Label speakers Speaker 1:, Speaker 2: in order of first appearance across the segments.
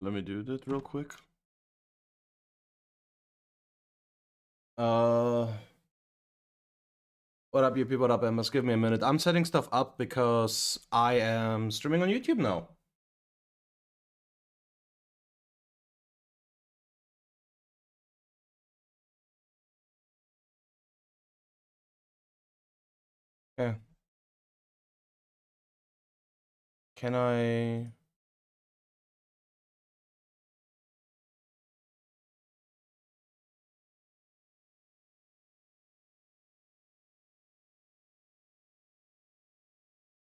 Speaker 1: Let me do that real quick. Uh, what up, you people? What up, Emma? Give me a minute. I'm setting stuff up because I am streaming on YouTube now. Okay. Can I?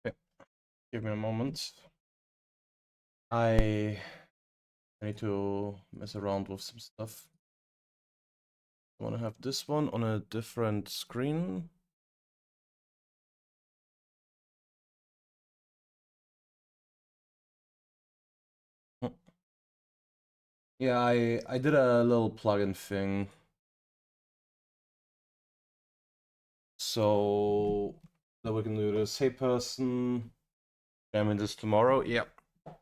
Speaker 1: Okay. Give me a moment. I need to mess around with some stuff. I want to have this one on a different screen. Yeah, I did a little plugin thing. So that we can do this. Hey person, jamming this tomorrow. Yep,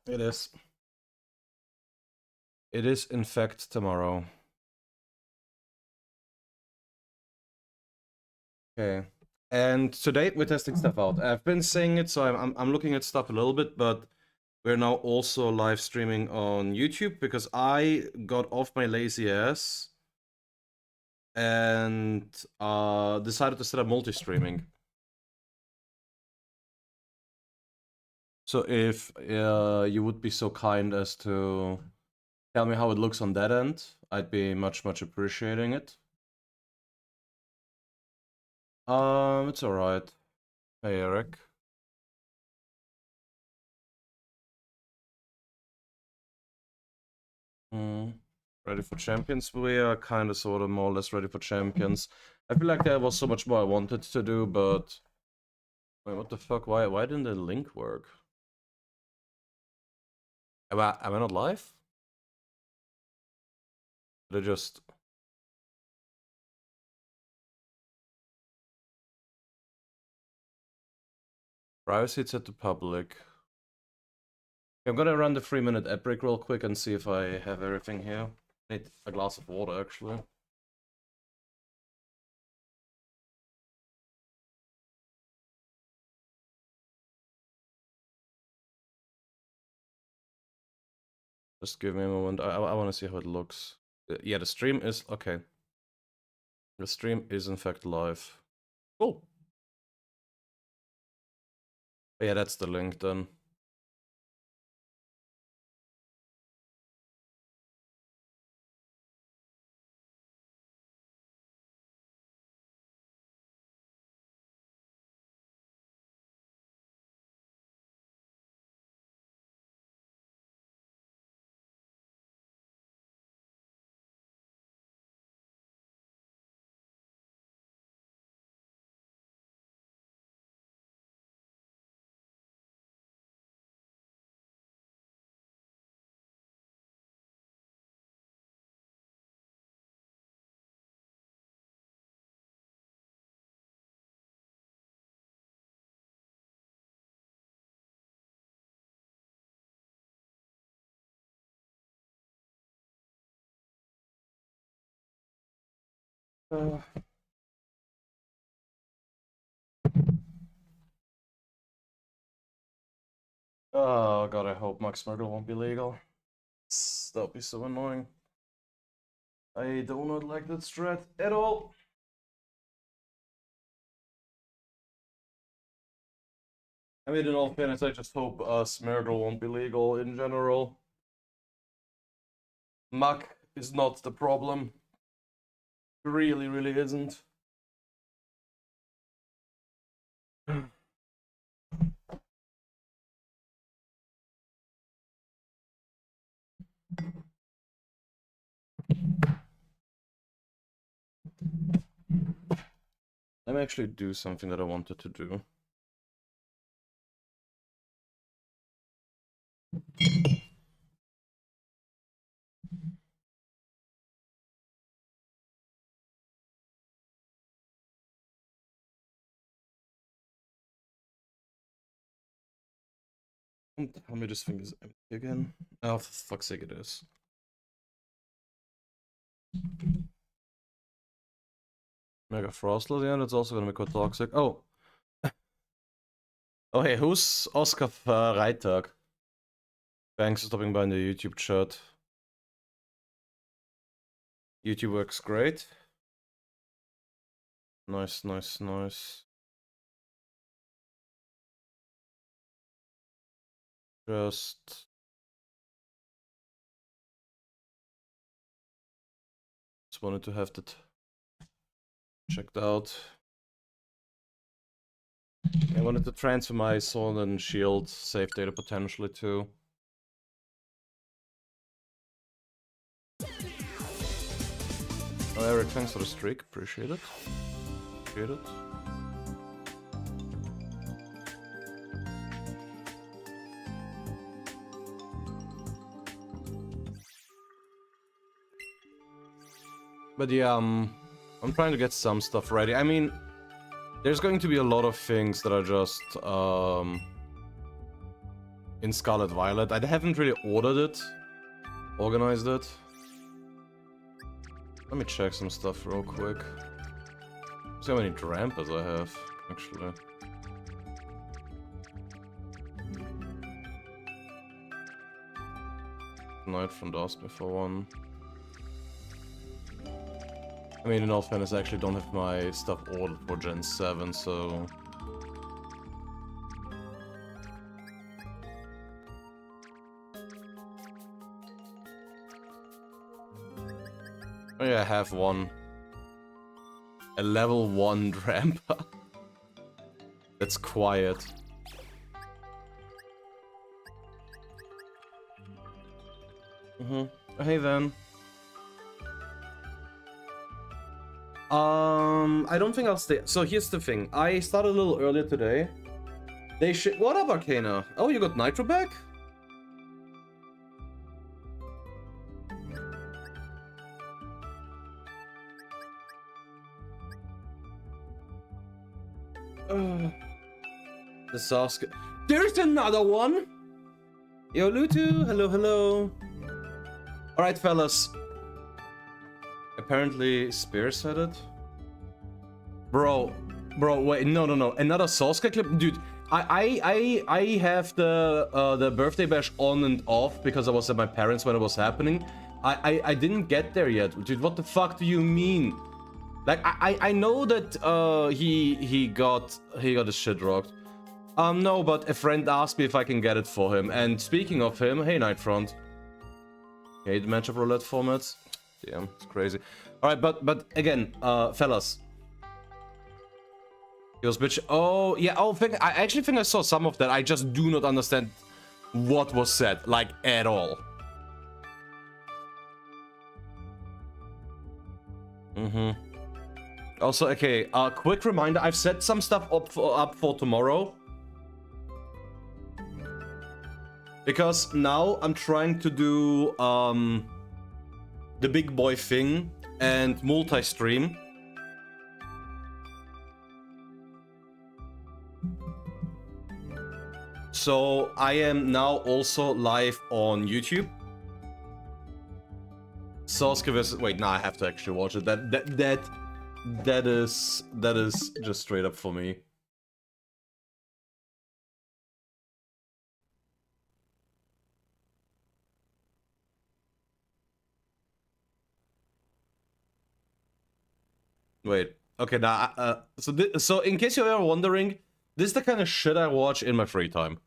Speaker 1: it is. It is in fact tomorrow. Okay. And today we're testing stuff out. I've been saying it, so I'm looking at stuff a little bit, but we're now also live streaming on YouTube because I got off my lazy ass and decided to set up multi-streaming. So if you would be so kind as to tell me how it looks on that end, I'd be much appreciating it. It's alright. Hey Eric. Ready for champions? We are kind of sort of more or less ready for champions. I feel like there was so much more I wanted to do, but wait, what the fuck? Why didn't the link work? Am I not live? Did I just privacy set to public? I'm gonna run the 3-minute ad break real quick and see if I have everything here. I need a glass of water actually. Just give me a moment. I want to see how it looks. Yeah, the stream is okay. The stream is in fact live. Cool. Yeah, that's the link then. Oh god, I hope Max Murder won't be legal. That'll be so annoying. I do not like that strat at all. I mean, in all fairness, I just hope Smeargle won't be legal in general. Muck is not the problem. Really isn't. Let me actually do something that I wanted to do. Don't tell me this thing is empty again. Oh, for fuck's sake, it is. Mega Frostlet, yeah, that's also gonna be quite toxic. Oh. Oh, hey, who's Oscar Freitag? Thanks for stopping by in the YouTube chat. YouTube works great. Nice, nice, nice. Just wanted to have that checked out. I wanted to transfer my sword and shield save data potentially too. Oh, Eric, thanks for the streak. Appreciate it. Appreciate it. But yeah, I'm trying to get some stuff ready. I mean, there's going to be a lot of things that are just in Scarlet Violet. I haven't really ordered it, organized it. Let me check some stuff real quick. See how many Drampers I have, actually. Night from Dusk before one. I mean, in all fairness, I actually don't have my stuff ordered for Gen 7, so... Oh yeah, I have one. A level 1 Drampa. That's quiet. Hey then. I don't think I'll stay. So here's the thing. I started a little earlier today. They should. What up, Arcana? Oh, you got Nitro back? The Sasuke. There's another one! Yo, Lutu. Hello, hello. Alright, fellas. Apparently, Spear said it. Bro, wait, no. Another Sasuke clip? Dude, I have the birthday bash on and off because I was at my parents when it was happening. I didn't get there yet. Dude, what the fuck do you mean? Like, I know that he got his shit rocked. No, but a friend asked me if I can get it for him. And speaking of him, hey Nightfront. Hate matchup roulette formats. Damn, it's crazy. Alright, but again, fellas. He was bitch. Oh, yeah, I actually think I saw some of that. I just do not understand what was said, like, at all. Also, okay, quick reminder, I've set some stuff up for tomorrow. Because now I'm trying to do the big boy thing and multi-stream. So I am now also live on YouTube. Sasuke vs. Wait, now I have to actually watch it. That is just straight up for me. Wait. Okay, now so in case you're ever wondering, this is the kind of shit I watch in my free time.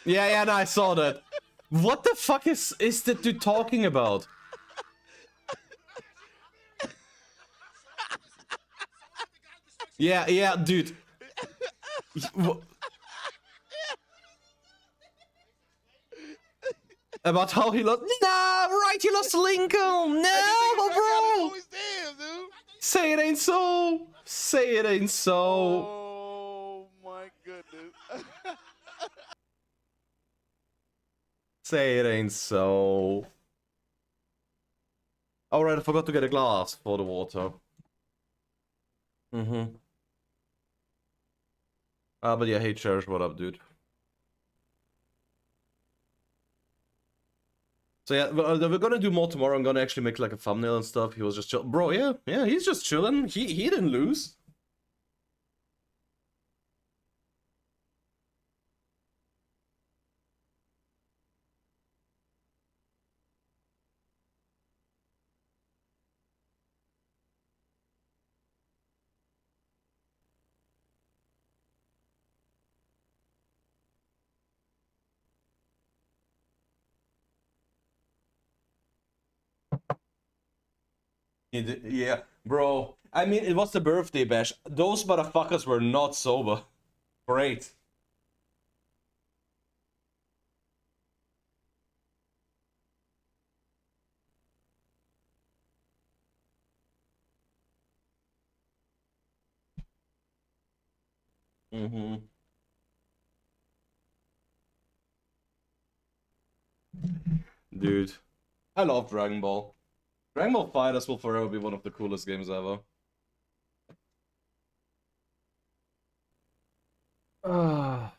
Speaker 1: Yeah, no, I saw that. What the fuck is that dude talking about? Yeah, dude. About how he lost. Nah, right, he lost Lincoln. No, bro. Say it ain't so. Say it ain't so.
Speaker 2: Oh my goodness.
Speaker 1: Say it ain't so. Alright, I forgot to get a glass for the water. But yeah, hey Cherish, what up, dude? So yeah, we're gonna do more tomorrow. I'm gonna actually make like a thumbnail and stuff. He was just chill, bro. Yeah, he's just chilling. He didn't lose. Yeah, bro. I mean, it was the birthday bash. Those motherfuckers were not sober. Great. Mm-hmm. Dude, I love Dragon Ball. Dragon Ball FighterZ will forever be one of the coolest games ever. Ah.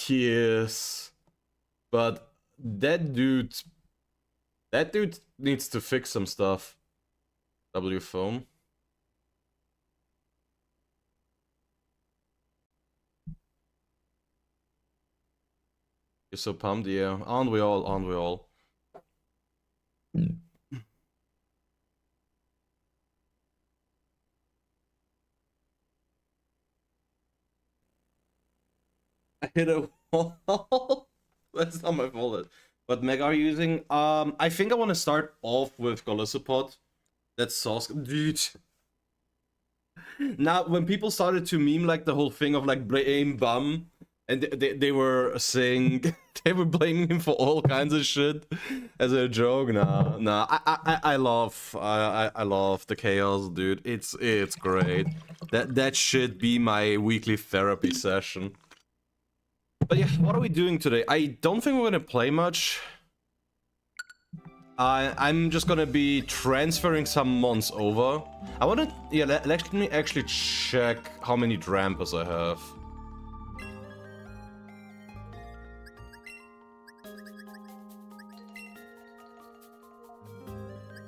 Speaker 1: Yes, but that dude needs to fix some stuff. W phone. You're so pumped, yeah. Aren't we all? Aren't we all? I hit a wall. That's not my fault. What mech are you using? I think I want to start off with Golisopod. That's sauce, dude. Now, when people started to meme like the whole thing of like blame bum, and they were saying they were blaming him for all kinds of shit as a joke. Nah. I love the chaos, dude. It's great. That should be my weekly therapy session. But yeah, what are we doing today? I don't think we're gonna play much. I'm just gonna be transferring some mons over. I wanna, yeah, let me actually check how many Drampers I have.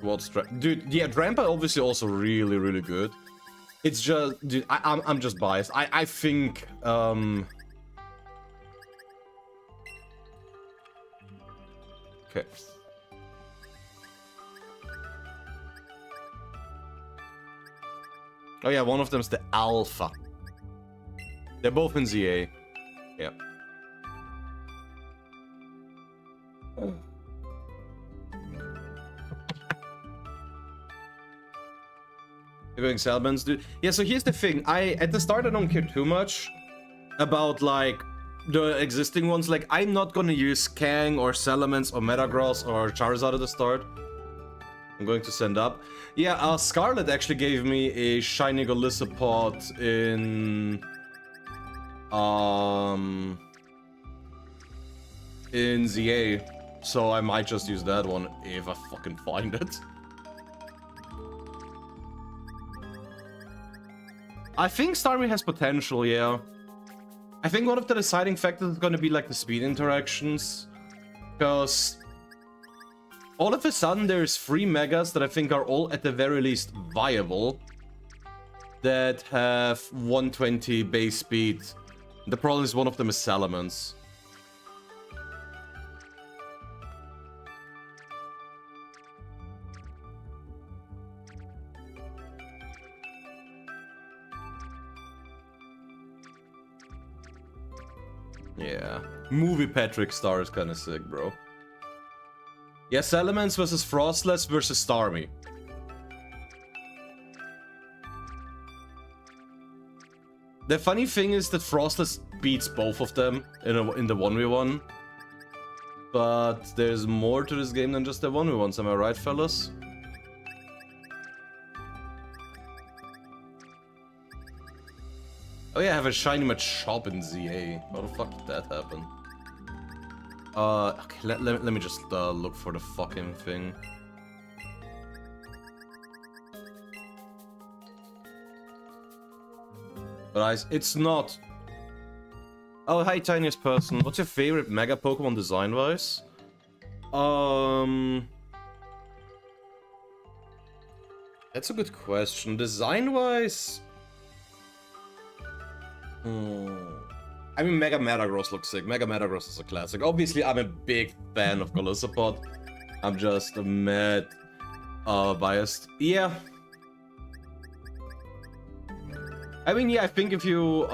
Speaker 1: What's dude? Yeah, Dramper obviously also really good. It's just, dude, I'm just biased. I think okay. Oh yeah, one of them's the Alpha. They're both in ZA. Yeah. You're going Salmons, dude. Yeah, so here's the thing. At the start I don't care too much about like the existing ones. Like I'm not gonna use Kang or Salamence or Metagross or Charizard at the start. I'm going to send up. Yeah, Scarlet actually gave me a shiny Golisopod in ZA, so I might just use that one if I fucking find it. I think Starmie has potential, yeah. I think one of the deciding factors is going to be like the speed interactions, because all of a sudden there's 3 megas that I think are all at the very least viable that have 120 base speed. The problem is one of them is Salamence. Yeah. Movie Patrick Star is kinda sick, bro. Yeah, Salamence versus Frostless versus Starmie. The funny thing is that Frostless beats both of them in the 1v1. But there's more to this game than just the 1v1s, am I right, fellas? Oh yeah, I have a shiny Machop in ZA. How the fuck did that happen? Okay, let me just look for the fucking thing. But it's not. Oh, hi, tiniest person. What's your favorite Mega Pokemon design-wise? That's a good question. Design-wise... I mean, Mega Metagross looks sick. Mega Metagross is a classic. Obviously, I'm a big fan of Golisopod. I'm just a mad biased. Yeah. I mean, yeah, I think if you...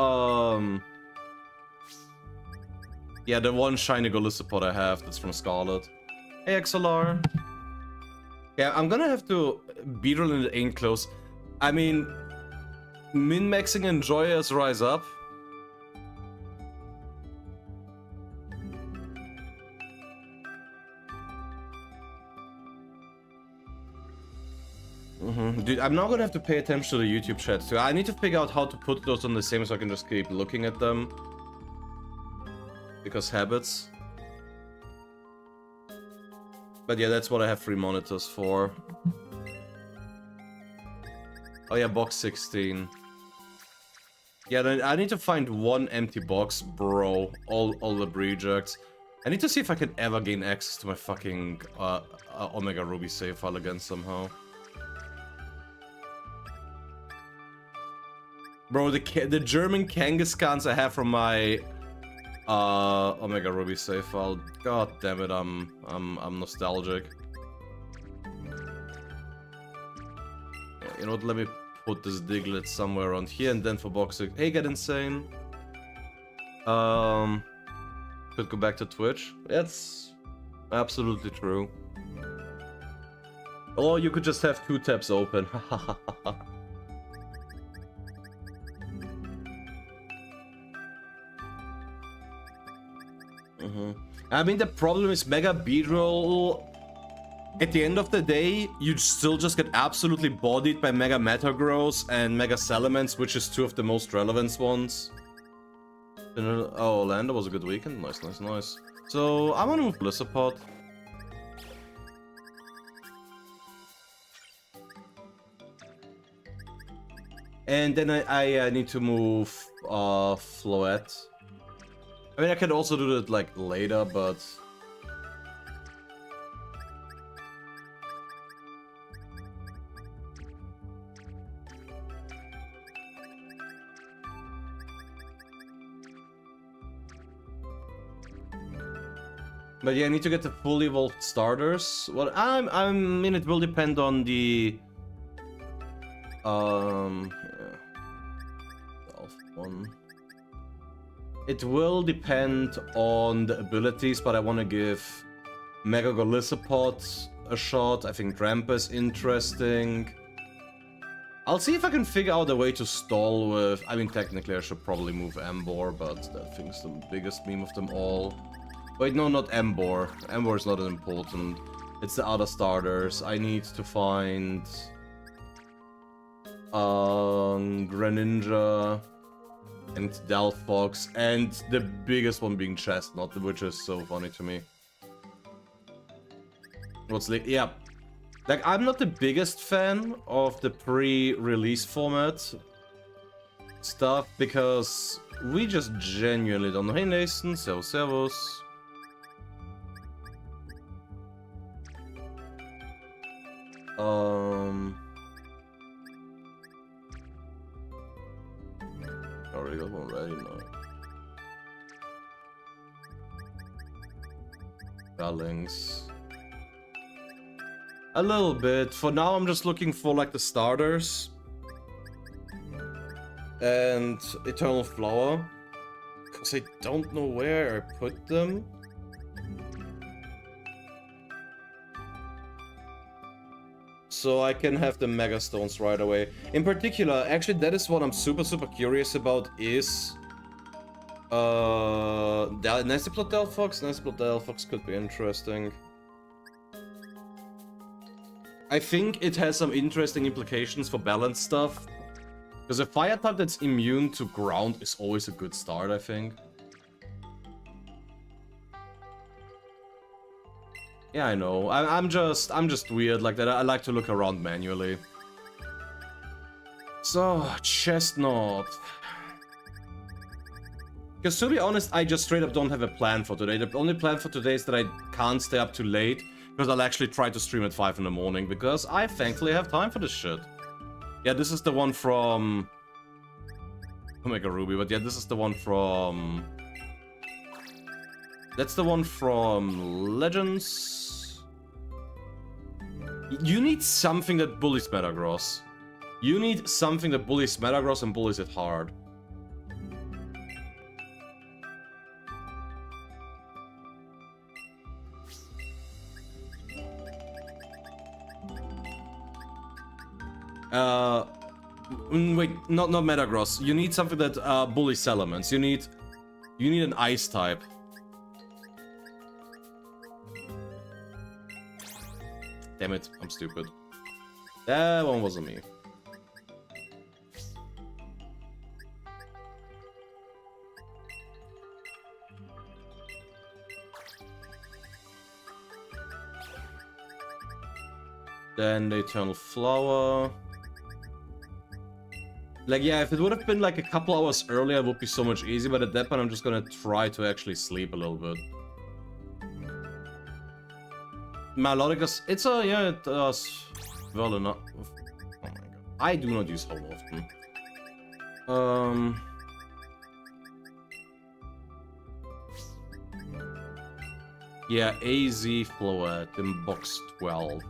Speaker 1: Yeah, the one shiny Golisopod I have, that's from Scarlet. Hey, XLR. Yeah, I'm gonna have to beetle in the ain't close. I mean, min-maxing Enjoyers rise up. Dude, I'm now gonna have to pay attention to the YouTube chat too. I need to figure out how to put those on the same so I can just keep looking at them. Because habits. But yeah, that's what I have 3 monitors for. Oh yeah, box 16. Yeah, then I need to find one empty box, bro. All the rejects. I need to see if I can ever gain access to my fucking Omega Ruby save file again somehow. Bro, the German Kangaskhan's I have from my Omega Ruby save file. God damn it, I'm nostalgic. Yeah, you know what? Let me put this Diglett somewhere around here, and then for boxing. Hey, get insane. Could go back to Twitch. That's absolutely true. Or you could just have 2 tabs open. I mean, the problem is Mega Beedrill. At the end of the day, you still just get absolutely bodied by Mega Metagross and Mega Salamence, which is 2 of the most relevant ones. Oh, Orlando was a good weekend. Nice, nice, nice. So, I'm gonna move Blissapod. And then I need to move Floette. I mean, I could also do that like later, but... But yeah, I need to get the fully evolved starters. Well, I mean, it will depend on the... yeah. One. It will depend on the abilities, but I want to give Mega Golisopod a shot. I think Drampa is interesting. I'll see if I can figure out a way to stall with... I mean, technically I should probably move Embor, but that thing's the biggest meme of them all. Wait, no, not Embor. Embor is not as important. It's the other starters. I need to find... Greninja... and Delphox, and the biggest one being Chestnut, which is so funny to me. What's like, yeah. Like, I'm not the biggest fan of the pre-release format stuff, because we just genuinely don't know. Hey Nathan, servus. Already got one ready now. Bellings. A little bit. For now, I'm just looking for like the starters. And Eternal Flower. Because I don't know where I put them. So I can have the Mega Stones right away. In particular, actually that is what I'm super curious about is... Nestiplot Delphox? Nestiplot Delphox could be interesting. I think it has some interesting implications for balance stuff. Because a fire type that's immune to ground is always a good start, I think. Yeah, I know. I'm just weird like that. I like to look around manually. So, chestnut. Because to be honest, I just straight up don't have a plan for today. The only plan for today is that I can't stay up too late, because I'll actually try to stream at 5 in the morning, because I thankfully have time for this shit. Yeah, this is the one from Omega Ruby, but yeah, this is the one from... That's the one from Legends. You need something that bullies Metagross. You need something that bullies Metagross and bullies it hard. Wait, not Metagross. You need something that bullies elements. You need an ice type. Damn it, I'm stupid. That one wasn't me. Then the Eternal Flower. Like, yeah, if it would have been like a couple hours earlier, it would be so much easier, but at that point I'm just gonna try to actually sleep a little bit. Melodicus, it's a, yeah, it does well enough. Oh my god. I do not use Home often. Yeah, AZ Floet in box 12.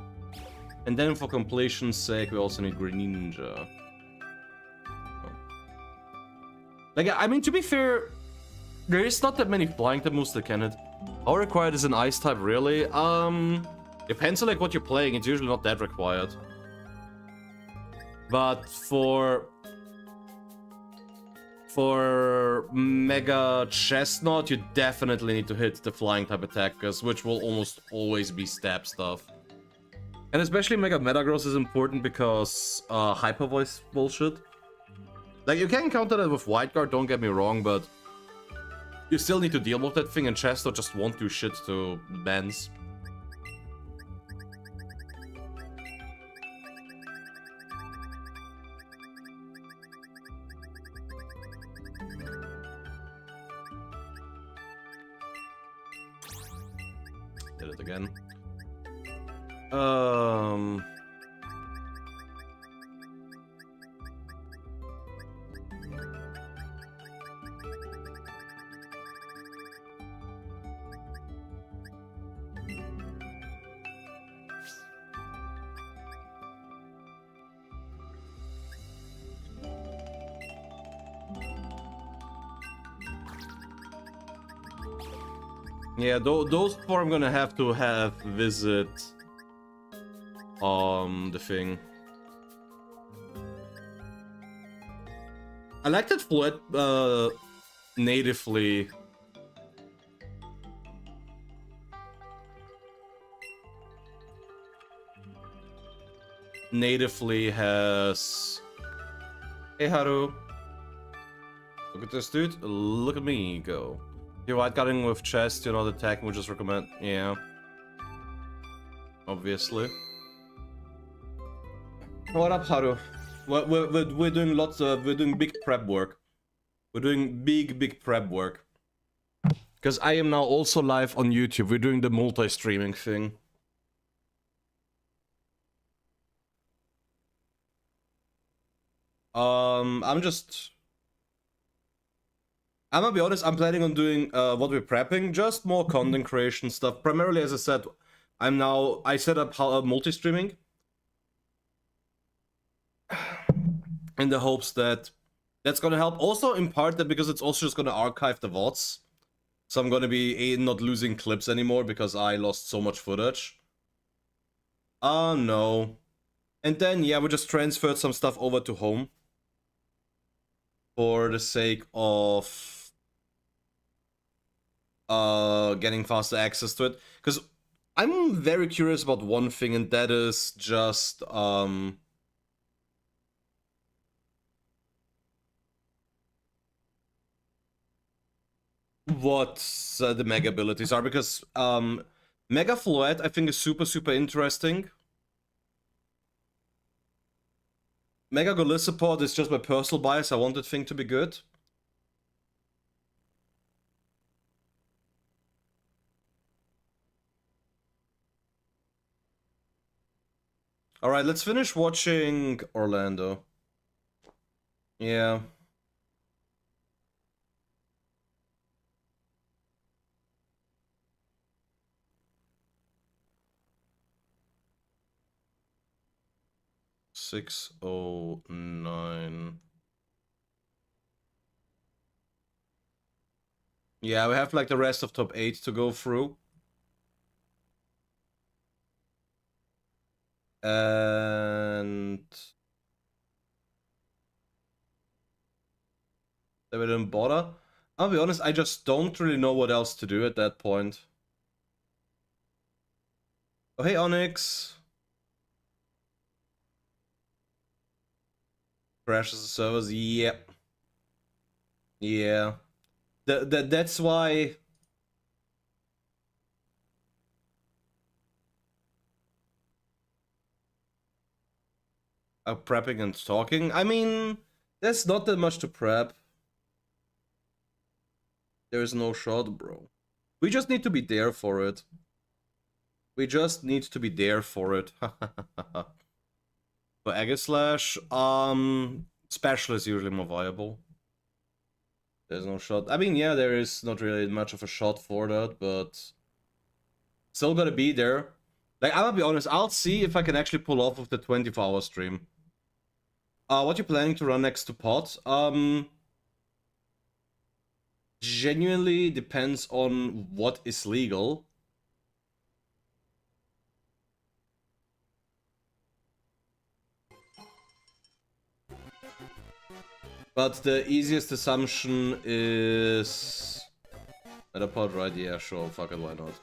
Speaker 1: And then for completion's sake, we also need Greninja. Like, I mean, to be fair, there is not that many flying type moves that can hit. How required is an ice type, really? Depends on like what you're playing. It's usually not that required. But for Mega Chestnut, you definitely need to hit the flying type attackers, which will almost always be stab stuff. And especially Mega Metagross is important because Hyper Voice bullshit. Like, you can counter that with White Guard, don't get me wrong, but you still need to deal with that thing, and Chestnut just won't do shit to bans. Did it again. Yeah, those four I'm gonna have to visit the thing. I like that Floet natively has... Hey Haru, look at this dude, look at me go. You're white guarding with chest, you're not attacking, we just recommend... Yeah. Obviously. What up, Haru? We're doing lots of... We're doing big prep work. We're doing big prep work. Because I am now also live on YouTube. We're doing the multi-streaming thing. I'm gonna be honest, I'm planning on doing what we're prepping, just more content creation stuff. Primarily, as I said, I set up multi-streaming in the hopes that that's gonna help. Also, in part, that because it's also just gonna archive the VODs. So I'm gonna be not losing clips anymore because I lost so much footage. No. And then, yeah, we just transferred some stuff over to home. For the sake of getting faster access to it, because I'm very curious about one thing, and that is just what the mega abilities are, because Mega Floette, I think, is super interesting. Mega Golisopod is just my personal bias. I want that thing to be good. Alright, let's finish watching Orlando. Yeah. $609. Yeah, we have like the rest of top 8 to go through. And they didn't bother. I'll be honest, I just don't really know what else to do at that point. Oh, hey, Onyx. Crashes the servers. Yep. Yeah. That's why. Prepping and talking. I mean, there's not that much to prep. There is no shot, bro. We just need to be there for it. We just need to be there for it. For Aegislash, Special is usually more viable. There's no shot. I mean, yeah, there is not really much of a shot for that, but still gotta be there. Like, I'm gonna be honest, I'll see if I can actually pull off of the 24-hour stream. What you planning to run next to pot? Genuinely depends on what is legal. But the easiest assumption is Metapod, right? Yeah, sure, fuck it, why not?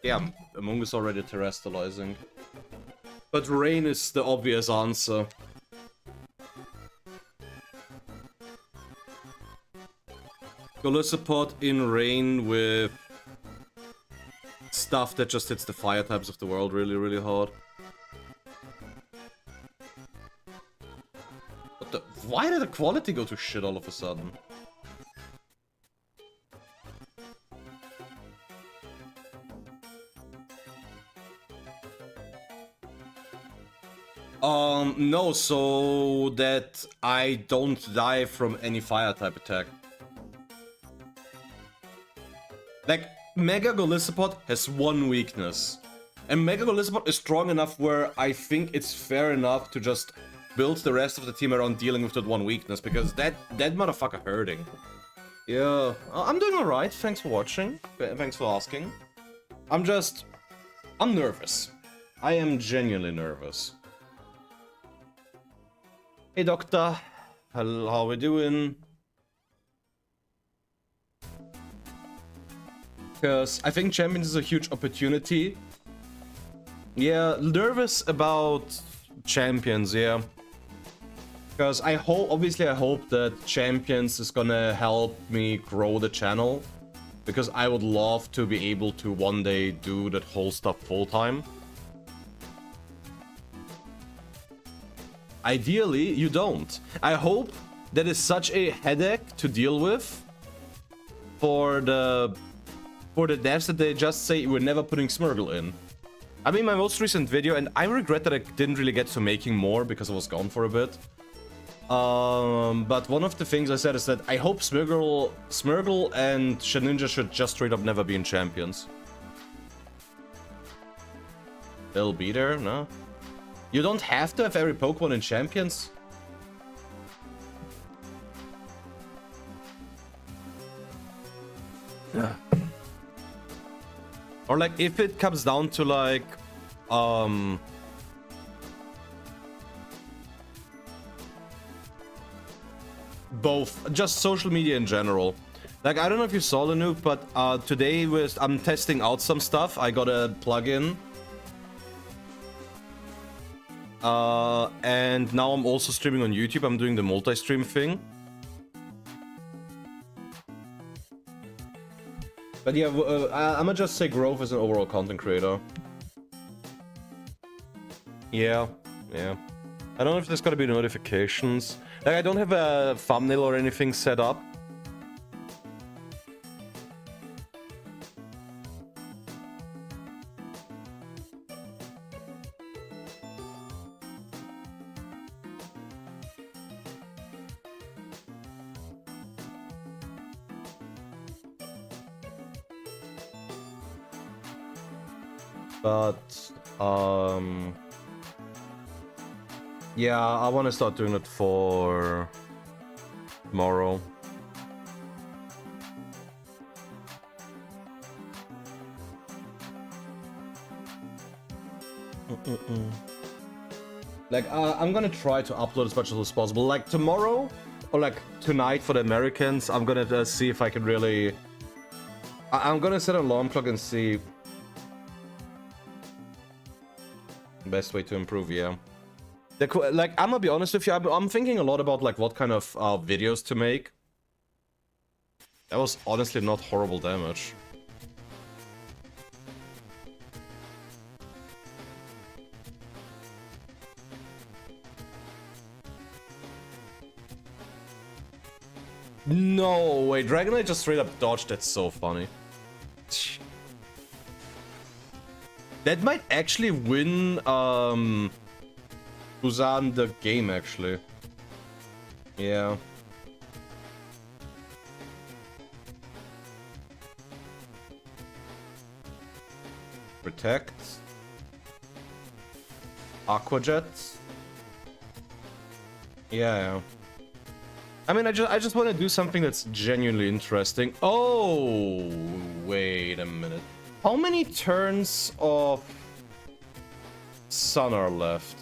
Speaker 1: Yeah, Among Us already terrestrializing. But Rain is the obvious answer. Golisopod in Rain with stuff that just hits the fire types of the world really hard. What the? Why did the quality go to shit all of a sudden? No, so that I don't die from any fire type attack. Like, Mega Golisopod has one weakness. And Mega Golisopod is strong enough where I think it's fair enough to just build the rest of the team around dealing with that one weakness, because that motherfucker hurting. Yeah, I'm doing alright, thanks for watching, thanks for asking. I'm nervous. I am genuinely nervous. Hey doctor, how we doing? Because I think Champions is a huge opportunity. Yeah, nervous about Champions, yeah. Because I hope that Champions is gonna help me grow the channel. Because I would love to be able to one day do that whole stuff full time. Ideally, you don't. I hope that is such a headache to deal with for the devs that they just say we're never putting Smurgle in. I mean, my most recent video, and I regret that I didn't really get to making more because I was gone for a bit. But one of the things I said is that I hope Smurgle and Shedinja should just straight up never be in Champions. They'll be there, no? You don't have to have every Pokemon in Champions. Yeah. Or like, if it comes down to like, both, just social media in general. Like, I don't know if you saw the nuke, but today I'm testing out some stuff. I got a plugin And now I'm also streaming on YouTube. I'm doing the multi-stream thing. But yeah, I'm gonna just say growth as an overall content creator. Yeah. I don't know if there's gonna be notifications. Like, I don't have a thumbnail or anything set up. But, yeah, I want to start doing it for tomorrow. Like, I'm gonna try to upload as much as possible. Like, tomorrow, or like tonight for the Americans, I'm gonna see if I can really... I'm gonna set an alarm clock and see... Best way to improve, yeah. Like, I'm gonna be honest with you, I'm thinking a lot about, like, what kind of videos to make. That was honestly not horrible damage. No way, Dragonite just straight up dodged, that's so funny. That might actually win, Busan the game, actually. Yeah. Protect. Aqua Jet. Yeah. I mean, I just want to do something that's genuinely interesting. Oh, wait a minute. How many turns of Sun are left?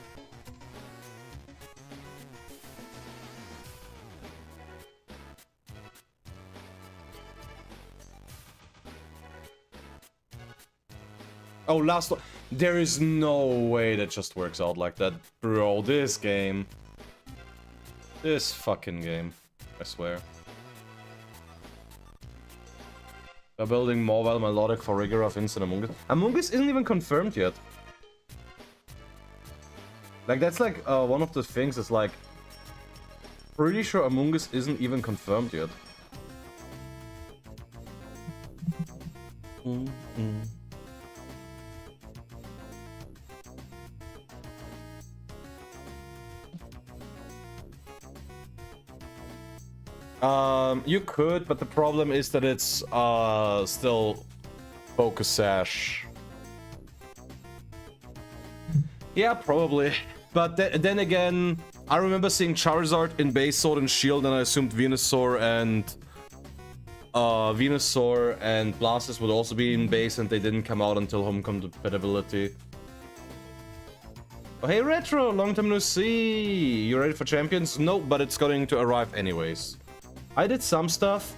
Speaker 1: Oh, last one. There is no way that just works out like that. Bro, this game. This fucking game. I swear. They're building mobile melodic for rigor of instant Among Us. Among Us isn't even confirmed yet. Like, that's like one of the things is like... Pretty sure Among Us isn't even confirmed yet. You could, but the problem is that it's still focus sash. Yeah, probably. But then again, I remember seeing Charizard in base Sword and Shield, and I assumed Venusaur and Blastoise would also be in base, and they didn't come out until home compatibility. Oh, hey Retro, long time no see. You ready for Champions? No, but it's going to arrive anyways. I did some stuff.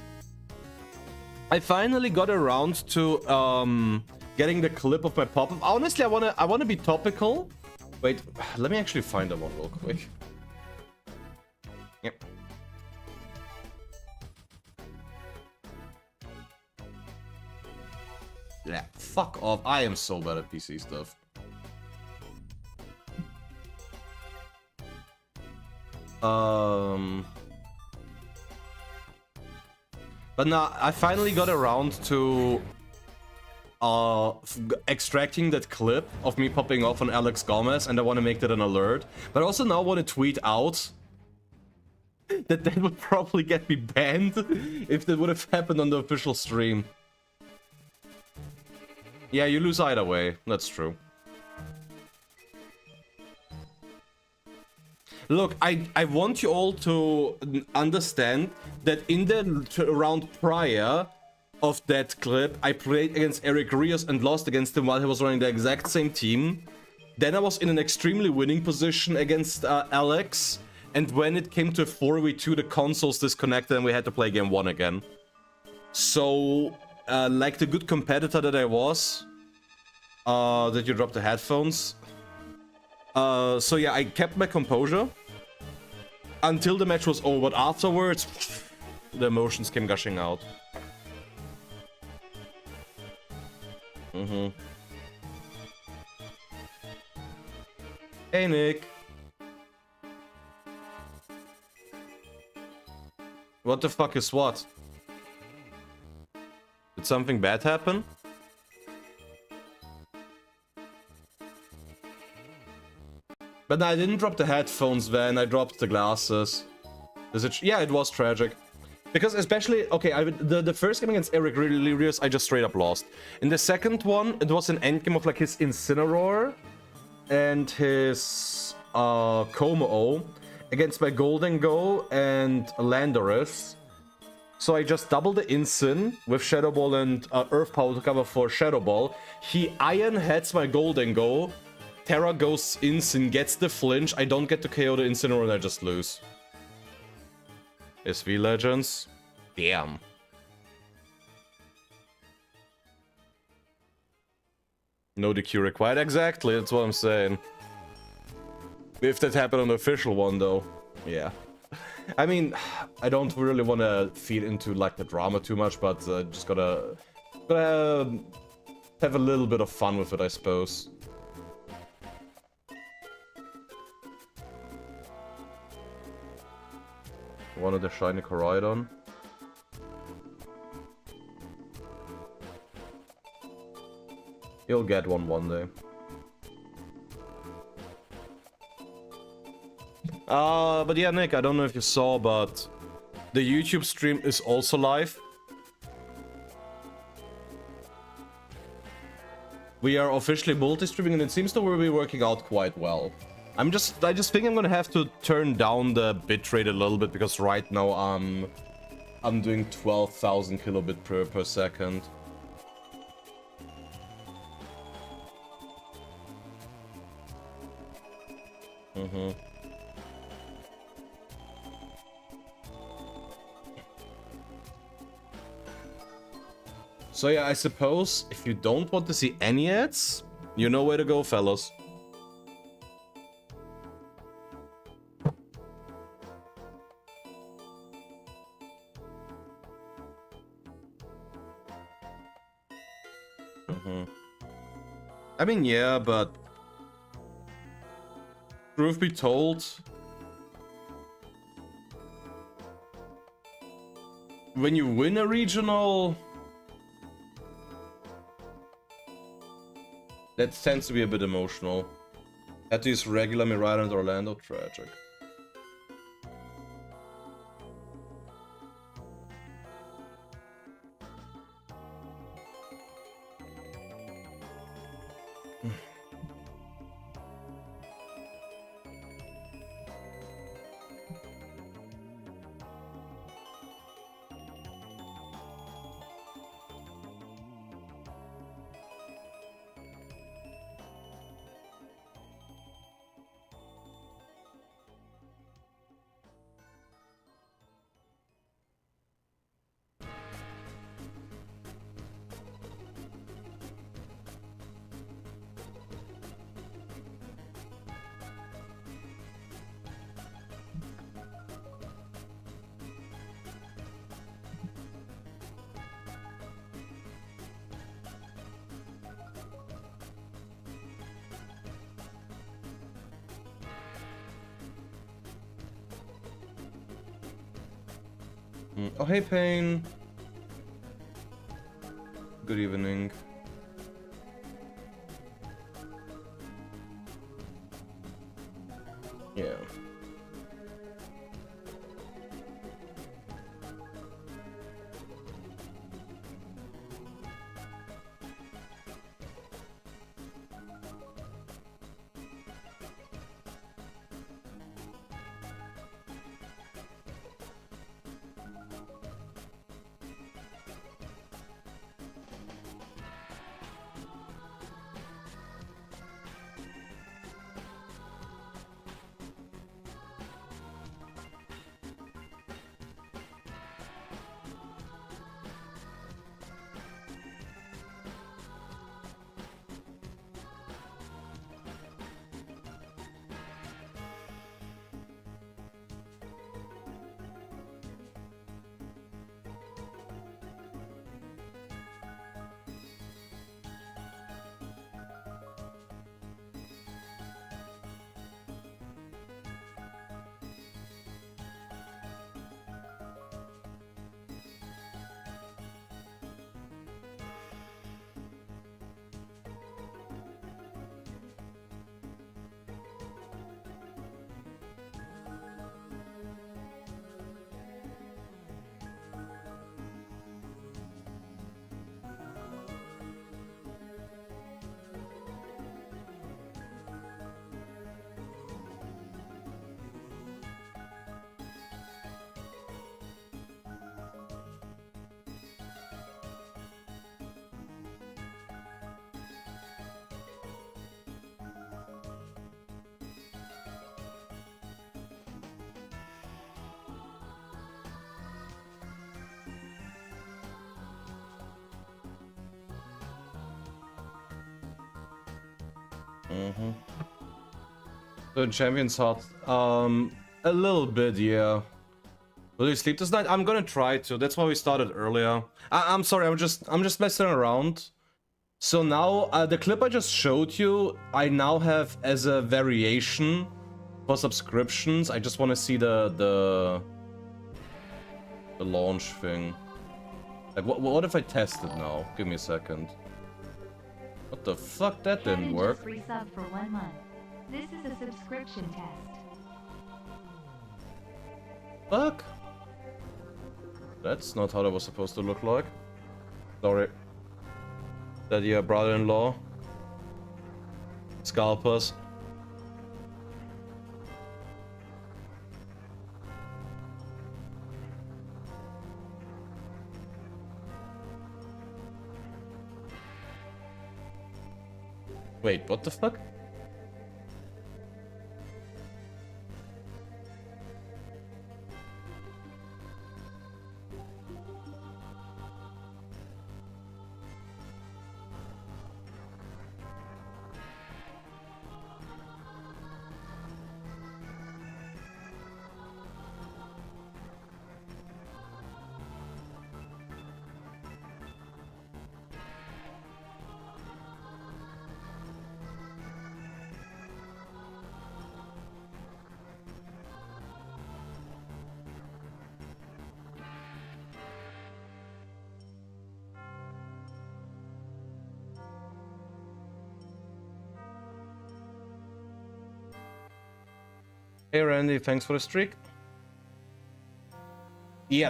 Speaker 1: I finally got around to getting the clip of my pop-up. Honestly, I wanna be topical. Wait, let me actually find that one real quick. Yep. Yeah, fuck off. I am so bad at PC stuff. But now I finally got around to extracting that clip of me popping off on Alex Gomez, and I want to make that an alert. But I also now want to tweet out that would probably get me banned if that would have happened on the official stream. Yeah, you lose either way. That's true. Look, I want you all to understand that in the round prior of that clip, I played against Eric Rios and lost against him while he was running the exact same team. Then I was in an extremely winning position against Alex, and when it came to 4v2, the consoles disconnected and we had to play game 1 again. So, like the good competitor that I was, did you drop the headphones? So yeah, I kept my composure until the match was over, but afterwards, the emotions came gushing out. Hey, Nick. What the fuck is what? Did something bad happen? But no, I didn't drop the headphones, Van. I dropped the glasses. Is it? Yeah, it was tragic. Because especially, okay, the first game against Eric Lirius, I just straight up lost. In the second one, it was an endgame of like his Incineroar and his Como against my Golden Go and Landorus. So I just doubled the Incin with Shadow Ball and Earth Power to cover for Shadow Ball. He Iron Heads my Golden Go. Terra goes Incin, gets the flinch. I don't get to KO the Incineroar and I just lose. SV Legends. Damn. No DQ required. Exactly, that's what I'm saying. If that happened on the official one, though. Yeah. I mean, I don't really want to feed into, like, the drama too much, but just gotta have a little bit of fun with it, I suppose. One of the shiny Koraidon. You'll get one day. But yeah, Nick, I don't know if you saw, but the YouTube stream is also live. We are officially multi-streaming, and it seems to be working out quite well. I just think I'm gonna have to turn down the bitrate a little bit, because right now I'm doing 12,000 kilobit per second. So yeah, I suppose if you don't want to see any ads, you know where to go, fellas. I mean, yeah, but truth be told, when you win a regional, that tends to be a bit emotional. Had to use regular Mirada and Orlando, tragic. Oh, hey, Payne. Good evening. Yeah. Mm-hmm. So Champion's hot. A little bit, yeah. Will you sleep this night? I'm gonna try to. That's why we started earlier. I'm sorry. I'm just messing around. So now the clip I just showed you, I now have as a variation for subscriptions. I just want to see the launch thing. Like what if I test it now? Give me a second. What the fuck? That didn't work.
Speaker 3: Just resub for 1 month. This is a subscription test.
Speaker 1: Fuck. That's not how that was supposed to look like. Sorry. That your brother-in-law. Scalpers. Wait, what the fuck? Hey Randy, thanks for the streak. Yeah,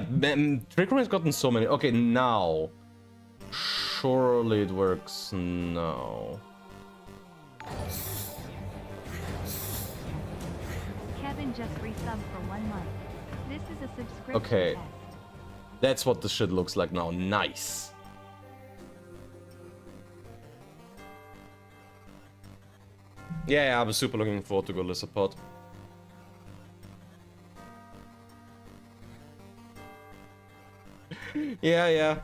Speaker 1: Trickery has gotten so many. Okay, now. Surely it works now.
Speaker 3: Kevin just resubbed for 1 month. This is a subscription
Speaker 1: Okay.
Speaker 3: test.
Speaker 1: That's what the shit looks like now. Nice. Yeah, I was super looking forward to go Lizardpod. Yeah.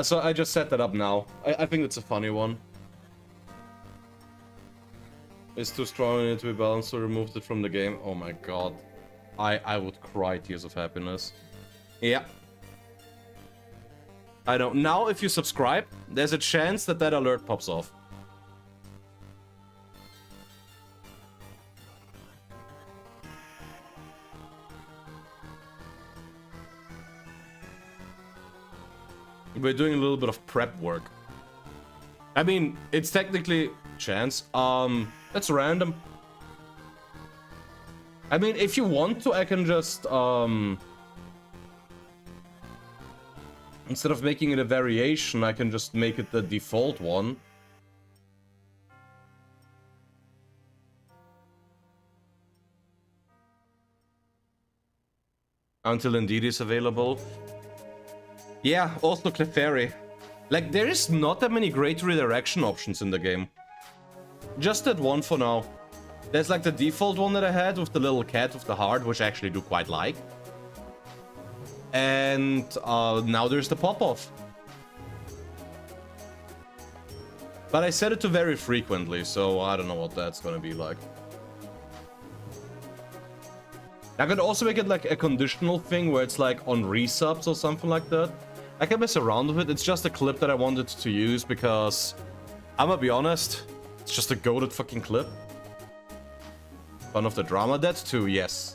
Speaker 1: So I just set that up now. I think it's a funny one. It's too strong and it to be balanced, so removed it from the game. Oh my god. I would cry tears of happiness. Yeah. I know. Now if you subscribe, there's a chance that that alert pops off. We're doing a little bit of prep work. I mean, it's technically chance. That's random. I mean, if you want to, I can just instead of making it a variation, I can just make it the default one. Until Indeed is available. Yeah, also Clefairy. Like, there is not that many great redirection options in the game. Just that one for now. There's like the default one that I had with the little cat with the heart, which I actually do quite like. And now there's the pop-off. But I set it to very frequently, so I don't know what that's gonna be like. I could also make it like a conditional thing where it's like on resubs or something like that. I can mess around with it. It's just a clip that I wanted to use because I'm gonna be honest, it's just a goated fucking clip. Fun of the drama, that too, yes.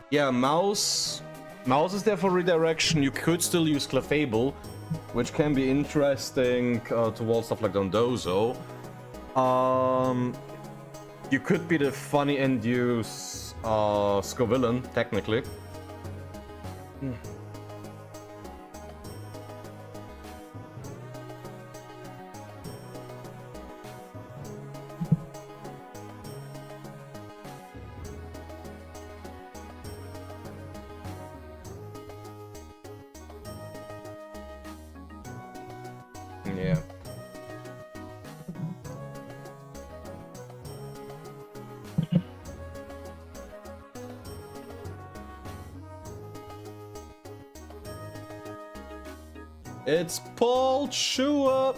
Speaker 1: Yeah, mouse is there for redirection. You could still use Clefable, which can be interesting towards stuff like Dondozo. You could be the funny and use Scovillain, technically. Yeah. It's Paul Chua.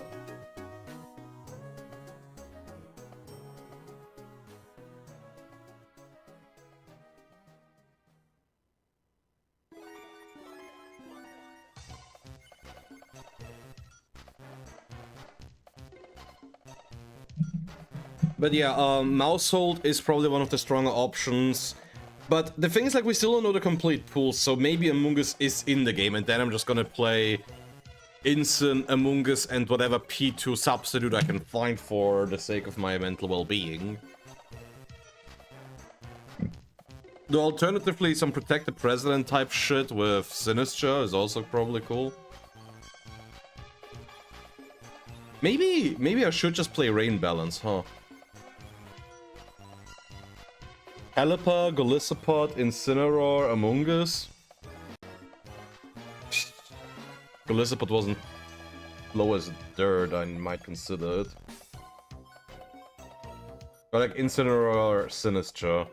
Speaker 1: But yeah, Mousehold is probably one of the stronger options. But the thing is, like, we still don't know the complete pool, so maybe Among Us is in the game, and then I'm just gonna play Instant, Among Us, and whatever P2 substitute I can find for the sake of my mental well-being. Though alternatively, some Protect the President type shit with Sinister is also probably cool. Maybe I should just play Rain Balance, huh? Caliper, Golisopod, Incineroar, Among Us. Golisopod wasn't low as dirt, I might consider it. But like Incineroar, Sinister.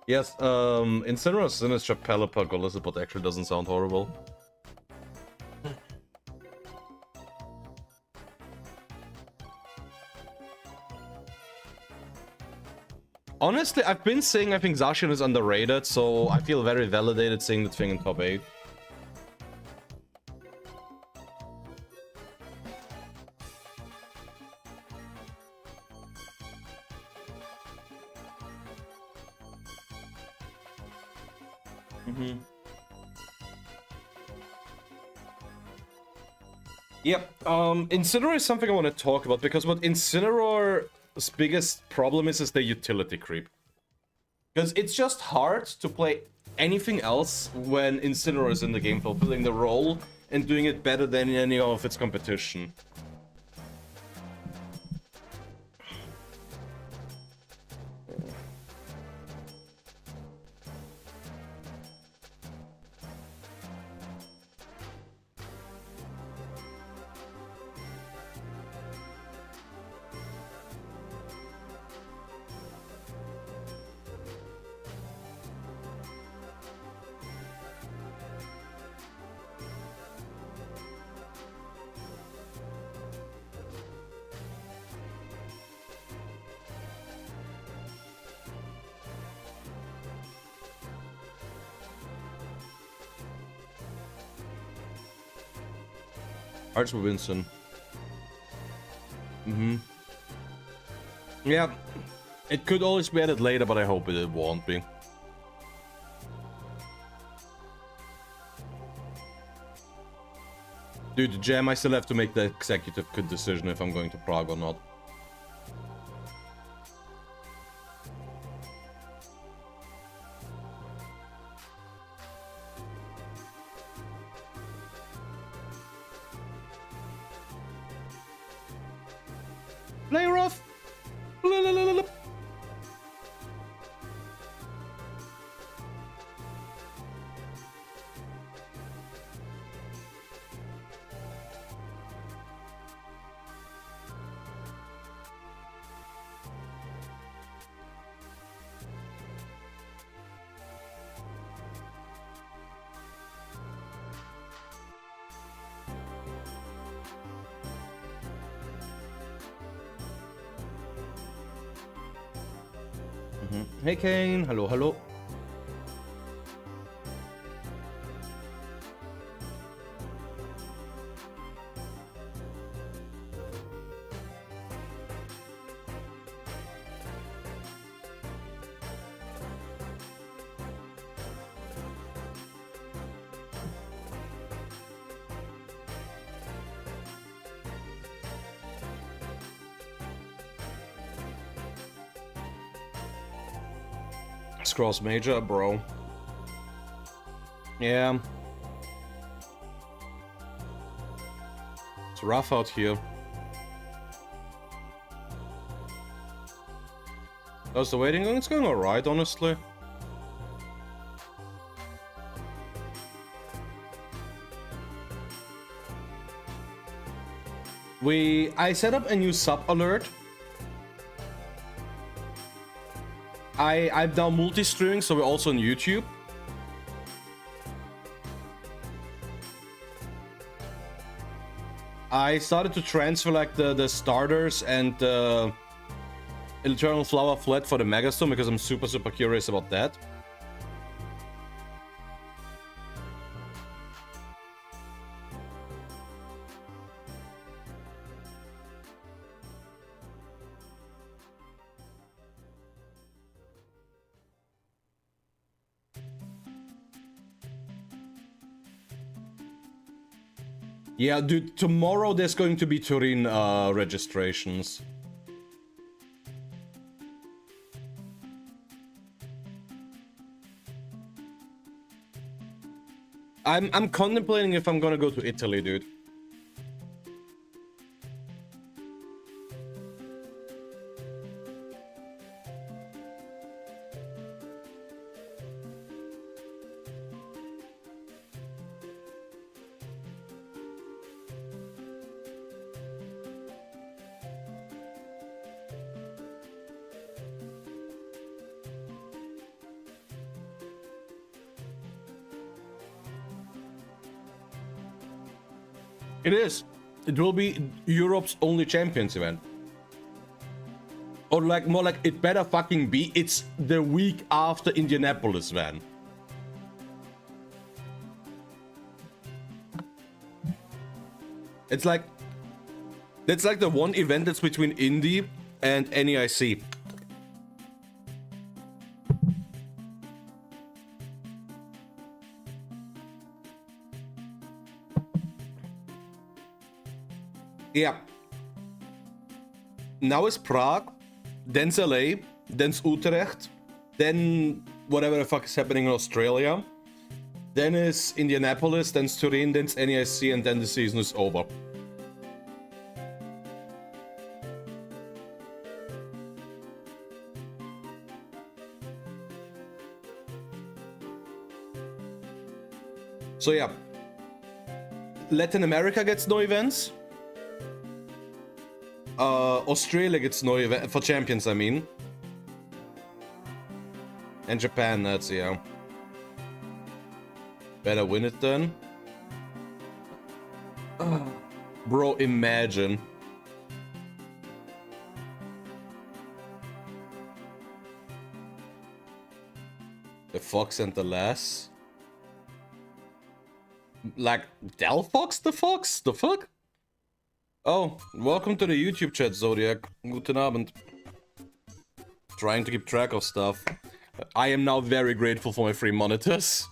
Speaker 1: Yes, Incineroar, Sinister, Pelipper, Golisopod actually doesn't sound horrible. Honestly, I've been saying I think Zacian is underrated, so I feel very validated saying the thing in top 8. Yep, Incineroar is something I want to talk about, because what Incineroar's biggest problem is the utility creep. Because it's just hard to play anything else when Incineroar is in the game, fulfilling the role and doing it better than any of its competition. Arch with Winston. Yeah, it could always be added later, but I hope it won't be. Dude, Jam, I still have to make the executive good decision if I'm going to Prague or not. Play rough. Hey Kane, hallo, hallo. Cross major, bro. Yeah. It's rough out here. How's the waiting going? It's going alright, honestly. I set up a new sub alert. I'm now multi-streaming, so we're also on YouTube. I started to transfer like the starters and Eternal Flower Flat for the Megastone because I'm super curious about that. Yeah, dude, tomorrow there's going to be Turin registrations. I'm contemplating if I'm gonna go to Italy, dude. It is. It will be Europe's only champions event. Or like, more like, it better fucking be. It's the week after Indianapolis, man. It's like the one event that's between Indy and NEIC. Yeah. Now it's Prague, then it's LA, then it's Utrecht, then whatever the fuck is happening in Australia, then it's Indianapolis, then it's Turin, then it's NEIC, and then the season is over. So yeah, Latin America gets no events. Australia gets no event for champions, I mean. And Japan, that's, yeah. Better win it then. Bro, imagine. The Fox and the Lass. Like, Del Fox the Fox? The fuck? Oh, welcome to the YouTube chat, Zodiac. Guten Abend. Trying to keep track of stuff. I am now very grateful for my free monitors.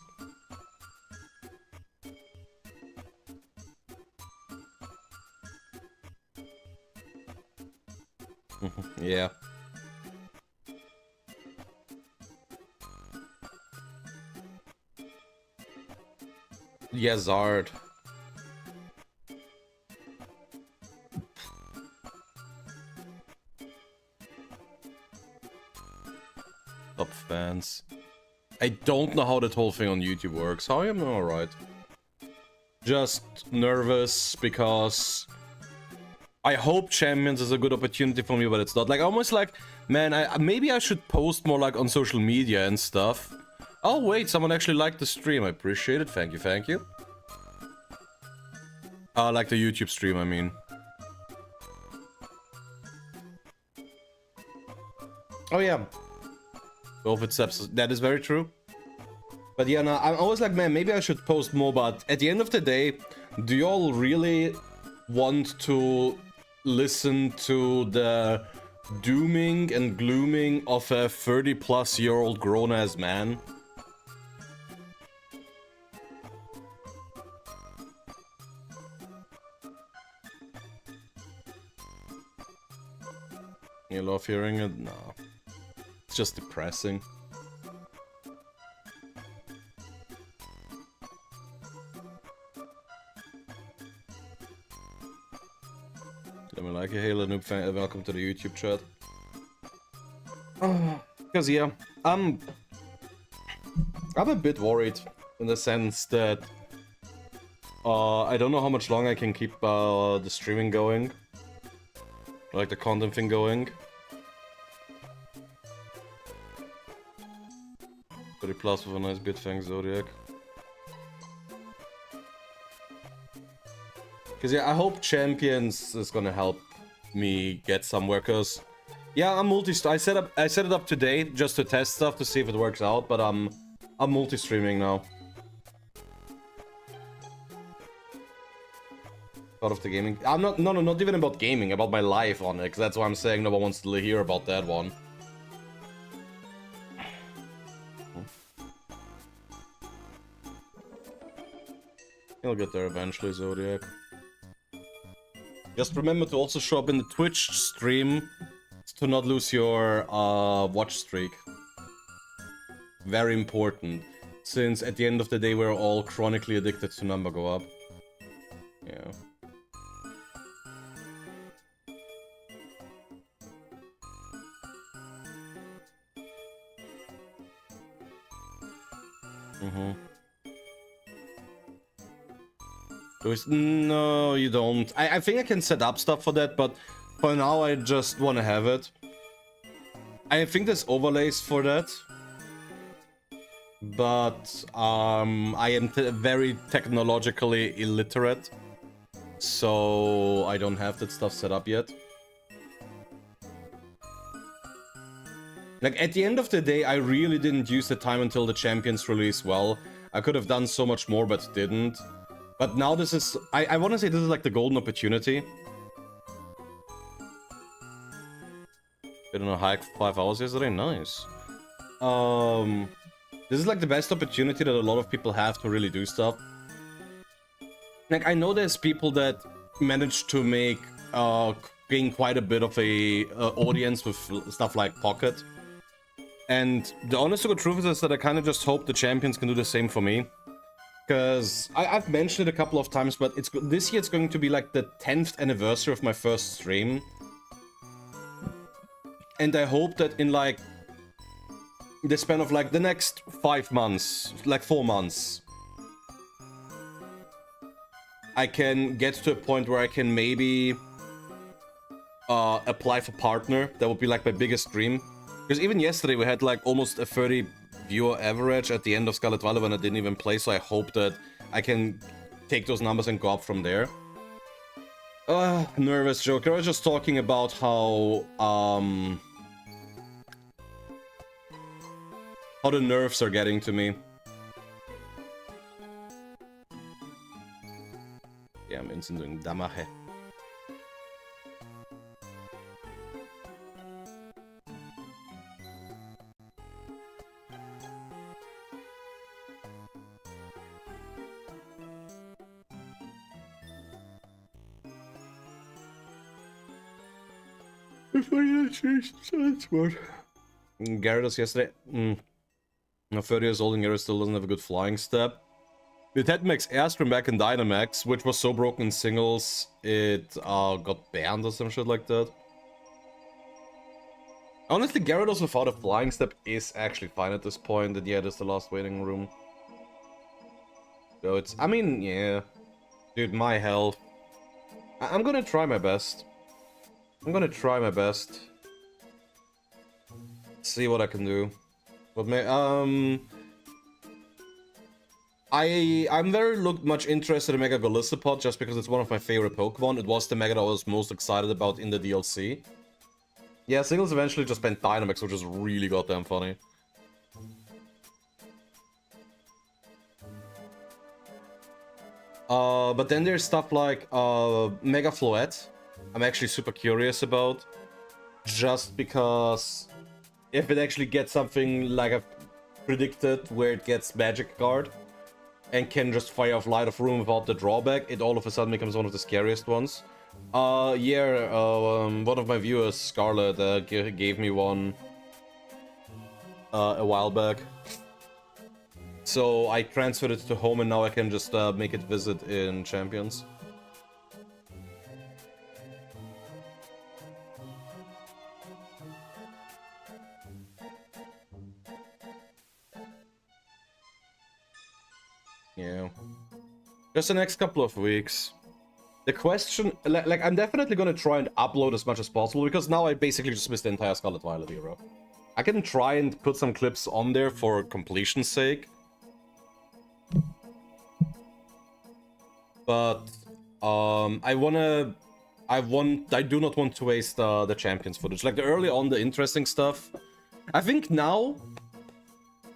Speaker 1: Yeah. Yazard. Top fans. I don't know how that whole thing on YouTube works. How am I alright? Just nervous because I hope Champions is a good opportunity for me, but it's not. Like, almost like, man, maybe I should post more like on social media and stuff. Oh wait, someone actually liked the stream. I appreciate it. Thank you, thank you. Like the YouTube stream, I mean. Oh yeah. Both steps. That is very true. But yeah, no, I'm always like, man, maybe I should post more, but at the end of the day, do y'all really want to listen to the dooming and glooming of a 30-plus-year-old grown-ass man? You love hearing it? No. It's just depressing. Let me like a Halo Noob fan. Welcome to the YouTube chat. Because yeah, I'm a bit worried in the sense that I don't know how much longer I can keep the streaming going. Like the content thing going. 30 plus with a nice bit, thanks Zodiac. Cause yeah, I hope Champions is gonna help me get somewhere, cause yeah, I'm I set it up today just to test stuff to see if it works out, but I'm multi-streaming now. Out of the gaming. I'm not not even about gaming, about my life on it, cause that's why I'm saying no one wants to hear about that one. You'll get there eventually, Zodiac. Just remember to also show up in the Twitch stream to not lose your watch streak. Very important, since at the end of the day we're all chronically addicted to number go up. Yeah. No, you don't. I think I can set up stuff for that, but for now I just want to have it. I think there's overlays for that. But I am very technologically illiterate. So I don't have that stuff set up yet. Like, at the end of the day, I really didn't use the time until the Champions release well. I could have done so much more, but didn't. But now this is... I want to say this is like the golden opportunity. Been on a hike for 5 hours yesterday? Nice. This is like the best opportunity that a lot of people have to really do stuff. Like, I know there's people that manage to make... gain quite a bit of a audience with stuff like Pocket. And the honest to God truth is that I kind of just hope the Champions can do the same for me. Because I've mentioned it a couple of times, but this year it's going to be like the 10th anniversary of my first stream. And I hope that in like the span of like the next 5 months, like 4 months, I can get to a point where I can maybe apply for partner. That would be like my biggest dream. Because even yesterday we had like almost a 30 viewer average at the end of Scarlet when I didn't even play, so I hope that I can take those numbers and go up from there. Nervous Joker. I was just talking about how the nerves are getting to me. Ja, mensen doen damage. Gyarados yesterday. Now 30 years old and Gyarados still doesn't have a good flying step. It had Max Airstream back in Dynamax, which was so broken in singles, it got banned or some shit like that. Honestly, Gyarados without a flying step is actually fine at this point, and yeah, it is the last waiting room. So it's, I mean, yeah. Dude, my health. I'm gonna try my best. I'm gonna try my best. See what I can do. But I'm very much interested in Mega Golisopod just because it's one of my favorite Pokemon. It was the Mega that I was most excited about in the DLC. Yeah, singles eventually just banned Dynamax, which is really goddamn funny. But then there's stuff like Mega Floette. I'm actually super curious about. Just because if it actually gets something like I've predicted, where it gets Magic Guard and can just fire off Light of Room without the drawback, it all of a sudden becomes one of the scariest ones. Yeah, one of my viewers, Scarlet, gave me one a while back. So I transferred it to home and now I can just make it visit in Champions. Yeah. Just the next couple of weeks. The question, like, I'm definitely gonna try and upload as much as possible, because now I basically just missed the entire Scarlet Violet hero. I can try and put some clips on there for completion's sake. But, I do not want to waste the champions footage. Like, the early on, the interesting stuff. I think now,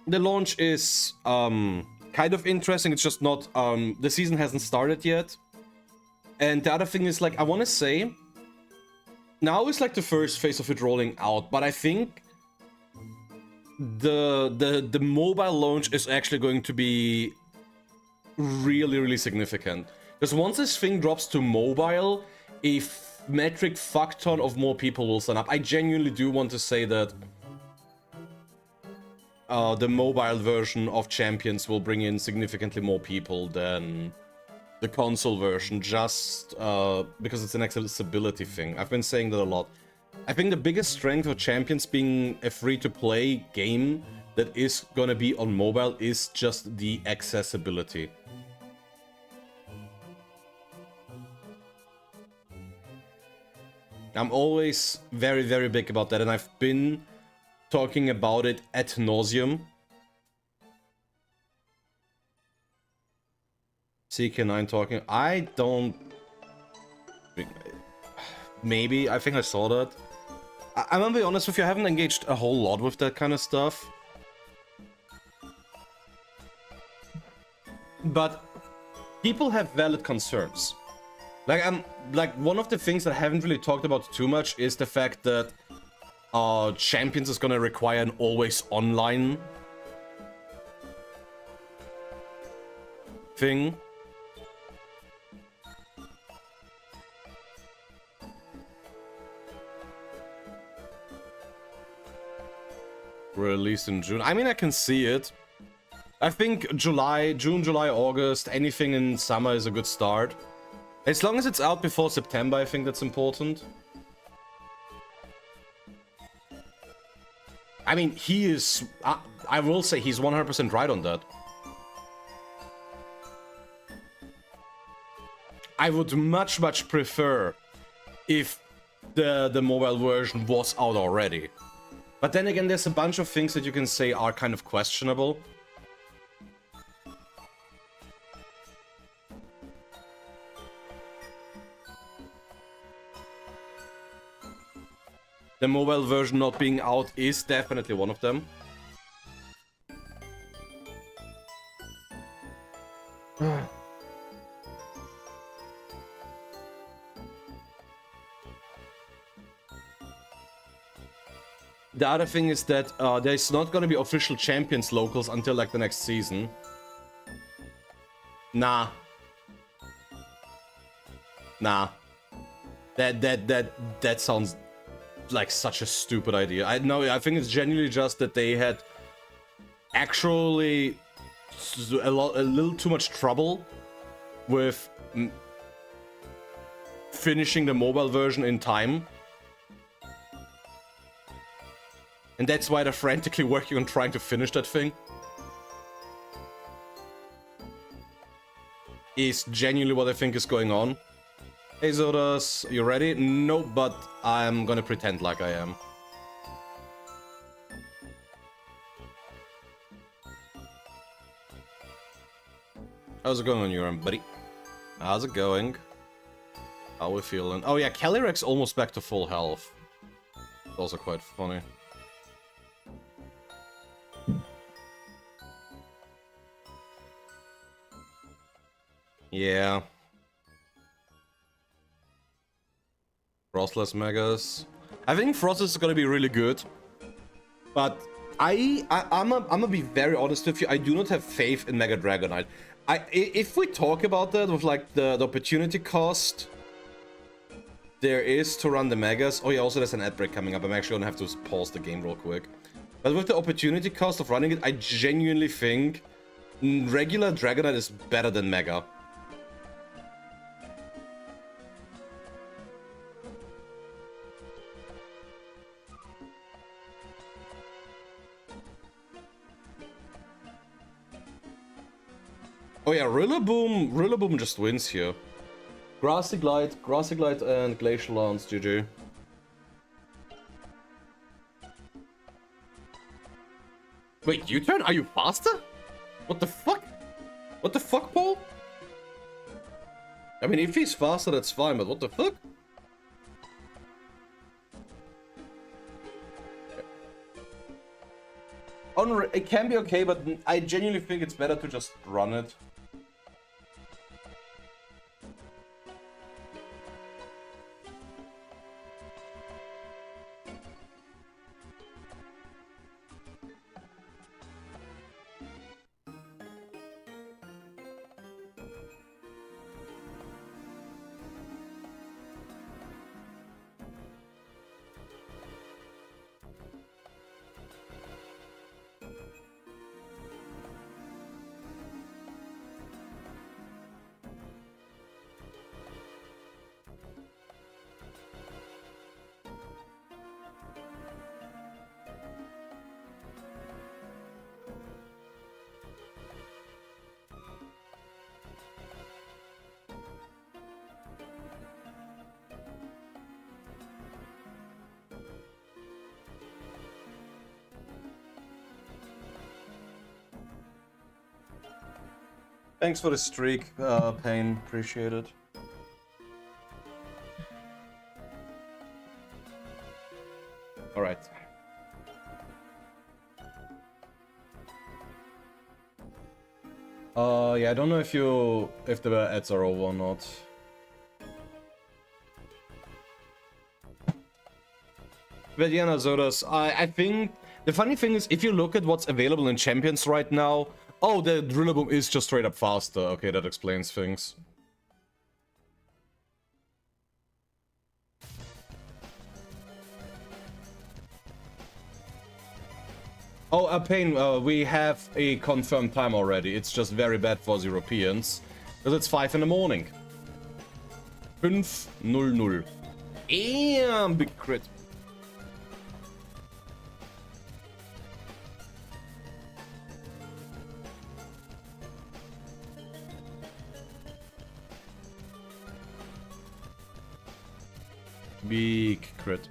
Speaker 1: the launch is, kind of interesting. It's just not, the season hasn't started yet. And the other thing is, like, I want to say, now is like the first phase of it rolling out, but I think the mobile launch is actually going to be really, really significant. Because once this thing drops to mobile, a metric fuck ton of more people will sign up. I genuinely do want to say that the mobile version of Champions will bring in significantly more people than the console version, just because it's an accessibility thing. I've been saying that a lot. I think the biggest strength of Champions being a free-to-play game that is gonna be on mobile is just the accessibility. I'm always very, very big about that, and I've been talking about it ad nauseum. CK9 talking. I don't... Maybe. I think I saw that. I'm gonna be honest with you, I haven't engaged a whole lot with that kind of stuff. But people have valid concerns. Like, one of the things that I haven't really talked about too much is the fact that Champions is gonna require an always online thing. Released in June. I mean, I can see it. I think June, July, August, anything in summer is a good start. As long as it's out before September, I think that's important. I mean, he is... I will say he's 100% right on that. I would much, much prefer if the mobile version was out already. But then again, there's a bunch of things that you can say are kind of questionable. The mobile version not being out is definitely one of them. The other thing is that there's not gonna be official Champions locals until like the next season. Nah. Nah. That sounds like such a stupid idea. I think it's genuinely just that they had actually a little too much trouble with finishing the mobile version in time. And that's why they're frantically working on trying to finish that thing. Is genuinely what I think is going on. Hey Zodas, you ready? No, but I'm gonna pretend like I am. How's it going on your end, buddy? How's it going? How we feeling? Oh yeah, Calyrex almost back to full health. It's also quite funny. Yeah. Frostless Megas. I think Frostless is gonna be really good. But I'm gonna be very honest with you, I do not have faith in Mega Dragonite. If we talk about that with like the opportunity cost there is to run the Megas. Oh yeah, also there's an ad break coming up. I'm actually gonna have to pause the game real quick. But with the opportunity cost of running it, I genuinely think regular Dragonite is better than Mega. Oh yeah, Rillaboom just wins here. Grassy Glide and Glacial Lance, GG. Wait, U-turn? Are you faster? What the fuck? What the fuck, Paul? I mean, if he's faster, that's fine, but what the fuck? It can be okay, but I genuinely think it's better to just run it. Thanks for the streak, Pain. Appreciate it. All right. Yeah, I don't know if the ads are over or not. But yeah, no, Zodas, I think the funny thing is, if you look at what's available in Champions right now, oh, the Drillaboom is just straight up faster. Okay, that explains things. Oh, Pain, we have a confirmed time already. It's just very bad for us Europeans. Because it's 5 in the morning. 5:00. Damn, big crit. Big crit.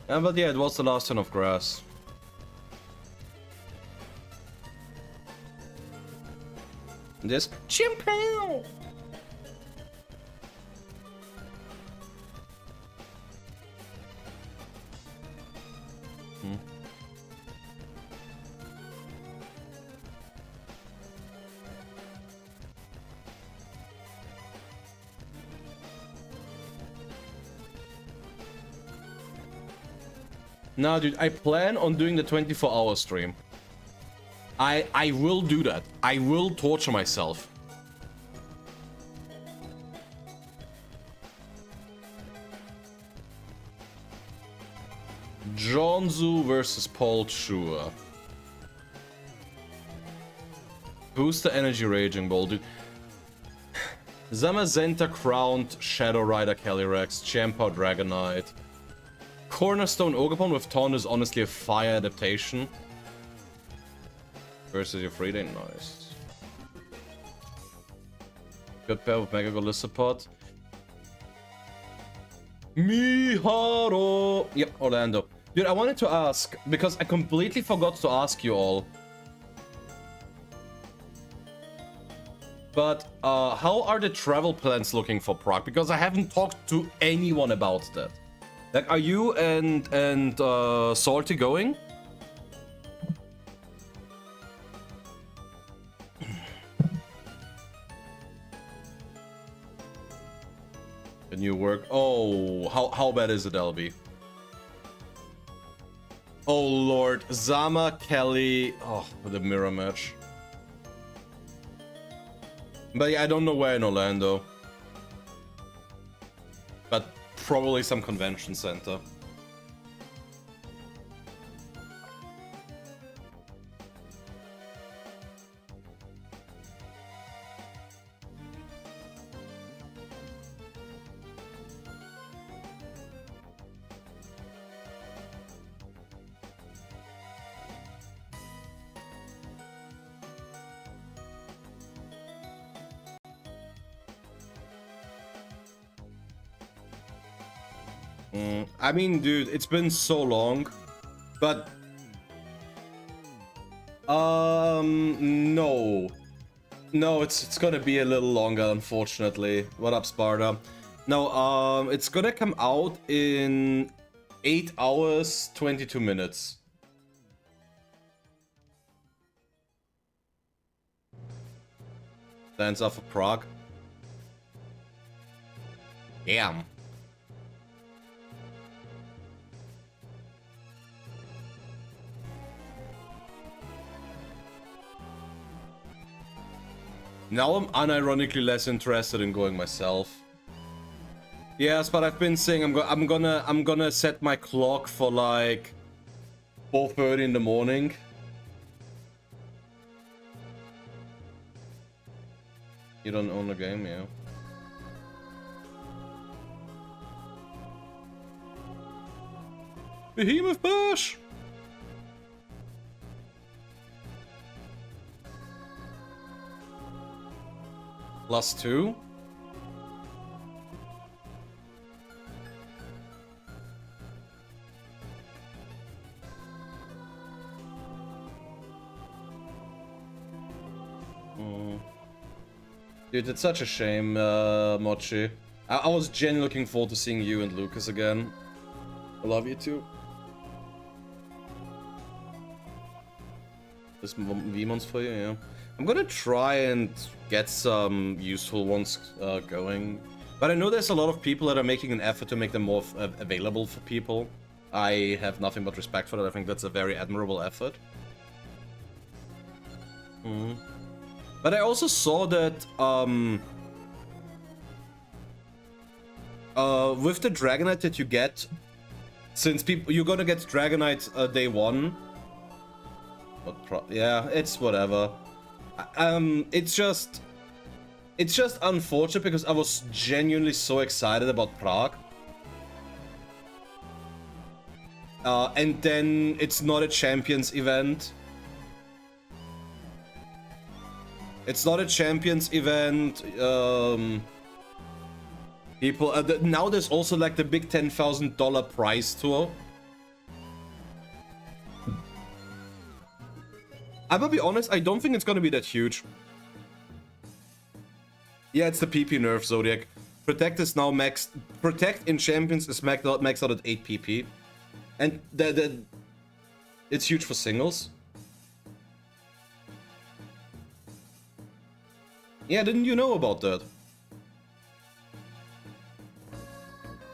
Speaker 1: But yeah, it was the last turn of grass. This Chimpao! No, dude, I plan on doing the 24-hour stream. I will do that. I will torture myself. Jonzu versus Paul Chua. Boost the energy raging ball, dude. Zamazenta Crowned, Shadow Rider Calyrex, Champa Dragonite. Cornerstone Ogapon with Taunt is honestly a fire adaptation. Versus your Friday, nice. Good pair with Mega Golisopod. Miharo! Yep, Orlando. Dude, I wanted to ask, because I completely forgot to ask you all. But, how are the travel plans looking for Prague? Because I haven't talked to anyone about that. Like, are you and Salty going? The new work. Oh, how bad is it, LB? Oh lord, Zama, Kelly. Oh, the mirror match. But yeah, I don't know where in Orlando. But probably some convention center. I mean, dude, it's been so long, but no, it's gonna be a little longer, unfortunately. What up, Sparta? No, it's gonna come out in 8 hours 22 minutes. Stands off of Prague. Damn. Now I'm unironically less interested in going myself. Yes, but I've been saying I'm gonna set my clock for like 4:30 in the morning. You don't own the game, yeah. Behemoth Bash! +2? Dude, it's such a shame, Mochi. I was genuinely looking forward to seeing you and Lucas again. I love you too. This V-Mons for you, yeah. I'm gonna try and get some useful ones going. But I know there's a lot of people that are making an effort to make them more available for people. I have nothing but respect for that. I think that's a very admirable effort. But I also saw that with the Dragonite that you get, since you're gonna get Dragonite day 1. Yeah, it's whatever. It's just unfortunate because I was genuinely so excited about Prague. And then it's not a Champions event. It's not a Champions event. People now there's also like the big $10,000 prize tour. I'm gonna be honest, I don't think it's gonna be that huge. Yeah, it's the PP nerf, Zodiac. Protect is now maxed. Protect in Champions is maxed out at 8 PP. And it's huge for singles. Yeah, didn't you know about that?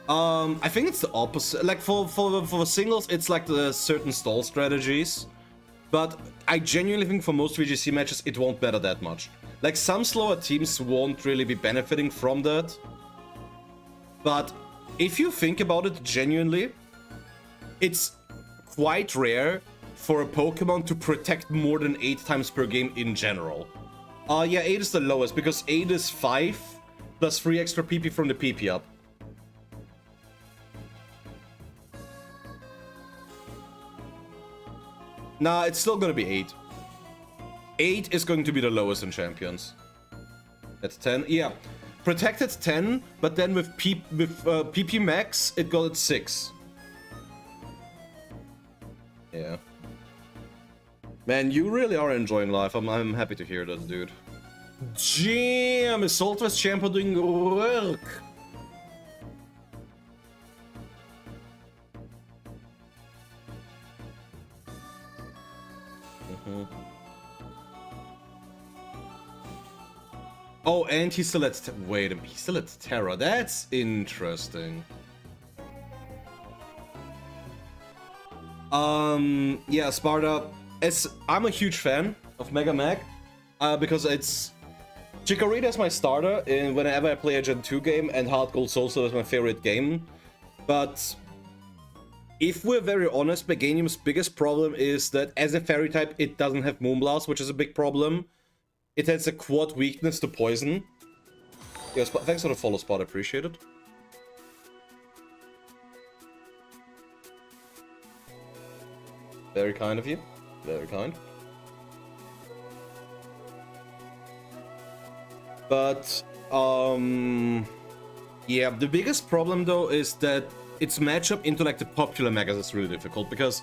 Speaker 1: I think it's the opposite. Like for singles, it's like the certain stall strategies. But I genuinely think for most VGC matches, it won't matter that much. Like some slower teams won't really be benefiting from that. But if you think about it genuinely, it's quite rare for a Pokemon to protect more than 8 times per game in general. Yeah, 8 is the lowest because 8 is 5 plus 3 extra PP from the PP up. Nah, it's still gonna be 8. 8 is going to be the lowest in Champions. That's 10. Yeah, protected 10, but then with PP max, it got at 6. Yeah. Man, you really are enjoying life. I'm happy to hear that, dude. Damn, is Southwest Champa doing work? Oh, and he's still at... Wait a minute, he's still at Terra. That's interesting. Yeah, Sparta. I'm a huge fan of Mega Mag, because it's... Chikorita is my starter whenever I play a Gen 2 game, and Heart Gold Soul Stone is my favorite game. But if we're very honest, Meganium's biggest problem is that as a fairy type, it doesn't have Moonblast, which is a big problem. It has a quad weakness to poison. Yes, but thanks for the follow, Spot, appreciate it. Very kind of you. Very kind. But, yeah, the biggest problem though is that its matchup into like the popular megas is really difficult because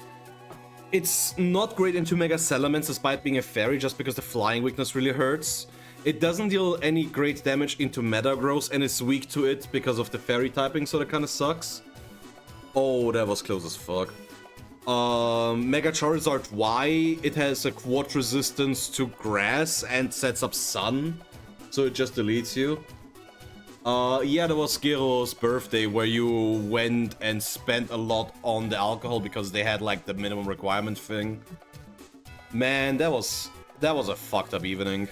Speaker 1: it's not great into Mega Salamence despite being a fairy just because the flying weakness really hurts. It doesn't deal any great damage into Metagross and is weak to it because of the fairy typing, so that kind of sucks. Oh, that was close as fuck. Mega Charizard Y, it has a quad resistance to grass and sets up sun, so it just deletes you. Yeah, there was Giro's birthday where you went and spent a lot on the alcohol because they had like the minimum requirement thing. Man, that was a fucked up evening.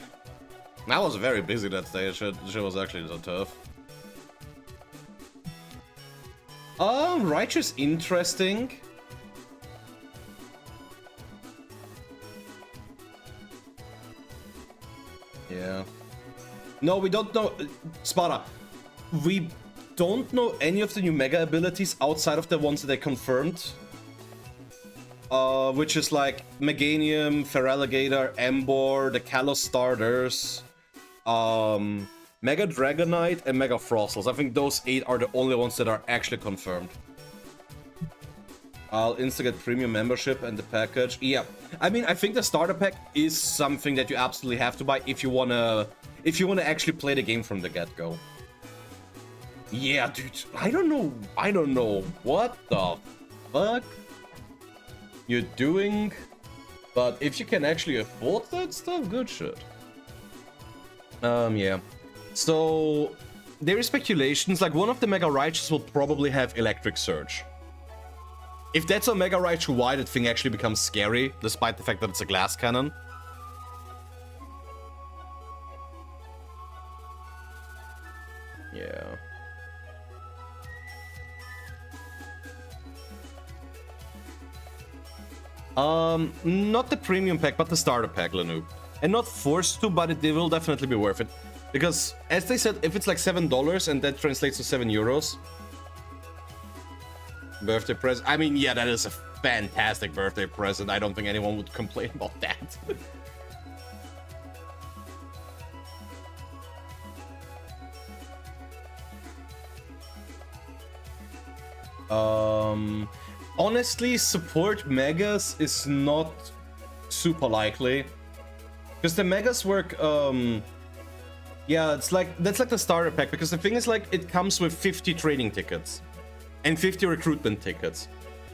Speaker 1: I was very busy that day. Shit was actually so tough. Righteous interesting. Yeah. No, we don't know. Sparta. We don't know any of the new Mega abilities outside of the ones that they confirmed. Which is like Meganium, Feraligatr, Emboar, the Kalos starters, Mega Dragonite, and Mega Frostles. I think those 8 are the only ones that are actually confirmed. I'll instigate premium membership and the package. Yeah, I mean, I think the starter pack is something that you absolutely have to buy if you wanna actually play the game from the get-go. Yeah, dude, I don't know what the fuck you're doing, but if you can actually afford that stuff, good shit. Yeah. So there is speculations, like one of the Mega Raichus will probably have Electric Surge. If that's a Mega Raichu Y, that thing actually becomes scary, despite the fact that it's a glass cannon. Yeah. Not the premium pack, but the starter pack, Lanoob. And not forced to, but it will definitely be worth it. Because, as they said, if it's like $7 and that translates to €7... Birthday present. I mean, yeah, that is a fantastic birthday present. I don't think anyone would complain about that. Honestly, support Megas is not super likely. Because the Megas work, yeah, that's like the starter pack. Because the thing is, like, it comes with 50 training tickets and 50 recruitment tickets,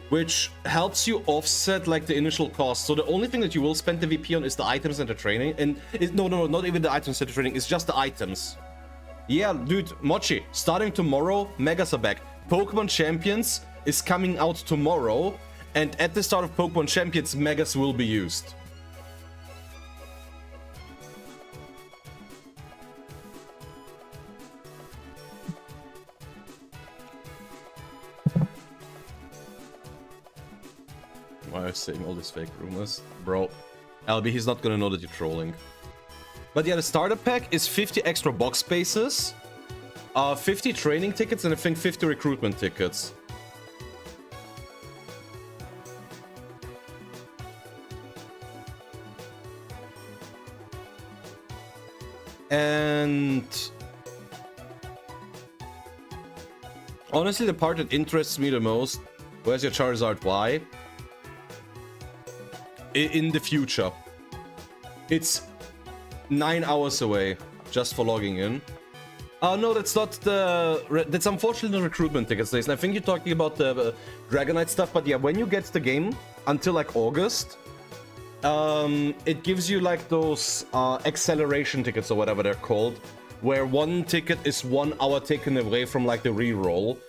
Speaker 1: which helps you offset like the initial cost. So the only thing that you will spend the VP on is the items and the training. And no, not even the items and the training. It's just the items. Yeah, dude, Mochi, starting tomorrow, Megas are back. Pokemon Champions is coming out tomorrow, and at the start of Pokemon Champions, Megas will be used. Why are you saying all these fake rumors? Bro, LB, he's not gonna know that you're trolling. But yeah, the starter pack is 50 extra box spaces, 50 training tickets, and I think 50 recruitment tickets. And honestly, the part that interests me the most, where's your Charizard Y? In the future. It's 9 hours away just for logging in. No, that's not the... That's unfortunately the recruitment tickets days. And I think you're talking about the Dragonite stuff. But yeah, when you get the game until like August, it gives you like those acceleration tickets or whatever they're called, where one ticket is 1 hour taken away from like the reroll.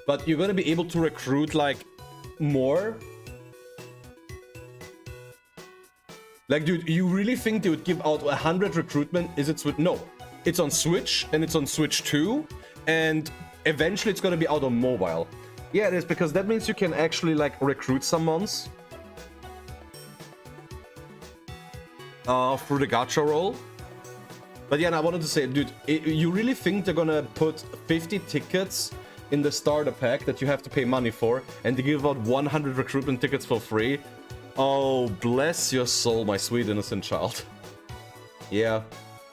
Speaker 1: But you're gonna be able to recruit like more. Like, dude, you really think they would give out 100 recruitment? Is it Switch? No. It's on Switch, and it's on Switch 2, and eventually it's gonna be out on mobile. Yeah, it is, because that means you can actually, like, recruit summons through the gacha roll. But yeah, and I wanted to say, dude, you really think they're gonna put 50 tickets in the starter pack that you have to pay money for, and they give out 100 recruitment tickets for free? Oh, bless your soul, my sweet innocent child. Yeah.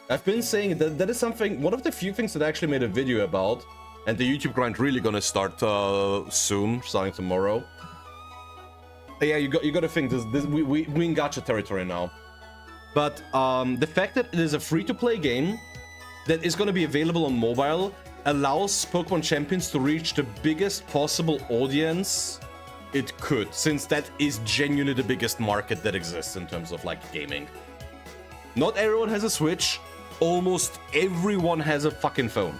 Speaker 1: I've been saying that is something, one of the few things that I actually made a video about, And the YouTube grind really gonna start soon, starting tomorrow. Yeah, you got to think this we in gacha territory now. But the fact that it is a free-to-play game that is gonna be available on mobile allows Pokemon Champions to reach the biggest possible audience it could, since that is genuinely the biggest market that exists in terms of like gaming. Not everyone has a Switch. Almost everyone has a fucking phone.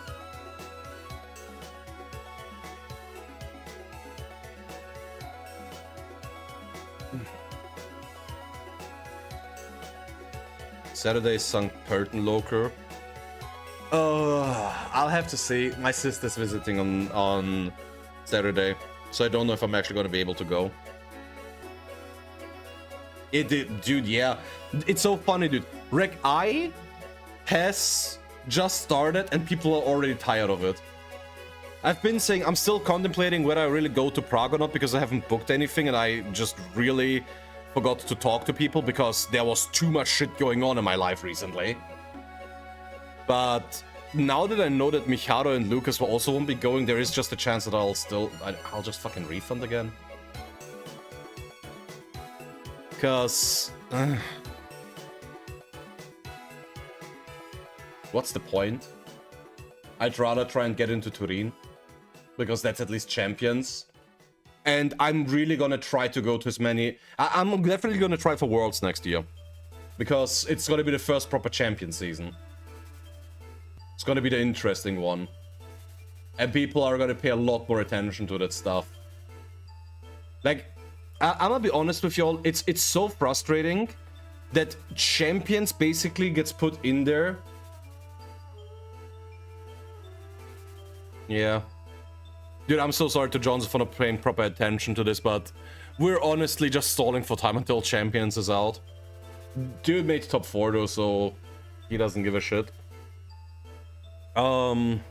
Speaker 1: Saturday St. Pölten Loker. I'll have to see. My sister's visiting on Saturday, so I don't know if I'm actually going to be able to go. Dude, yeah. It's so funny, dude. Rec I has just started and people are already tired of it. I've been saying I'm still contemplating whether I really go to Prague or not because I haven't booked anything and I just really forgot to talk to people because there was too much shit going on in my life recently. But now that I know that Micharo and Lucas will also won't be going, there is just a chance that I'll just fucking refund again. Because... what's the point? I'd rather try and get into Turin. Because that's at least champions. And I'm really gonna try to go to as many... I'm definitely gonna try for Worlds next year. Because it's gonna be the first proper champion season. It's gonna be the interesting one. And people are gonna pay a lot more attention to that stuff. Like, I'm gonna be honest with y'all, it's so frustrating that champions basically gets put in there. Yeah. Dude, I'm so sorry to Johnson for not paying proper attention to this, but we're honestly just stalling for time until Champions is out. Dude made top 4 though, so he doesn't give a shit. And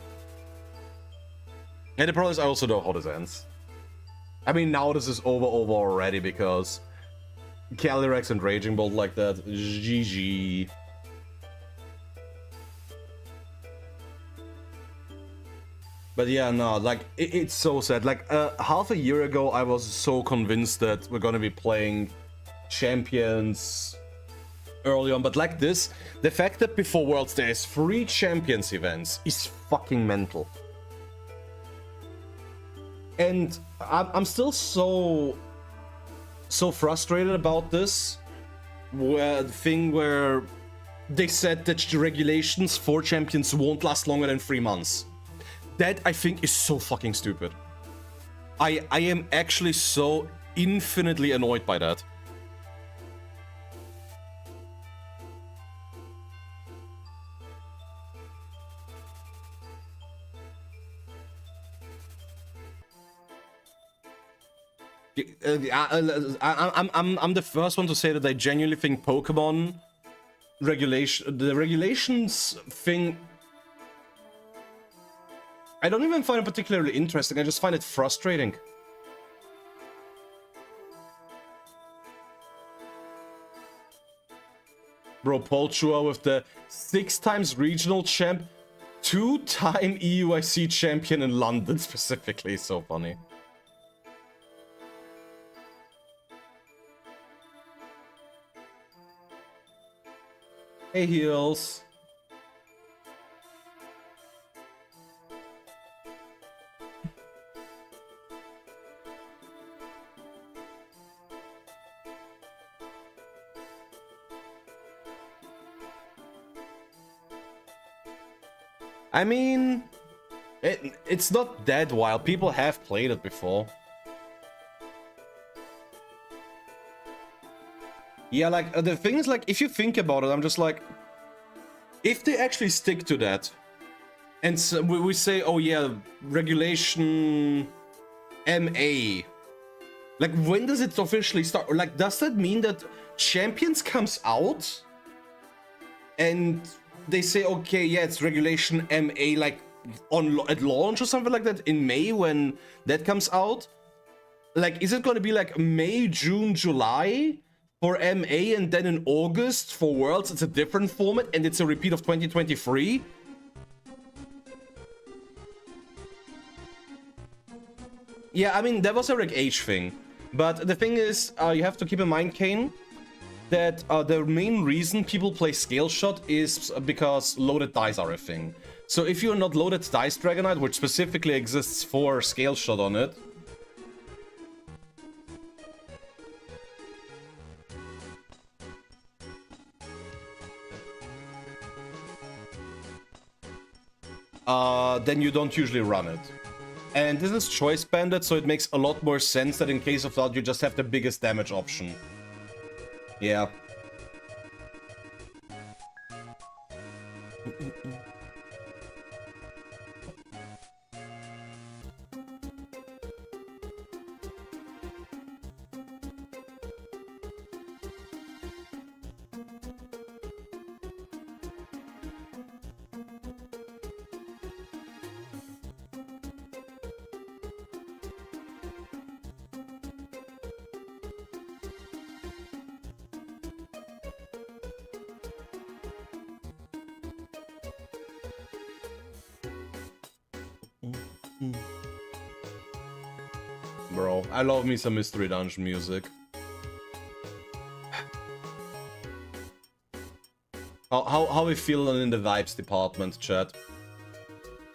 Speaker 1: the problem is I also know how this ends. I mean, now this is over already because Calyrex and Raging Bolt like that. GG. But yeah, no, like, it's so sad. Like, half a year ago, I was so convinced that we're gonna be playing Champions early on. But like this, the fact that before Worlds there is 3 Champions events is fucking mental. And I'm still so frustrated about this thing where they said that the regulations for Champions won't last longer than 3 months. That, I think, is so fucking stupid. I am actually so infinitely annoyed by that. I'm the first one to say that I genuinely think Pokemon the regulations thing, I don't even find it particularly interesting, I just find it frustrating. Bro, Polchua with the 6 times regional champ, 2-time EUIC champion in London specifically, so funny. Hey, Heels. I mean, it's not that wild. People have played it before. Yeah, like, the thing is, like, if you think about it, I'm just like, if they actually stick to that, and so we say, oh yeah, regulation MA, like, when does it officially start? Or, like, does that mean that Champions comes out, and they say, okay, yeah, it's regulation MA, like, at launch or something like that, in May, when that comes out? Like, is it gonna be, like, May, June, July for MA, and then in August for Worlds it's a different format and it's a repeat of 2023? Yeah, I mean, that was a Rick H thing. But the thing is, you have to keep in mind, Kane, that the main reason people play Scale Shot is because loaded dice are a thing. So if you're not loaded dice Dragonite, which specifically exists for Scale Shot on it, then you don't usually run it. And this is choice banded, so it makes a lot more sense that in case of that you just have the biggest damage option. Yeah. Bro, I love me some Mystery Dungeon music. How we feeling in the vibes department, chat?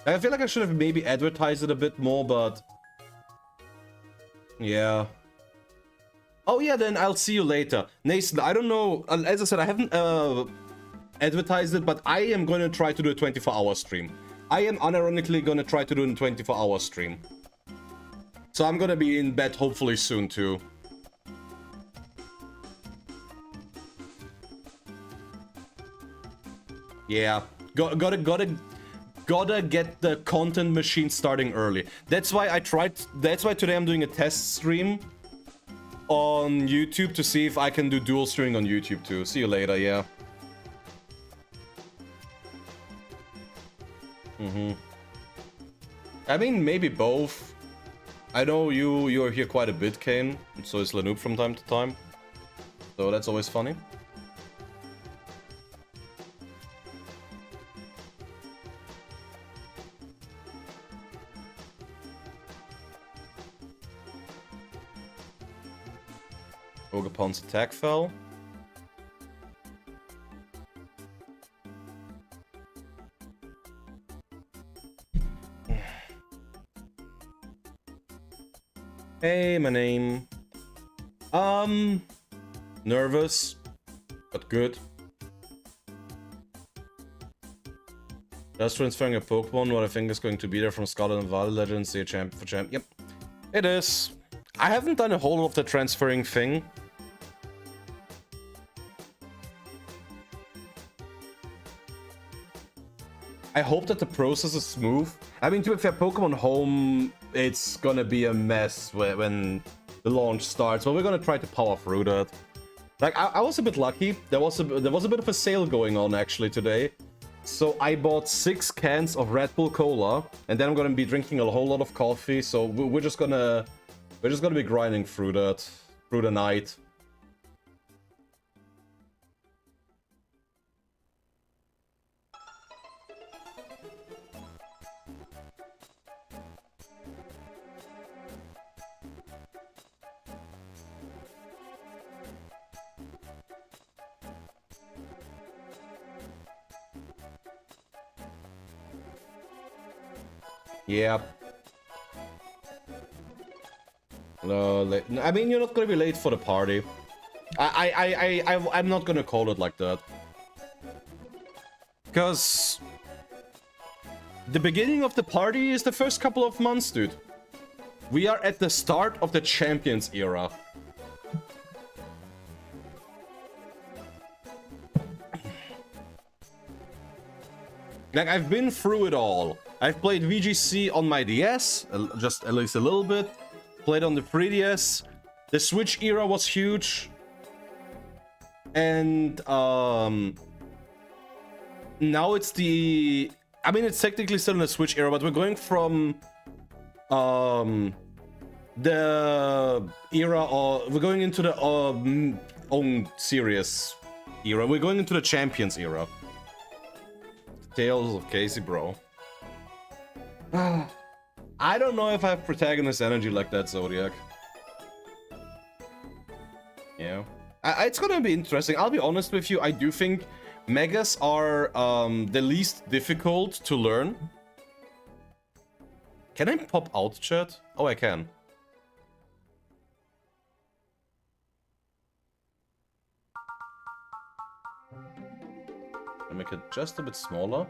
Speaker 1: I feel like I should have maybe advertised it a bit more, but... yeah. Oh yeah, then I'll see you later. Nathan, I don't know, as I said, I haven't advertised it, but I am gonna try to do a 24-hour stream. I am unironically gonna try to do a 24-hour stream. So I'm gonna be in bed hopefully soon too. Yeah, gotta get the content machine starting early. That's why today I'm doing a test stream on YouTube to see if I can do dual streaming on YouTube too. See you later, yeah. I mean, maybe both. I know you're here quite a bit, Kane, so is Lanoop from time to time. So that's always funny. Ogerpon's attack fell. Hey, my name. Nervous, but good. Just transferring a Pokemon, what I think is going to be there from Scarlet and Violet Legends, the champ for champ. Yep, it is. I haven't done a whole lot of the transferring thing. I hope that the process is smooth. I mean, to be fair, Pokemon Home, it's gonna be a mess when the launch starts, but we're gonna try to power through that. Like, I was a bit lucky. There was a bit of a sale going on actually today. So I bought 6 cans of Red Bull Cola, and then I'm gonna be drinking a whole lot of coffee. So we're just gonna be grinding through that through the night. Yeah. No, I mean, you're not gonna be late for the party. I'm not gonna call it like that. Because the beginning of the party is the first couple of months, dude. We are at the start of the Champions era. Like, I've been through it all. I've played VGC on my DS, just at least a little bit. Played on the 3DS. The Switch era was huge. And, now it's the... I mean, it's technically still in the Switch era, but we're going from, the era of... We're going into the, own serious era. We're going into the Champions era. Tales of Casey, bro. I don't know if I have protagonist energy like that, Zodiac. Yeah. It's gonna be interesting. I'll be honest with you, I do think Megas are the least difficult to learn. Can I pop out, chat? Oh, I can. I'll make it just a bit smaller.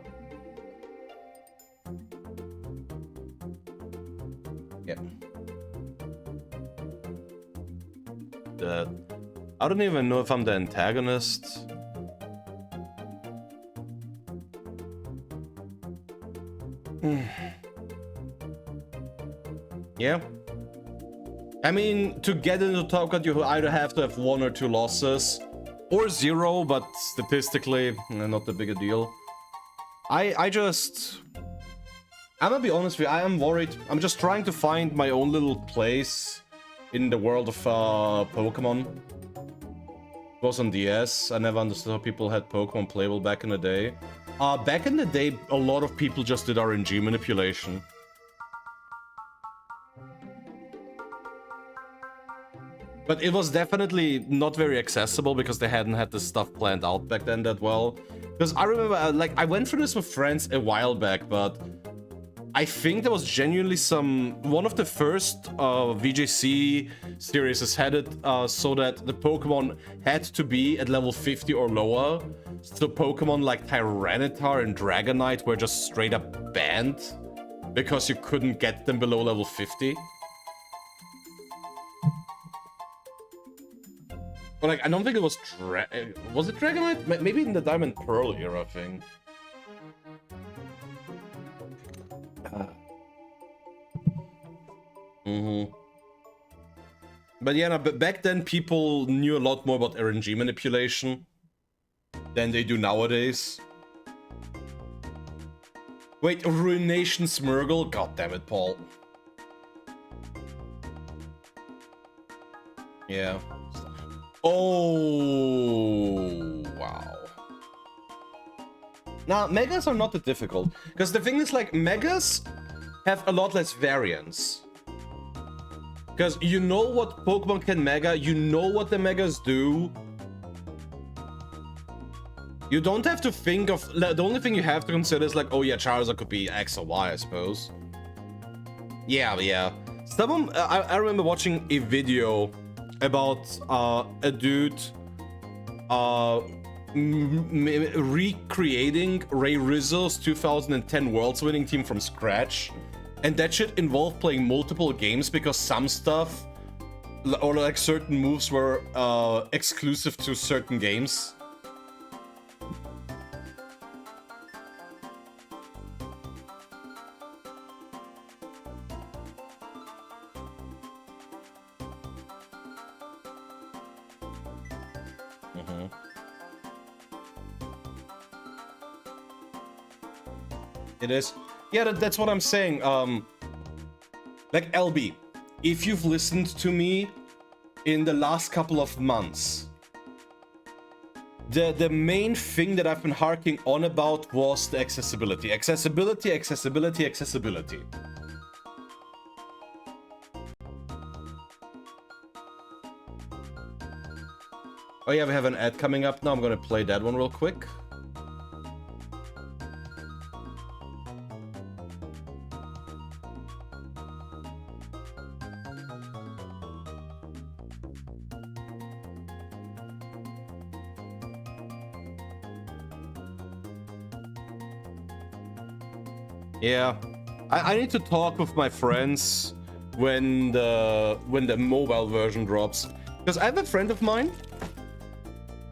Speaker 1: Yeah. I don't even know if I'm the antagonist. Yeah. I mean, to get into Topcat, you either have to have 1 or 2 losses, or 0, but statistically, not the big a deal. I'm gonna be honest with you, I am worried. I'm just trying to find my own little place in the world of Pokemon. It was on DS. I never understood how people had Pokemon playable back in the day. Back in the day, a lot of people just did RNG manipulation. But it was definitely not very accessible because they hadn't had this stuff planned out back then that well. Because I remember, like, I went through this with friends a while back, but I think there was genuinely one of the first VJC series had it so that the Pokemon had to be at level 50 or lower. So Pokemon like Tyranitar and Dragonite were just straight up banned because you couldn't get them below level 50. But like, I don't think it was was it Dragonite? Maybe in the Diamond Pearl era thing. But yeah, no, but back then people knew a lot more about RNG manipulation than they do nowadays. Wait, Ruination Smurgle? God damn it, Paul. Yeah. Oh, wow. Now, Megas are not that difficult. Because the thing is, like, Megas have a lot less variance. Because you know what Pokemon can Mega, you know what the Megas do. You don't have to think of... The only thing you have to consider is like, oh yeah, Charizard could be X or Y, I suppose. Yeah. Someone... I remember watching a video about a dude recreating Ray Rizzo's 2010 Worlds winning team from scratch. And that shit involved playing multiple games because some stuff, or like certain moves, were exclusive to certain games. It is. Yeah, that's what I'm saying. Like, LB, if you've listened to me in the last couple of months, the main thing that I've been harking on about was the accessibility. Accessibility. Oh yeah, we have an ad coming up now. I'm gonna play that one real quick. Yeah, I need to talk with my friends when the mobile version drops. Because I have a friend of mine,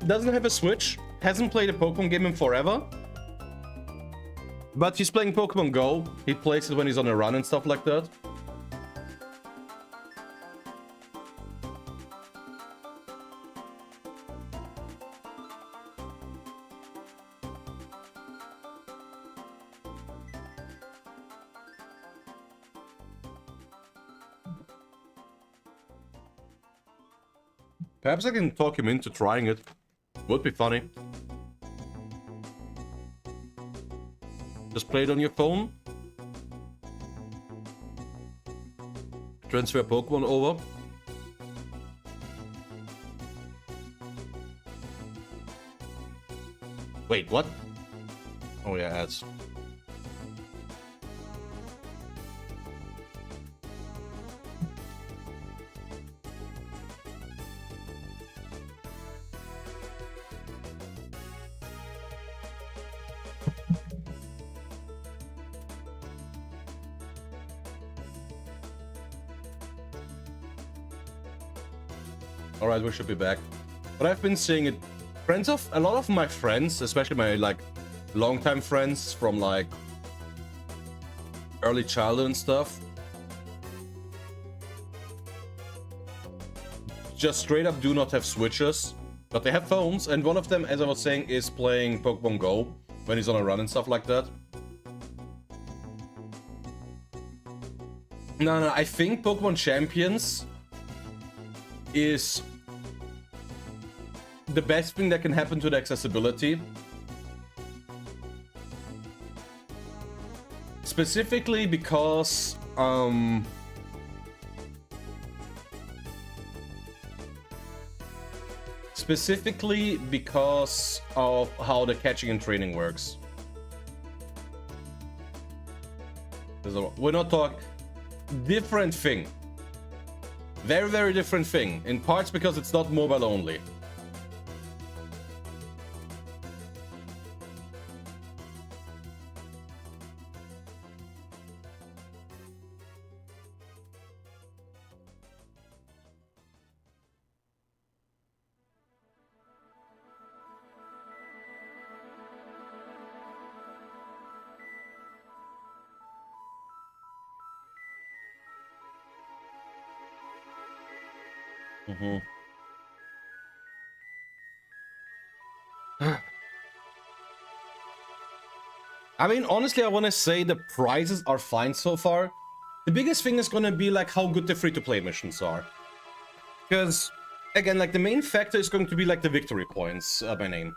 Speaker 1: doesn't have a Switch, hasn't played a Pokemon game in forever. But he's playing Pokemon Go. He plays it when he's on a run and stuff like that. Perhaps I can talk him into trying it. Would be funny. Just play it on your phone. transfer Pokemon over. Wait, what? Oh yeah, ads. Alright, we should be back. But I've been seeing it. A lot of my friends, especially my like longtime friends from like early childhood and stuff, just straight up do not have Switches, but they have phones, and one of them, as I was saying, is playing Pokemon Go when he's on a run and stuff like that. No, I think Pokemon Champions is the best thing that can happen to the accessibility. Specifically because of how the catching and training works. We're not talking different thing. Very, very different thing. In parts because it's not mobile only. I mean, honestly, I want to say the prizes are fine so far. The biggest thing is gonna be like how good the free-to-play missions are. Because, again, like the main factor is going to be like the victory points by name.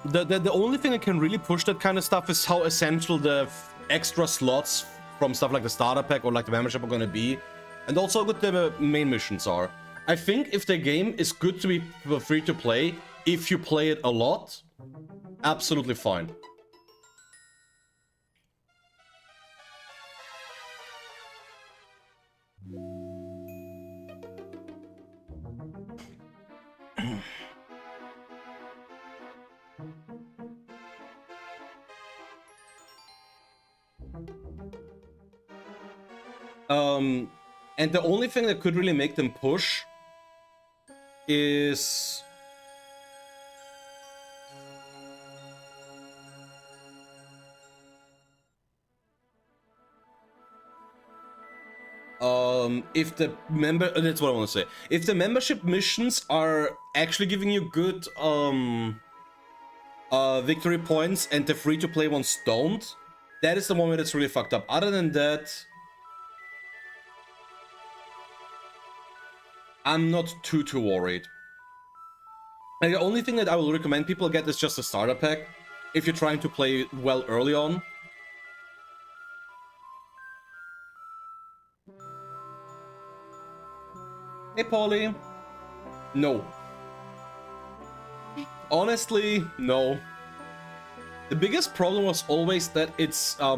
Speaker 1: The only thing that can really push that kind of stuff is how essential the extra slots from stuff like the starter pack or like the membership are going to be, and also how good the main missions are. I think if the game is good to be free to play, if you play it a lot, absolutely fine. And the only thing that could really make them push is if the that's what I want to say. If the membership missions are actually giving you good victory points and the free-to-play ones don't, that is the one where it's really fucked up. Other than that, I'm not too worried. And the only thing that I will recommend people get is just a starter pack if you're trying to play well early on. Hey, Paulie. No. Honestly, no. The biggest problem was always that it's a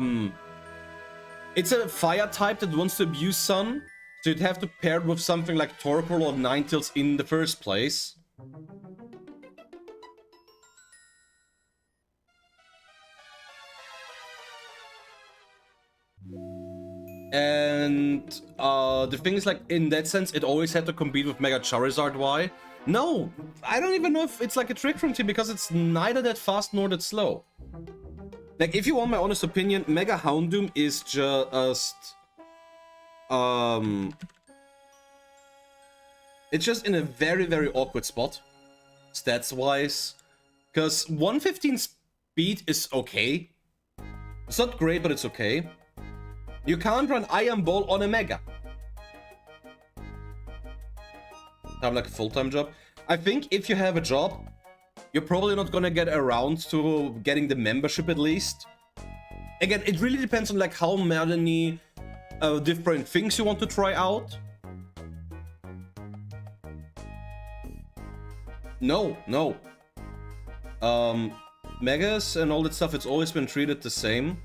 Speaker 1: fire type that wants to abuse Sun, so you'd have to pair it with something like Torkoal or Ninetales in the first place. And the thing is, like, in that sense, it always had to compete with Mega Charizard. Why? No, I don't even know if it's like a trick from team, because it's neither that fast nor that slow. Like, if you want my honest opinion, Mega Houndoom is just it's just in a very, very awkward spot, stats-wise. Because 115 speed is okay. It's not great, but it's okay. You can't run Iron Ball on a Mega. Have like a full-time job. I think if you have a job, you're probably not gonna get around to getting the membership at least. Again, it really depends on like how many different things you want to try out. No. Megas and all that stuff, it's always been treated the same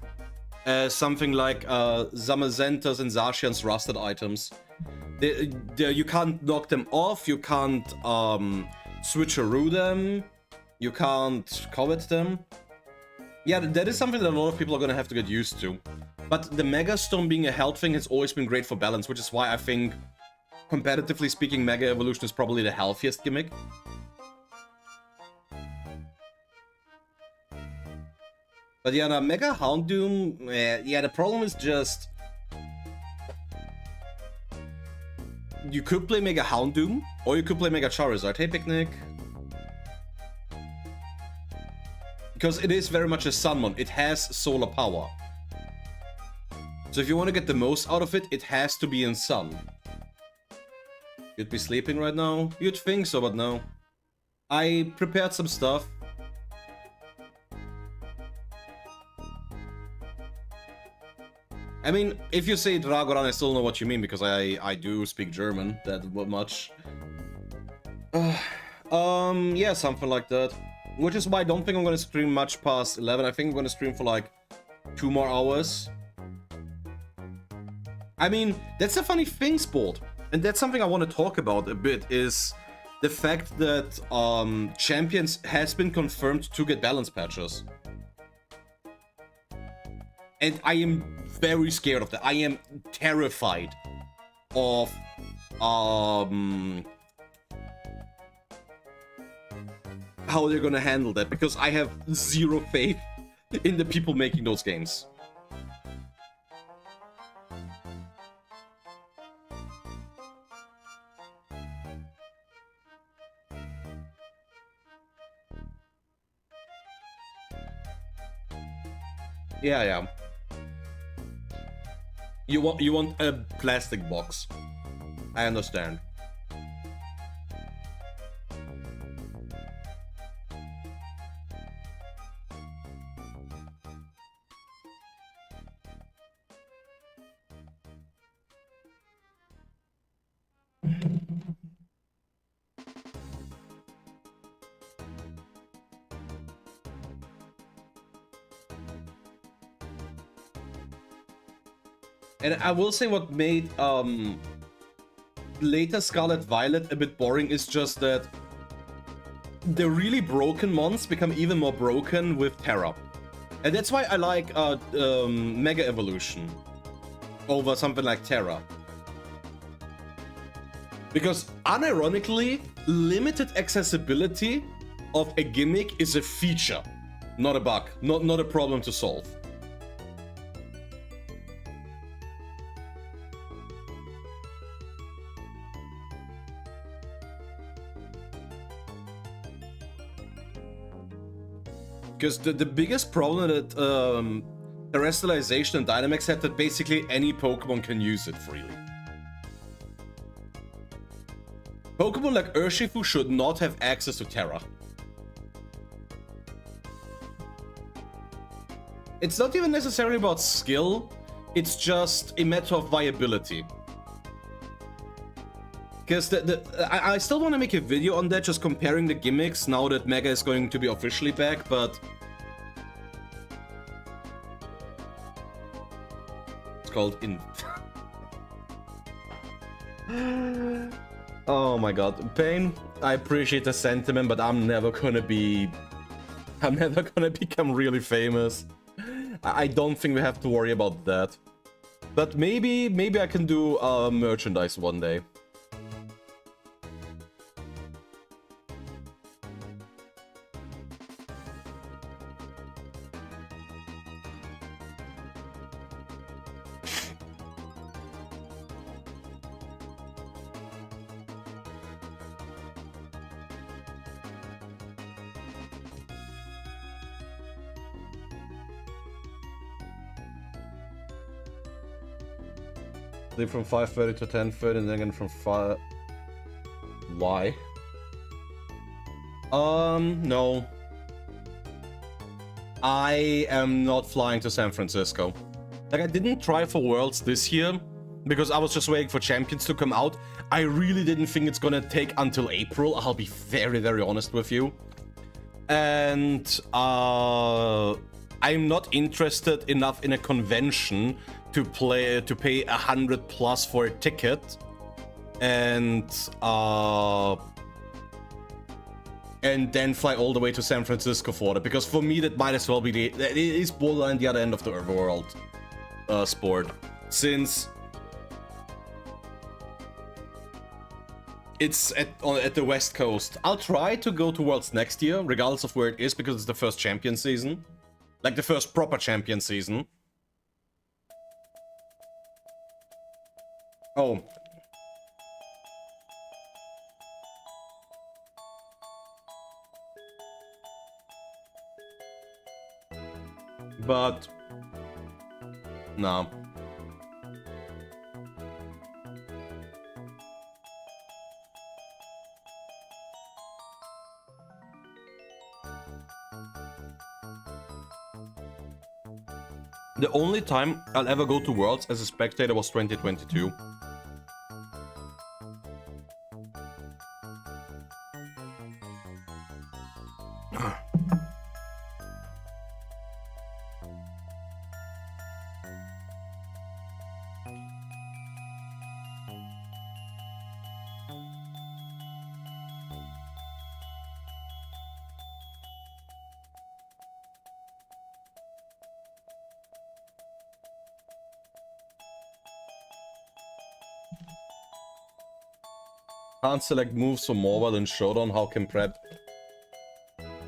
Speaker 1: as something like Zamazenta's and Zacian's rusted items. You can't knock them off, you can't switcheroo them, you can't covet them. Yeah, that is something that a lot of people are gonna have to get used to. But the Mega Stone being a health thing has always been great for balance, which is why I think, competitively speaking, Mega Evolution is probably the healthiest gimmick. But yeah, no, Mega Houndoom, yeah, the problem is just... You could play Mega Houndoom, or you could play Mega Charizard. Hey, Picnic. Because it is very much a Sunmon. It has solar power. So if you want to get the most out of it, it has to be in Sun. You'd be sleeping right now? You'd think so, but no. I prepared some stuff. I mean, if you say Dragoran, I still know what you mean, because I do speak German that much. Yeah, something like that. Which is why I don't think I'm gonna stream much past 11. I think I'm gonna stream for like 2 more hours. I mean, that's a funny thing, Sport. And that's something I want to talk about a bit, is the fact that Champions has been confirmed to get balance patches. And I am very scared of that. I am terrified of how they're gonna handle that, because I have zero faith in the people making those games. Yeah. You want a plastic box. I understand. And I will say what made later Scarlet Violet a bit boring is just that the really broken mons become even more broken with Terra. And that's why I like Mega Evolution over something like Terra. Because unironically, limited accessibility of a gimmick is a feature, not a bug, not a problem to solve. Because the biggest problem that Terrestrialization and Dynamax had, that basically any Pokemon can use it freely. Pokemon like Urshifu should not have access to Terra. It's not even necessarily about skill, it's just a matter of viability. Because I still want to make a video on that, just comparing the gimmicks now that Mega is going to be officially back, but... It's called Oh my god. Pain, I appreciate the sentiment, but I'm never gonna become really famous. I don't think we have to worry about that. But maybe I can do merchandise one day. Leave from 5:30 to 10:30 and then again from 5... Why? No. I am not flying to San Francisco. Like, I didn't try for Worlds this year because I was just waiting for Champions to come out. I really didn't think it's gonna take until April. I'll be very, very honest with you. And I'm not interested enough in a convention to pay 100 plus for a ticket, and then fly all the way to San Francisco for it. Because for me, that might as well be it is borderline the other end of the world sport, since it's at the West Coast. I'll try to go to Worlds next year, regardless of where it is, because it's the first champion season. Like, the first proper champion season. Oh. But... no. The only time I'll ever go to Worlds as a spectator was 2022. Can't select moves for mobile in Showdown. How can prep?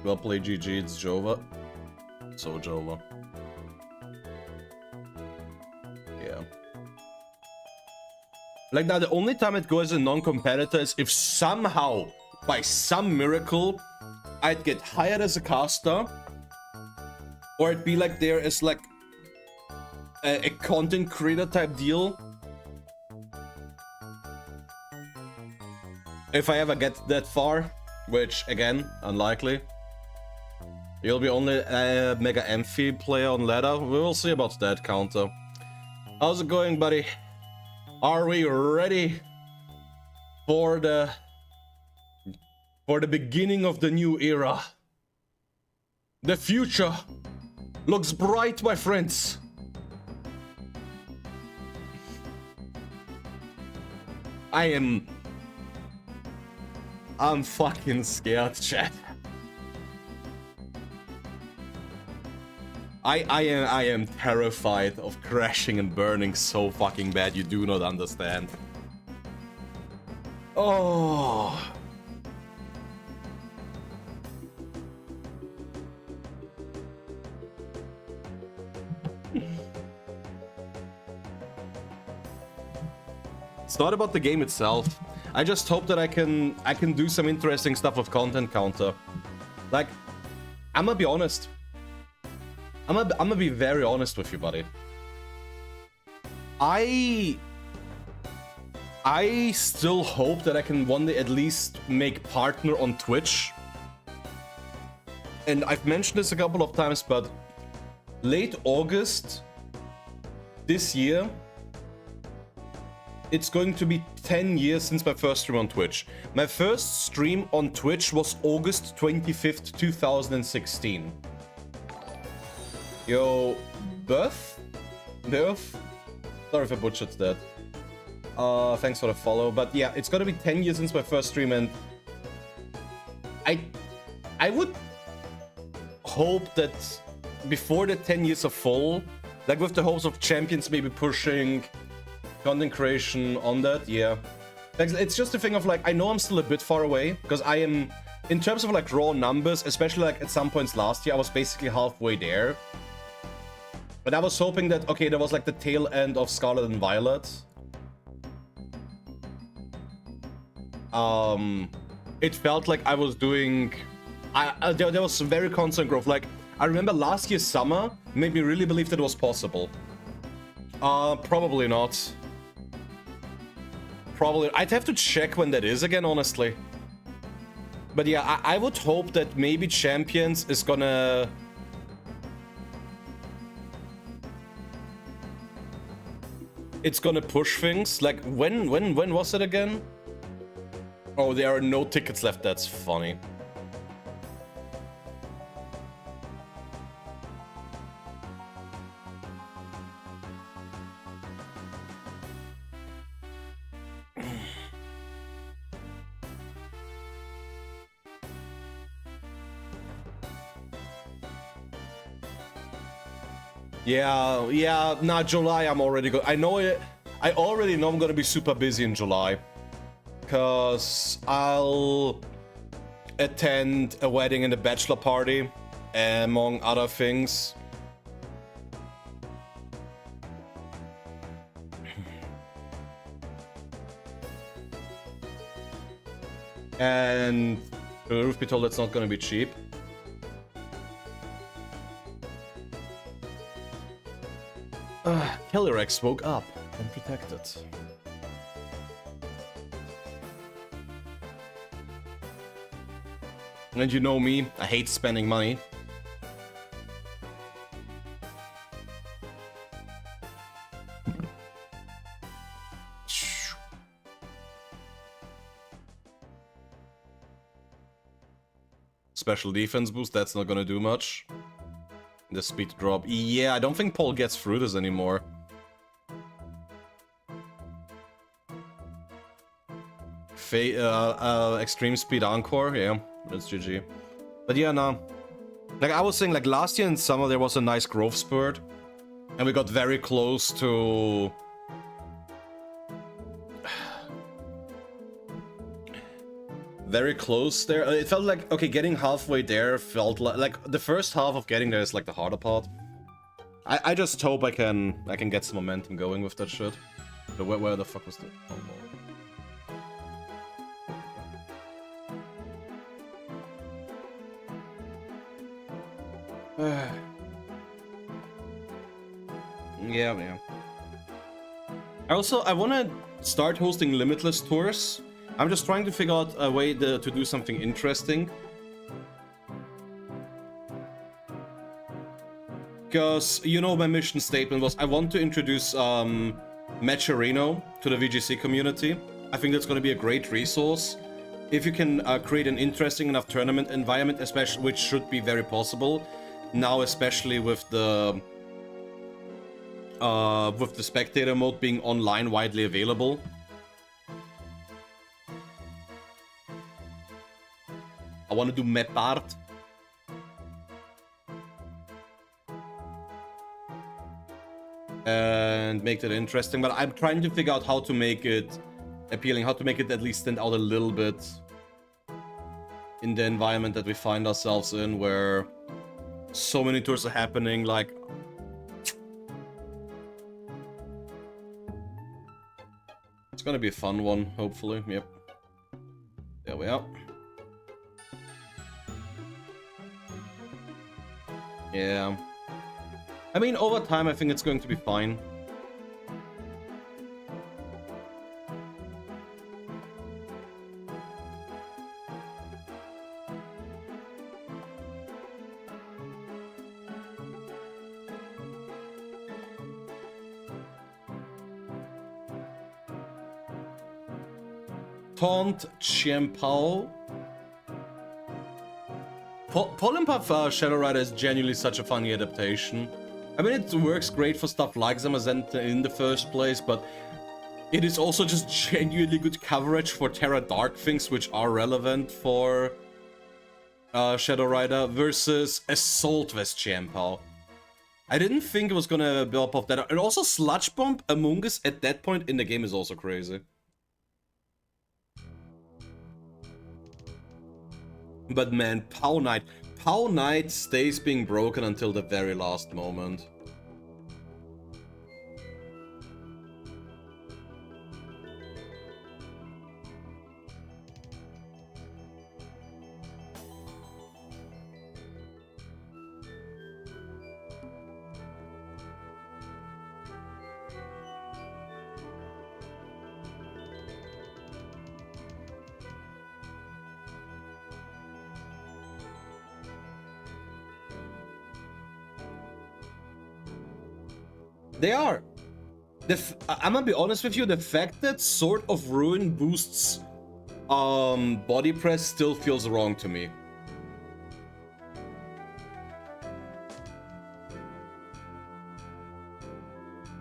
Speaker 1: Well play, GG. It's Jova. So Jova. Yeah. Like, now the only time it goes in non-competitor is if somehow, by some miracle, I'd get hired as a caster, or it'd be like there is like a content creator type deal. If I ever get that far, which, again, unlikely. You'll be only a Mega Amphi player on ladder. We will see about that, Counter. How's it going, buddy? Are we ready for the beginning of the new era? The future looks bright, my friends. I'm fucking scared, chat. I am terrified of crashing and burning so fucking bad, you do not understand. Oh. It's not about the game itself. I just hope that I can do some interesting stuff with content counter. Like, I'm gonna be honest. I'm gonna be very honest with you, buddy. I still hope that I can one day at least make partner on Twitch. And I've mentioned this a couple of times, but late August this year, it's going to be 10 years since my first stream on Twitch. My first stream on Twitch was August 25th, 2016. Yo, Birth? Sorry if I butchered that. Thanks for the follow. But yeah, it's gonna be 10 years since my first stream, and I would hope that before the 10 years are full, like with the hopes of Champions maybe pushing content creation on that, yeah. Like, it's just a thing of like, I know I'm still a bit far away, because I am, in terms of like raw numbers, especially like at some points last year, I was basically halfway there. But I was hoping that, okay, there was like the tail end of Scarlet and Violet. It felt like I was doing, there was some very constant growth. Like, I remember last year's summer made me really believe that it was possible. Probably not. Probably, I'd have to check when that is again, honestly. But yeah, I would hope that maybe Champions is gonna it's gonna push things. Like, when was it again? Oh, there are no tickets left. That's funny. Yeah, nah, July I'm already I know it. I already know I'm gonna be super busy in July. Cause I'll attend a wedding and a bachelor party, among other things. And truth be told, it's not gonna be cheap. Killer X woke up and protected. And you know me, I hate spending money. Special defense boost, that's not gonna do much. The speed drop. Yeah, I don't think Paul gets through this anymore. Extreme speed encore, yeah, that's GG. But yeah, no. Like I was saying, like last year in summer there was a nice growth spurt. And we got very close to... very close there. It felt like, okay, getting halfway there felt like the first half of getting there is like the harder part. I just hope I can get some momentum going with that shit. But where the fuck was the... Oh, no. Yeah. I want to start hosting limitless tours. I'm just trying to figure out a way to do something interesting. Because, you know, my mission statement was I want to introduce Matcherino to the VGC community. I think that's going to be a great resource. If you can create an interesting enough tournament environment, especially, which should be very possible. Now, especially with the spectator mode being online widely available. I want to do map art. And make that interesting, but I'm trying to figure out how to make it appealing, how to make it at least stand out a little bit in the environment that we find ourselves in, where so many tours are happening, like... It's gonna be a fun one, hopefully, yep. There we are. Yeah. I mean, over time, I think it's going to be fine. Taunt Chiempao. Polympath Shadow Rider is genuinely such a funny adaptation. I mean, it works great for stuff like Zamazenta in the first place, but it is also just genuinely good coverage for Terra Dark things which are relevant for Shadow Rider versus Assault Vest Chiempao. I didn't think it was gonna build off that. And also Sludge Bomb Among Us at that point in the game is also crazy. But man, Pow Knight. Pow Knight stays being broken until the very last moment. They are. I'm gonna be honest with you, the fact that Sword of Ruin boosts body press still feels wrong to me.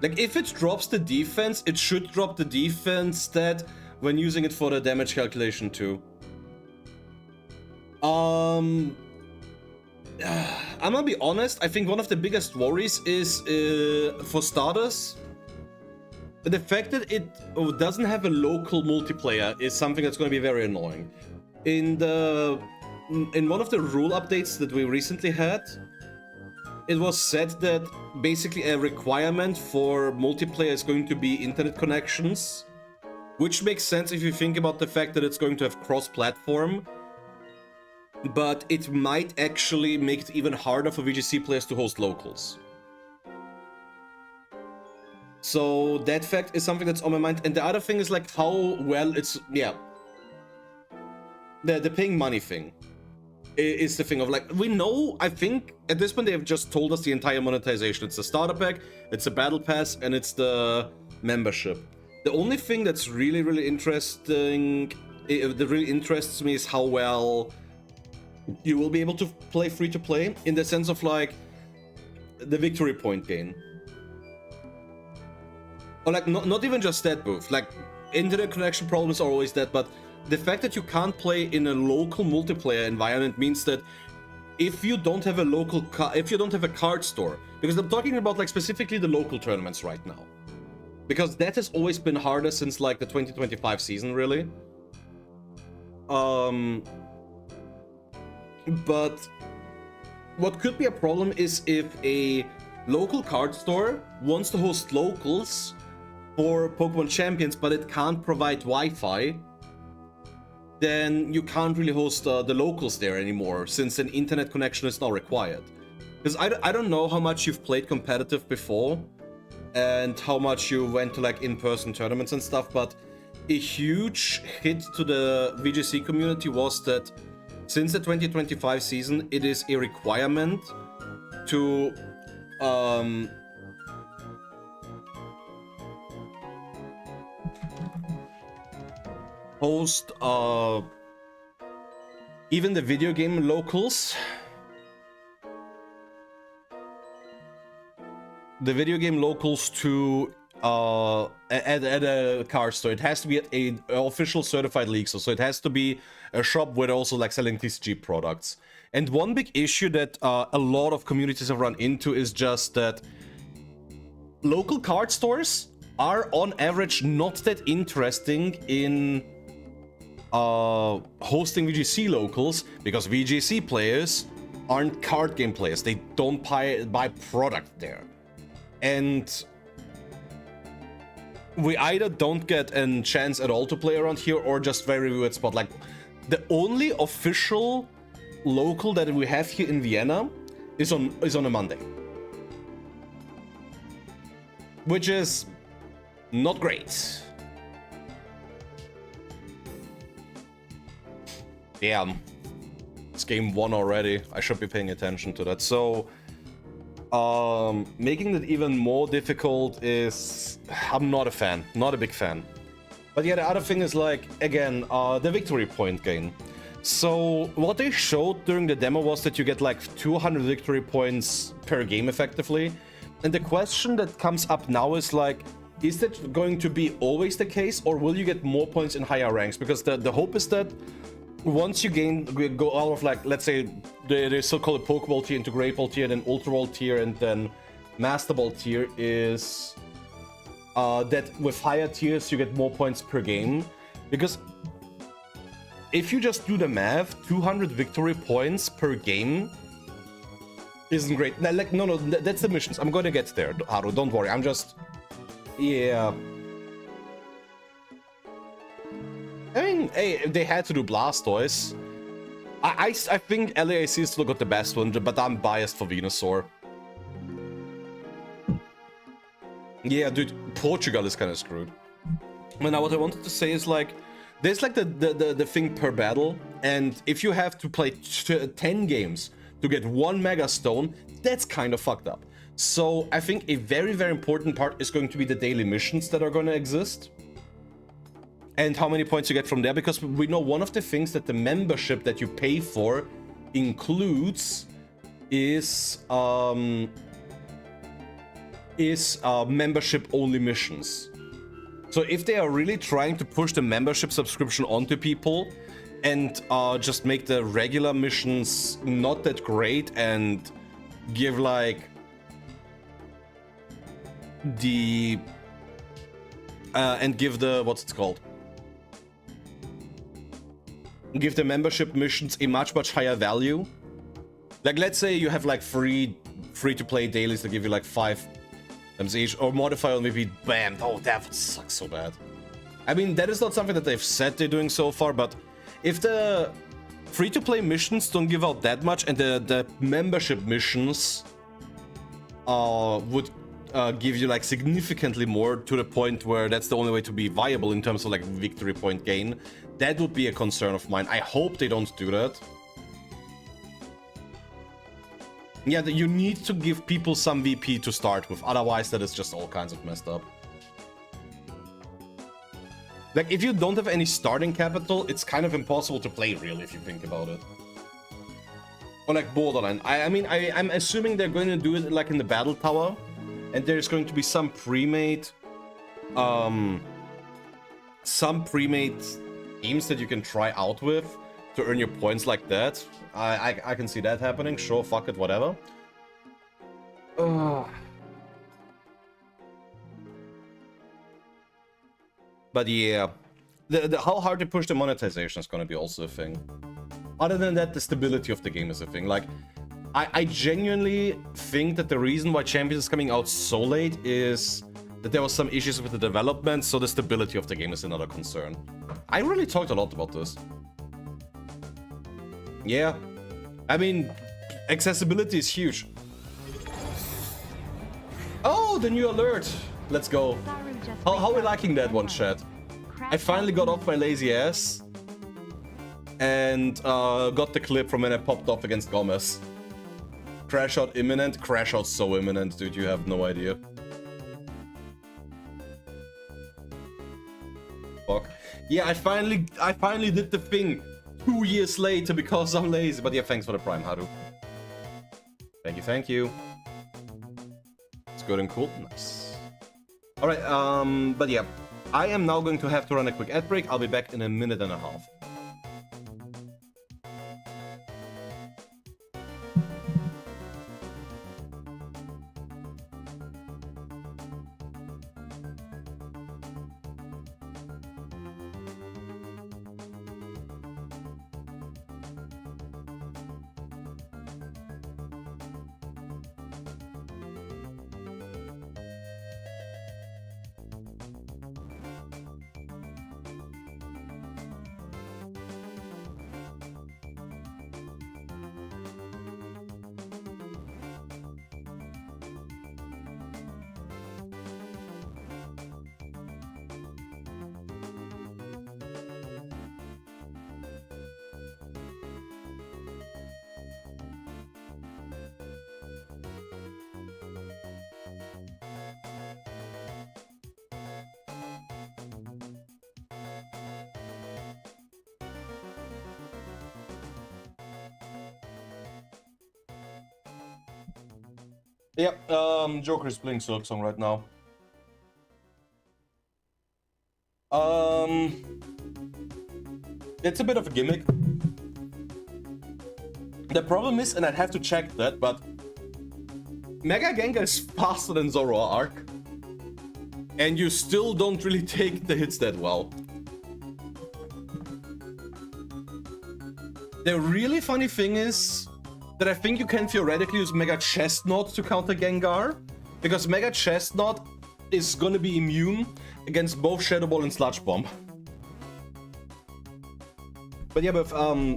Speaker 1: Like, if it drops the defense, it should drop the defense stat when using it for the damage calculation too. I'm gonna be honest, I think one of the biggest worries is, for starters, the fact that it doesn't have a local multiplayer is something that's going to be very annoying. In one of the rule updates that we recently had, it was said that basically a requirement for multiplayer is going to be internet connections, which makes sense if you think about the fact that it's going to have cross-platform, but it might actually make it even harder for VGC players to host locals. So that fact is something that's on my mind. And the other thing is like how well it's, yeah, the paying money thing is the thing of like, we know, I think at this point they have just told us the entire monetization. It's the starter pack, it's a battle pass, and it's the membership. The only thing that's really interesting, that really interests me, is how well you will be able to play free to play, in the sense of like the victory point gain. Or like, not even just that, Booth. Like, internet connection problems are always that, but the fact that you can't play in a local multiplayer environment means that if you don't have a local if you don't have a card store, because I'm talking about like specifically the local tournaments right now, because that has always been harder since like the 2025 season, really. But what could be a problem is if a local card store wants to host locals for Pokemon Champions, but it can't provide Wi-Fi, then you can't really host the locals there anymore, since an internet connection is now required. Because I don't know how much you've played competitive before, and how much you went to like in-person tournaments and stuff, but a huge hit to the VGC community was that since the 2025 season, it is a requirement to host even the video game locals. The video game locals to at a card store. It has to be at a official certified league, so it has to be a shop where they're also like selling TCG products. And one big issue that a lot of communities have run into is just that local card stores are on average not that interesting in hosting VGC locals, because VGC players aren't card game players. They don't buy product there. And we either don't get a chance at all to play around here, or just very weird spot. Like, the only official local that we have here in Vienna is on a Monday, which is not great. Damn, it's game 1 already. I should be paying attention to that. So making it even more difficult is, I'm not a fan, not a big fan. But yeah, the other thing is like, again, the victory point gain. So what they showed during the demo was that you get like 200 victory points per game effectively. And the question that comes up now is like, is that going to be always the case, or will you get more points in higher ranks? Because the hope is that once you go out of like, let's say, they still call it Pokeball tier into Great Ball tier, then Ultra Ball tier, and then Master Ball tier, is that with higher tiers you get more points per game. Because if you just do the math, 200 victory points per game isn't great. Like, no, that's the missions. I'm gonna get there, Haru, don't worry. I'm just, yeah. I mean, hey, they had to do Blastoise. I think LAIC still got the best one, but I'm biased for Venusaur. Yeah, dude, Portugal is kind of screwed. But now what I wanted to say is like, there's like the thing per battle, and if you have to play 10 games to get 1 Mega Stone, that's kind of fucked up. So I think a very, very important part is going to be the daily missions that are going to exist. And how many points you get from there, because we know one of the things that the membership that you pay for includes is membership only missions. So if they are really trying to push the membership subscription onto people and just make the regular missions not that great and give like the what's it called? Give the membership missions a much higher value. Like, let's say you have like free to play dailies that give you like 5 times each, or modify on maybe bam. Oh, that would suck so bad. I mean, that is not something that they've said they're doing so far, but if the free to play missions don't give out that much and the membership missions would give you like significantly more, to the point where that's the only way to be viable in terms of like victory point gain, that would be a concern of mine. I hope they don't do that. Yeah, you need to give people some VP to start with, otherwise that is just all kinds of messed up. Like, if you don't have any starting capital, it's kind of impossible to play real if you think about it. Or like Borderline. I mean, I'm assuming they're going to do it like in the Battle Tower, and there's going to be some pre-made themes that you can try out with to earn your points like that. I can see that happening. Sure, fuck it, whatever. But yeah, how hard to push the monetization is going to be also a thing. Other than that, the stability of the game is a thing. Like, I genuinely think that the reason why Champions is coming out so late is that there was some issues with the development, so the stability of the game is another concern. I really talked a lot about this. Yeah, I mean, accessibility is huge. Oh, the new alert! Let's go. How are we liking that one, chat? I finally got off my lazy ass and got the clip from when I popped off against Gomez. Crash out imminent? Crash out so imminent, dude, you have no idea. Fuck. Yeah, I finally did the thing 2 years later because I'm lazy. But yeah, thanks for the Prime, Haru. Thank you. It's good and cool. Nice. Alright, but yeah. I am now going to have to run a quick ad break. I'll be back in a minute and a half. Yep, Joker is playing Silk Song right now. It's a bit of a gimmick. The problem is, and I'd have to check that, but Mega Gengar is faster than Zoroark Arc, and you still don't really take the hits that well. The really funny thing is that I think you can theoretically use Mega Chestnut to counter Gengar, because Mega Chestnut is gonna be immune against both Shadow Ball and Sludge Bomb. But yeah, but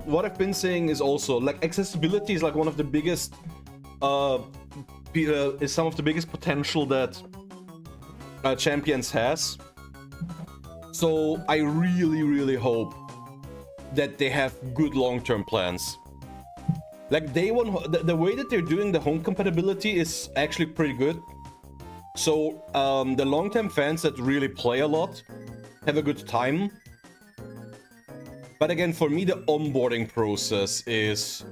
Speaker 1: what I've been saying is also, like, accessibility is like one of the biggest, is some of the biggest potential that Champions has. So I really, really hope that they have good long-term plans. Like day one, the way that they're doing the home compatibility is actually pretty good. So the long-term fans that really play a lot have a good time. But again, for me, the onboarding process is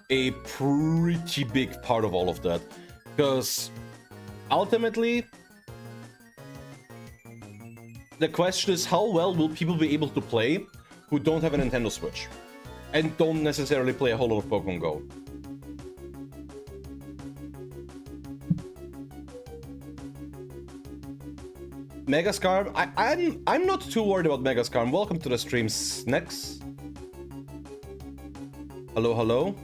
Speaker 1: a pretty big part of all of that. Because ultimately, the question is how well will people be able to play who don't have a Nintendo Switch and don't necessarily play a whole lot of Pokemon Go. Megascarm, I'm not too worried about Megascarm. Welcome to the stream, Snacks. Hello, hello.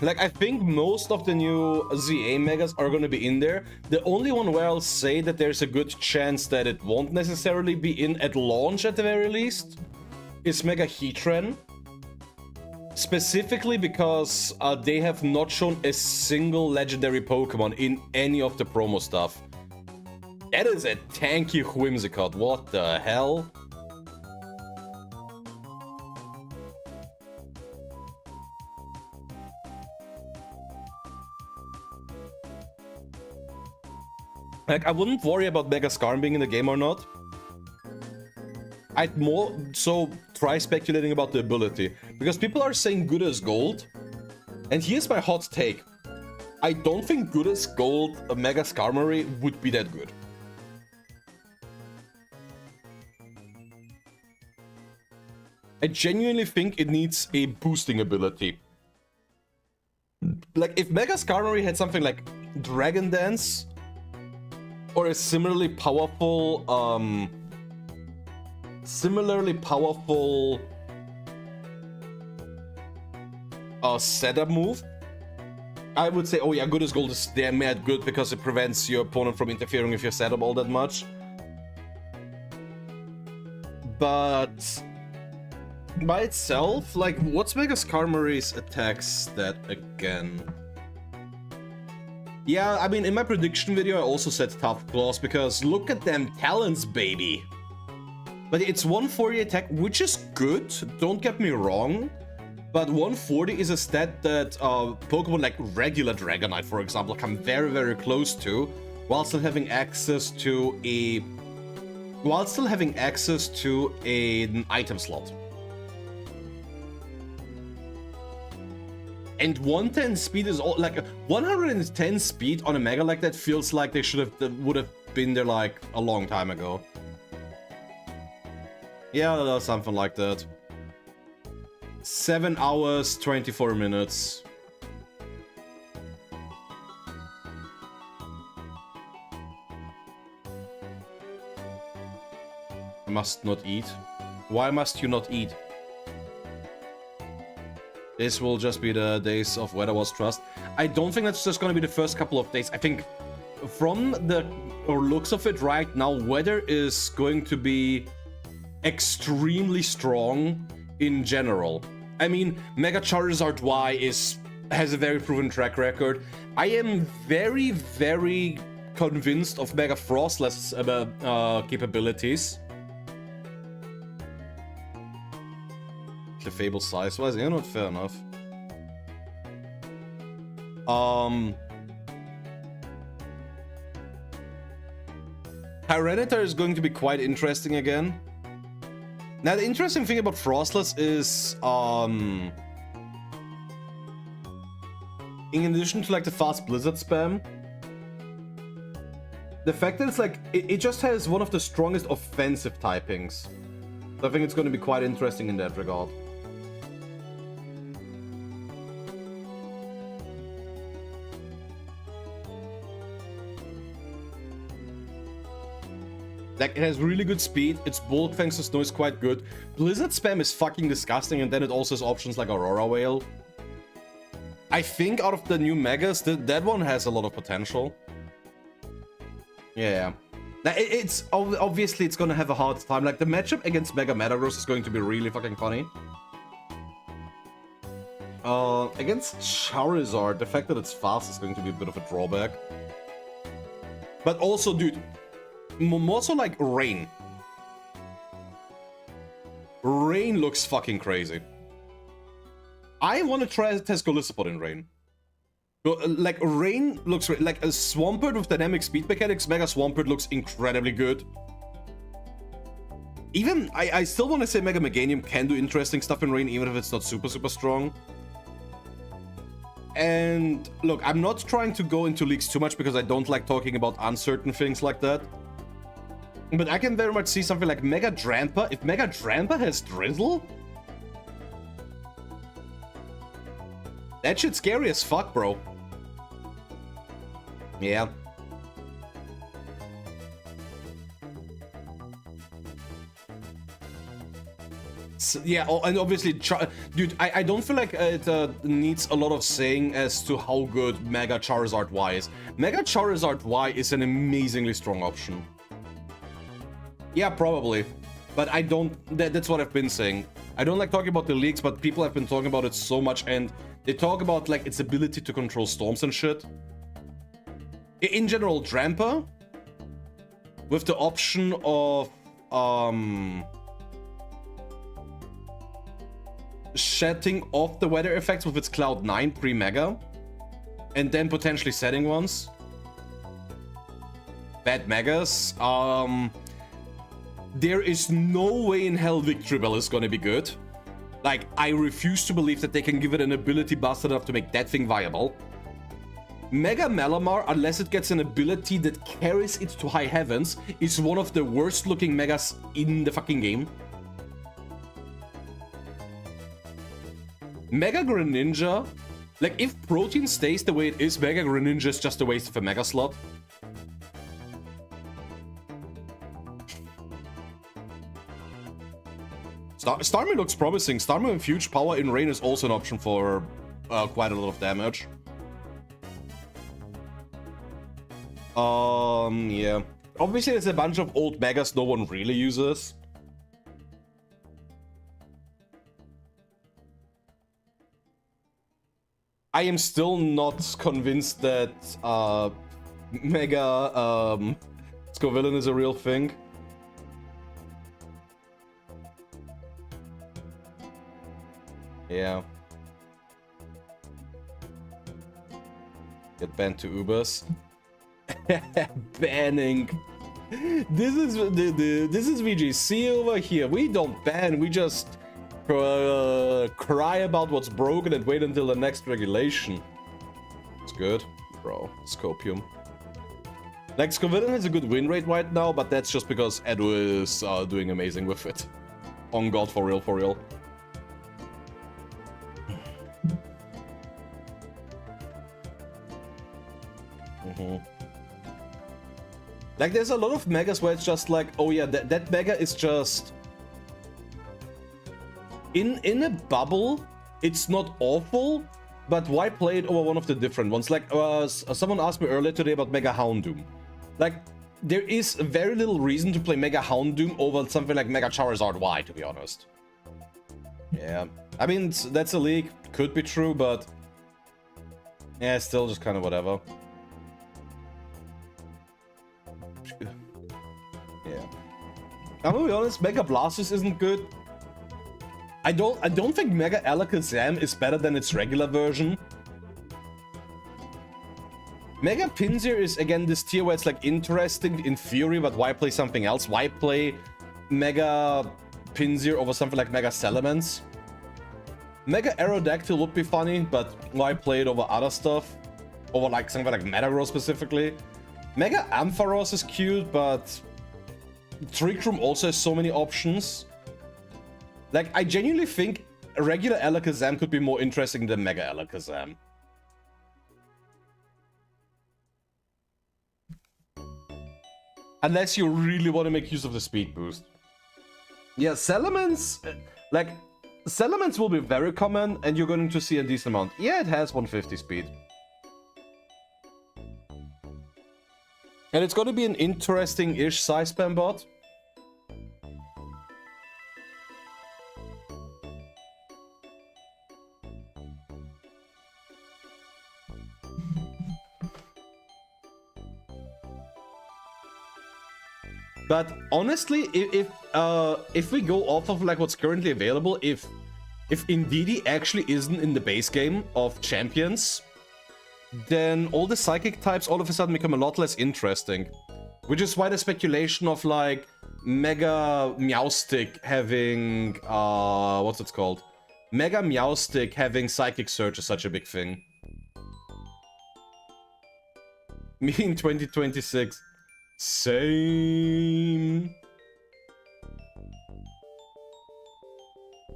Speaker 1: Like, I think most of the new ZA Megas are gonna be in there. The only one where I'll say that there's a good chance that it won't necessarily be in at launch at the very least is Mega Heatran. Specifically because they have not shown a single legendary Pokemon in any of the promo stuff. That is a tanky Whimsicott, what the hell? Like, I wouldn't worry about Mega Scarm being in the game or not. I'd more so try speculating about the ability, because people are saying good as gold, and here's my hot take. I don't think good as gold a Mega Skarmory would be that good. I genuinely think it needs a boosting ability. Like, if Mega Skarmory had something like Dragon Dance, or a similarly powerful setup move, I would say, oh yeah, good as gold is damn mad good because it prevents your opponent from interfering with your setup all that much. But by itself, like, what's Mega Skarmory's attack stat again? Yeah, I mean, in my prediction video, I also said Tough Claws, because look at them talents, baby. But it's 140 attack, which is good, don't get me wrong. But 140 is a stat that Pokemon like regular Dragonite, for example, come very, very close to, while still having access to an item slot. And 110 speed is all like 110 speed on a Mega like that feels like they would have been there like a long time ago. Yeah, something like that. 7 hours, 24 minutes. Must not eat. Why must you not eat? This will just be the days of Weather Was Trust. I don't think that's just going to be the first couple of days. I think from the looks of it right now, Weather is going to be extremely strong in general. I mean, Mega Charizard Y has a very proven track record. I am very, very convinced of Mega Frostlass's capabilities. The Fable size-wise, yeah, not fair enough. Tyranitar is going to be quite interesting again. Now, the interesting thing about Frostless is, in addition to like the fast Blizzard spam, the fact that it's like, it just has one of the strongest offensive typings. So I think it's going to be quite interesting in that regard. Like, it has really good speed, its bulk thanks to snow is quite good. Blizzard spam is fucking disgusting, and then it also has options like Aurora Whale. I think out of the new Megas, that one has a lot of potential. Yeah. It's obviously it's gonna have a hard time. Like, the matchup against Mega Metagross is going to be really fucking funny. Against Charizard, the fact that it's fast is going to be a bit of a drawback. But also, dude, more so like Rain. Rain looks fucking crazy. I want to try test Golisopod in Rain. Like, Rain looks like a Swampert with dynamic speed mechanics. Mega Swampert looks incredibly good. Even, I still want to say Mega Meganium can do interesting stuff in Rain, even if it's not super strong. And look, I'm not trying to go into leaks too much because I don't like talking about uncertain things like that. But I can very much see something like Mega Drampa. If Mega Drampa has Drizzle, that shit's scary as fuck, bro. Yeah. So, yeah, oh, and obviously, dude, I don't feel like it needs a lot of saying as to how good Mega Charizard Y is. Mega Charizard Y is an amazingly strong option. Yeah, probably. But I don't... That's what I've been saying. I don't like talking about the leaks, but people have been talking about it so much, and they talk about, like, its ability to control storms and shit. In general, Drampa, with the option of, shutting off the weather effects with its Cloud 9 pre-Mega, and then potentially setting ones. Bad Megas. There is no way in hell Victreebel is gonna be good. Like, I refuse to believe that they can give it an ability busted enough to make that thing viable. Mega Malamar, unless it gets an ability that carries it to high heavens, is one of the worst looking Megas in the fucking game. Mega Greninja, like, if Protein stays the way it is, Mega Greninja is just a waste of a Mega slot. Starmie looks promising. Starmie with huge power in Rain is also an option for quite a lot of damage. Yeah. Obviously, there's a bunch of old Megas no one really uses. I am still not convinced that Mega Scovillain is a real thing. Yeah. Get banned to Ubers. Banning. This is VGC over here. We don't ban. We just cry about what's broken and wait until the next regulation. It's good, bro. Scopium. Like, Scovillain has a good win rate right now, but that's just because Edu is doing amazing with it. On God, for real, for real. Like, there's a lot of Megas where it's just like, oh yeah, that Mega is just... In a bubble, it's not awful, but why play it over one of the different ones? Like, someone asked me earlier today about Mega Houndoom. Like, there is very little reason to play Mega Houndoom over something like Mega Charizard Y, to be honest. Yeah, I mean, that's a leak, could be true, but... yeah, still just kind of whatever. Yeah. I'm gonna be honest, Mega Blastoise isn't good. I don't think Mega Alakazam is better than its regular version. Mega Pinsir is again this tier where it's like interesting in theory, but why play something else? Why play Mega Pinsir over something like Mega Salamence? Mega Aerodactyl would be funny, but why play it over other stuff? Over like something like Metagross specifically? Mega Ampharos is cute, but Trick Room also has so many options. Like, I genuinely think a regular Alakazam could be more interesting than Mega Alakazam. Unless you really want to make use of the speed boost. Yeah, Salamence, like, Salamence will be very common, and you're going to see a decent amount. Yeah, it has 150 speed. And it's going to be an interesting-ish size spam bot. But honestly, if we go off of like what's currently available, if Indeedee actually isn't in the base game of champions, then all the psychic types all of a sudden become a lot less interesting. Which is why the speculation of like Mega Meowstic having what's it called? Mega Meowstic having Psychic Surge is such a big thing. Me in 2026. Same.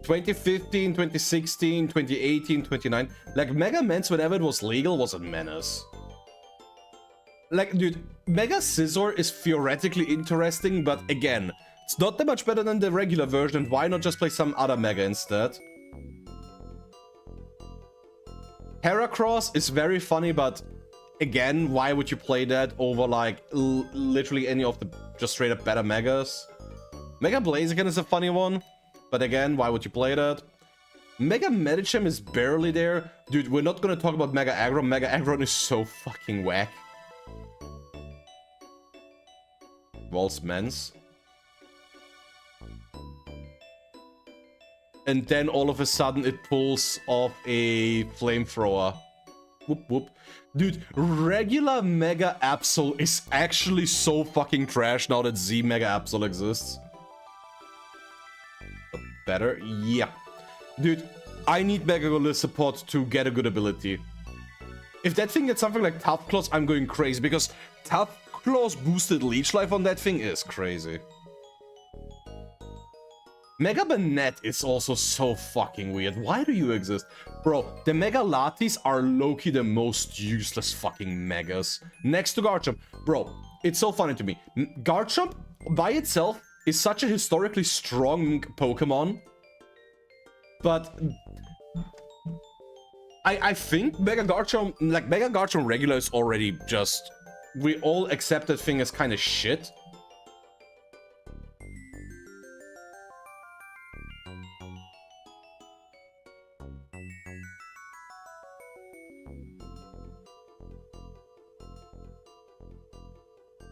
Speaker 1: 2015, 2016, 2018, 2019. Like, Mega Mance, whenever it was legal, was a menace. Like, dude, Mega Scissor is theoretically interesting, but again, it's not that much better than the regular version. Why not just play some other Mega instead? Heracross is very funny, but again, why would you play that over, like, literally any of the just straight up better Megas? Mega Blaziken is a funny one, but again, why would you play that? Mega Medicham is barely there. Dude, we're not gonna talk about Mega Aggron. Mega Aggron is so fucking whack. Waltz Mens. And then all of a sudden it pulls off a flamethrower. Whoop whoop. Dude, regular Mega Absol is actually so fucking trash now that Z Mega Absol exists. But better? Yeah. Dude, I need Mega Golisopod to get a good ability. If that thing gets something like Tough Claws, I'm going crazy, because Tough Claws boosted Leech Life on that thing is crazy. Mega Banette is also so fucking weird. Why do you exist? Bro, the Mega Latis are low-key the most useless fucking Megas. Next to Garchomp. Bro, it's so funny to me. Garchomp, by itself, is such a historically strong Pokemon. But I think Mega Garchomp, like, Mega Garchomp regular is already just... We all accept that thing as kind of shit.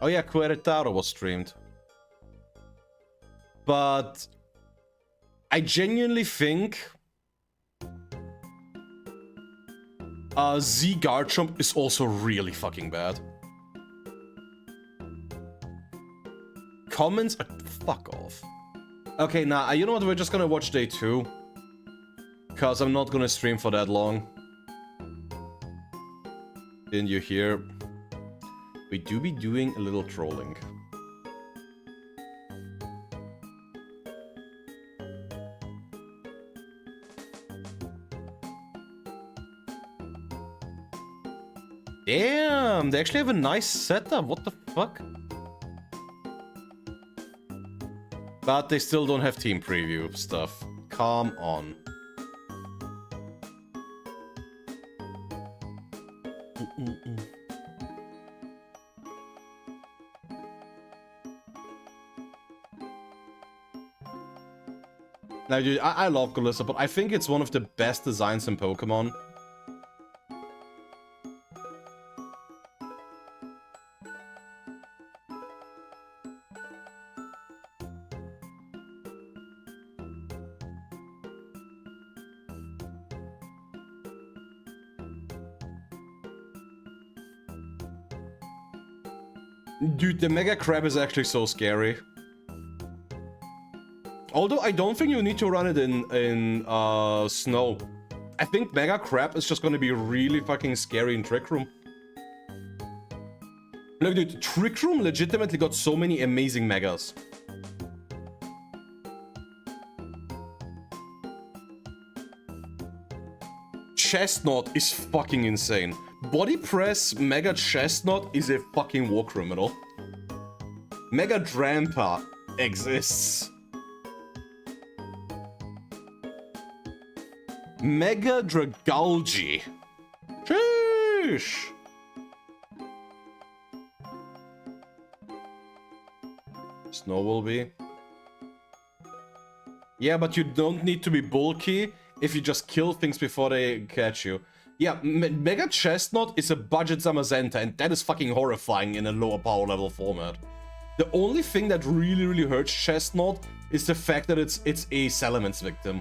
Speaker 1: Oh yeah, Querétaro was streamed. But I genuinely think Z Garchomp is also really fucking bad. Comments? Fuck off. Okay, nah, you know what? We're just gonna watch day 2. Because I'm not gonna stream for that long. Didn't you hear? We do be doing a little trolling. Damn, they actually have a nice setup. What the fuck? But they still don't have team preview stuff. Come on. Now, dude, I love Golisopod, but I think it's one of the best designs in Pokemon. Dude, the Mega Crab is actually so scary. Although I don't think you need to run it in snow. I think Mega Crab is just gonna be really fucking scary in Trick Room. Look, dude, Trick Room legitimately got so many amazing Megas. Chestnut is fucking insane. Body Press Mega Chestnut is a fucking war criminal. Mega Drampa exists. Mega Dragalge. Sheesh. Snow will be. Yeah, but you don't need to be bulky if you just kill things before they catch you. Yeah, Mega Chestnut is a budget Zamazenta, and that is fucking horrifying in a lower power level format. The only thing that really hurts Chestnut is the fact that it's a Salamence victim.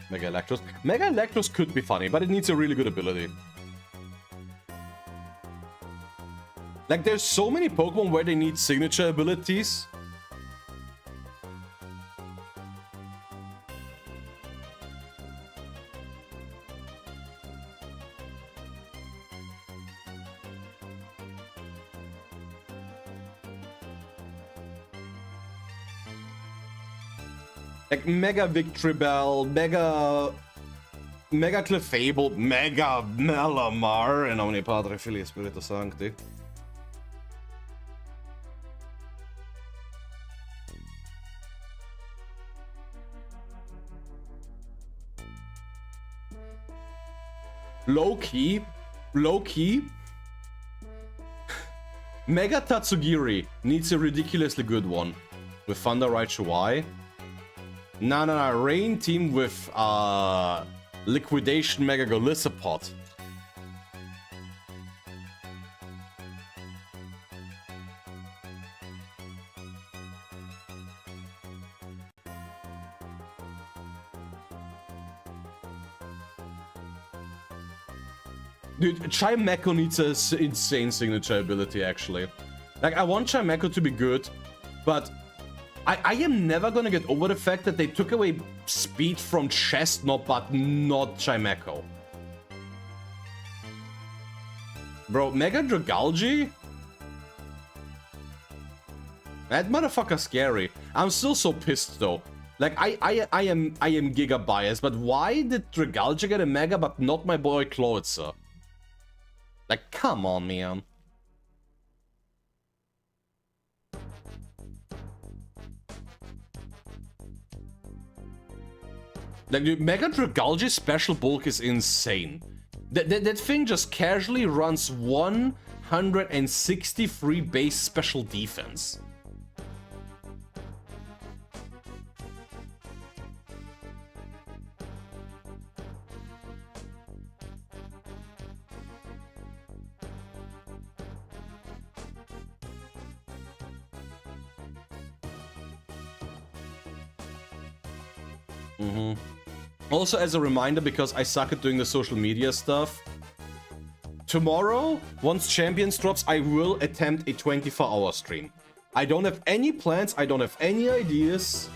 Speaker 1: Mega Electros. Mega Electros could be funny, but it needs a really good ability. Like, there's so many Pokemon where they need signature abilities. Like Mega Victreebel, Mega Clefable, Mega Malamar, in nomine Patri Filii Spiritus Sancti. Low key, Mega Tatsugiri needs a ridiculously good one with Thunder Raichu Y. Nah, Rain team with Liquidation Mega Golisopod. Dude, Chimecho needs an insane signature ability, actually. Like, I want Chimecho to be good, but I am never gonna get over the fact that they took away speed from Chestnut, but not Chimecho. Bro, Mega Dragalge? That motherfucker's scary. I'm still so pissed, though. Like, I am giga biased, but why did Dragalge get a Mega, but not my boy Clawitzer? Like, come on, man. Like, dude, Mega Dragalge's special bulk is insane. That thing just casually runs 163 base special defense. Also, as a reminder, because I suck at doing the social media stuff, tomorrow, once Champions drops, I will attempt a 24-hour stream. I don't have any plans, I don't have any ideas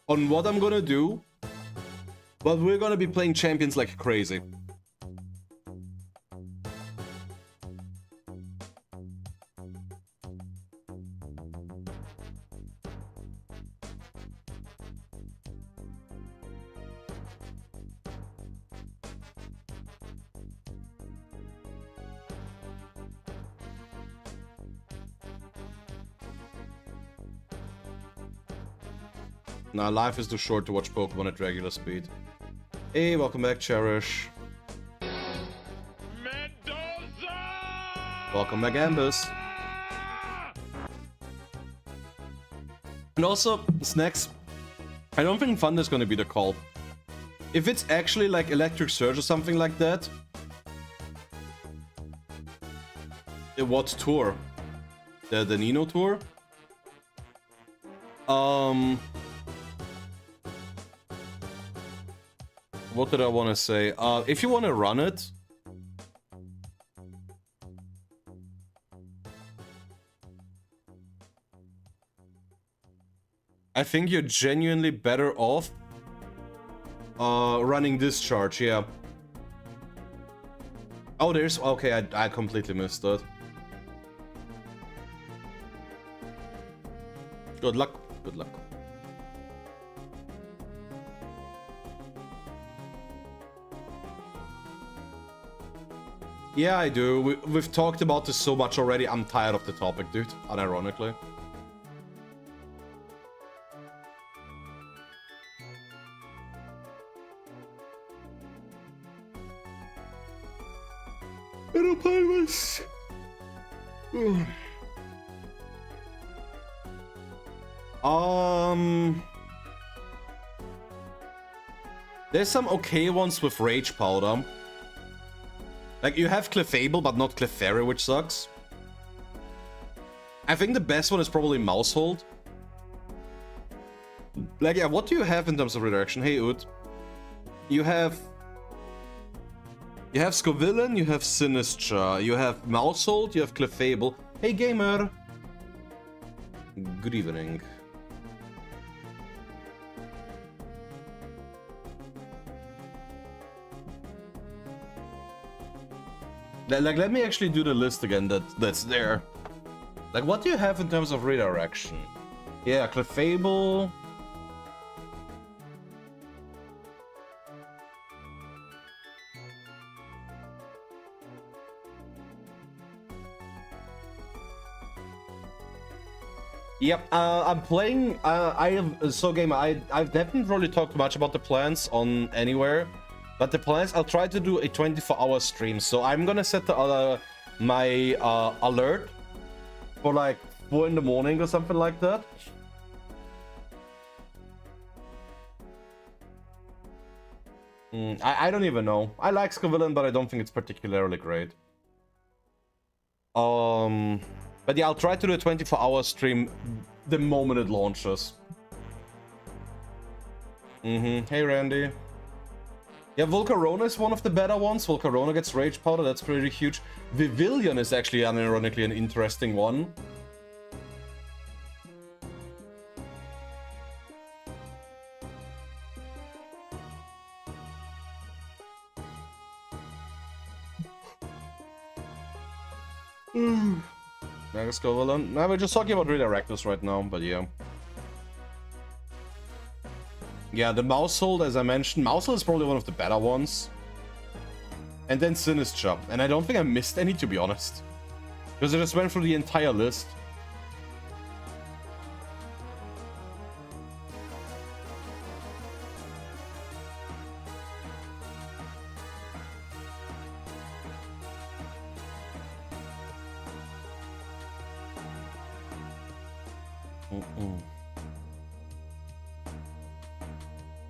Speaker 1: on what I'm gonna do, but we're gonna be playing Champions like crazy. Nah, life is too short to watch Pokemon at regular speed. Hey, welcome back, Cherish.
Speaker 2: Mendoza!
Speaker 1: Welcome back, Ambus. And also, Snacks, I don't think Thunder's gonna be the call. If it's actually like Electric Surge or something like that... What tour? The Nino tour? What did I want to say? If you want to run it... I think you're genuinely better off running Discharge, yeah. Oh, there's... Okay, I completely missed that. Good luck. Good luck. Yeah, I do. We've talked about this so much already. I'm tired of the topic, dude. Unironically. I don't play this. There's some okay ones with Rage Powder. Like, you have Clefable, but not Clefairy, which sucks. I think the best one is probably Mousehold. Like, yeah, what do you have in terms of redirection? Hey, Oot. You have Scovillain, you have Sinistra, you have Mousehold, you have Clefable. Hey, gamer! Good evening. Like, let me actually do the list again that's there. Like, what do you have in terms of redirection? Yeah, Clefable. Yep, I'm playing. Gamer, I haven't really talked much about the plans on anywhere, but the plans, I'll try to do a 24-hour stream. So I'm gonna set my alert for like 4 in the morning or something like that. I don't even know. I like Scovillain, but I don't think it's particularly great. But yeah, I'll try to do a 24-hour stream the moment it launches. Hey, Randy. Yeah, Volcarona is one of the better ones. Volcarona gets Rage Powder, that's pretty huge. Vivillon is actually, unironically, an interesting one. Mega Scovillain. No, we're just talking about redirectors right now, but yeah. Yeah, the Mousehold, as I mentioned, Mousehold is probably one of the better ones. And then Sinistra. And I don't think I missed any, to be honest. Because I just went through the entire list.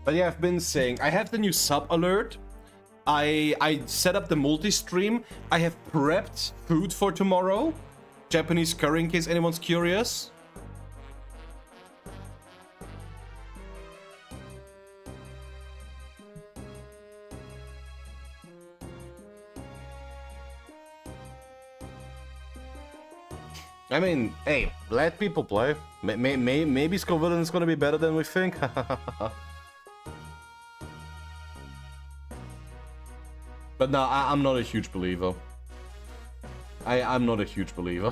Speaker 1: But yeah, I've been saying, I have the new sub alert. I set up the multi-stream. I have prepped food for tomorrow. Japanese curry, in case anyone's curious. I mean, hey, let people play. Maybe Scovillain is gonna be better than we think. But no, I'm not a huge believer. I'm not a huge believer.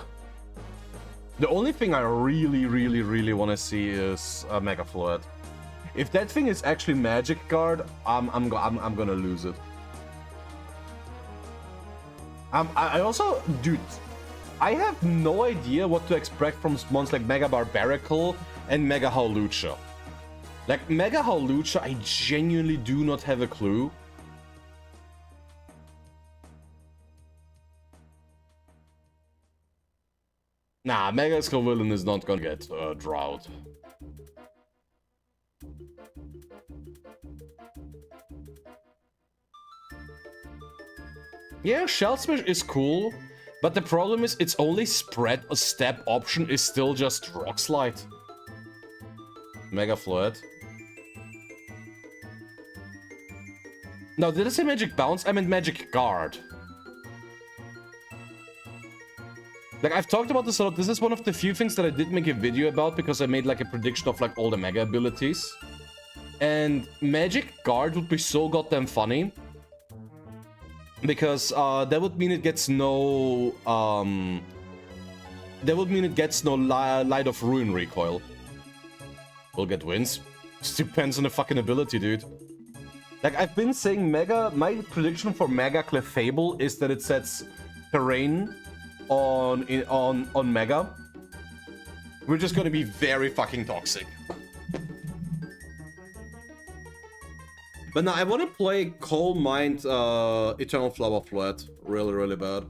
Speaker 1: The only thing I really want to see is a Mega Flood. If that thing is actually Magic Guard, I'm gonna lose it. I also, dude, I have no idea what to expect from spawns like Mega Barbarical and Mega Howlucha. Like, Mega Howlucha, I genuinely do not have a clue. Nah, Mega Scovillain is not gonna get Drought. Yeah, Shell Smash is cool, but the problem is its only spread or step option is still just Rock Slide. Mega Flood. No, did I say Magic Bounce? I meant Magic Guard. Like, I've talked about this a lot. This is one of the few things that I did make a video about because I made like a prediction of like all the Mega abilities. And Magic Guard would be so goddamn funny. Because that would mean it gets no... that would mean it gets no Light of Ruin recoil. We'll get wins. Just depends on the fucking ability, dude. Like, I've been saying Mega... My prediction for Mega Clefable is that it sets Terrain on Mega, which is gonna be very fucking toxic. But now I want to play Coal Mind Eternal Flower Flood really bad.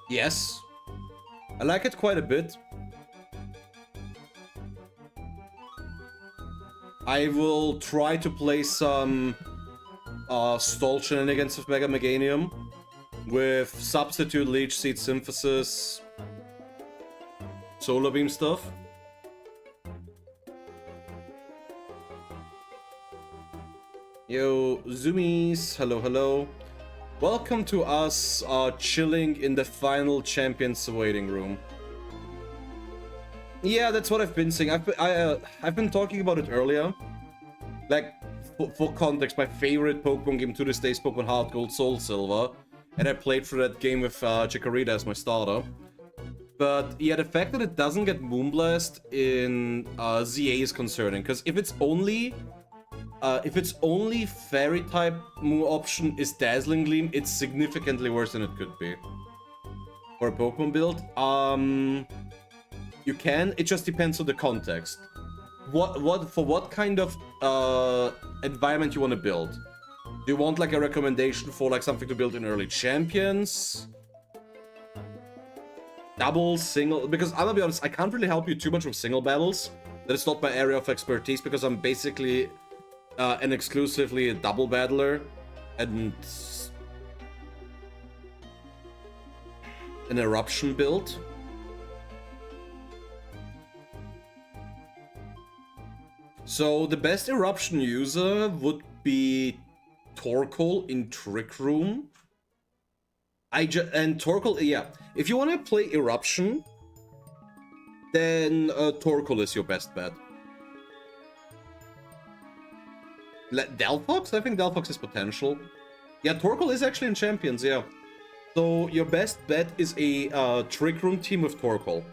Speaker 1: Yes. I like it quite a bit. I will try to play some stall shenanigans with Mega Meganium with substitute leech seed synthesis, solar beam stuff. Yo, Zoomies, hello, hello. Welcome to us chilling in the final champions waiting room. Yeah, that's what I've been saying. I've been talking about it earlier. Like, for context, my favorite Pokemon game to this day is Pokemon Heart Gold Soul Silver, and I played through that game with Chikorita as my starter. But yeah, the fact that it doesn't get Moonblast in ZA is concerning, because if its only Fairy type move option is Dazzling Gleam, it's significantly worse than it could be for a Pokemon build. You can. It just depends on the context. What kind of environment you want to build? Do you want like a recommendation for like something to build in early champions? Double, single? Because I'm gonna be honest, I can't really help you too much with single battles. That is not my area of expertise because I'm basically and exclusively a double battler and an eruption build. So the best eruption user would be Torkoal in Trick Room. And Torkoal, yeah. If you want to play eruption, then Torkoal is your best bet. Delphox? I think Delphox has potential. Yeah, Torkoal is actually in Champions, yeah. So your best bet is a Trick Room team with Torkoal.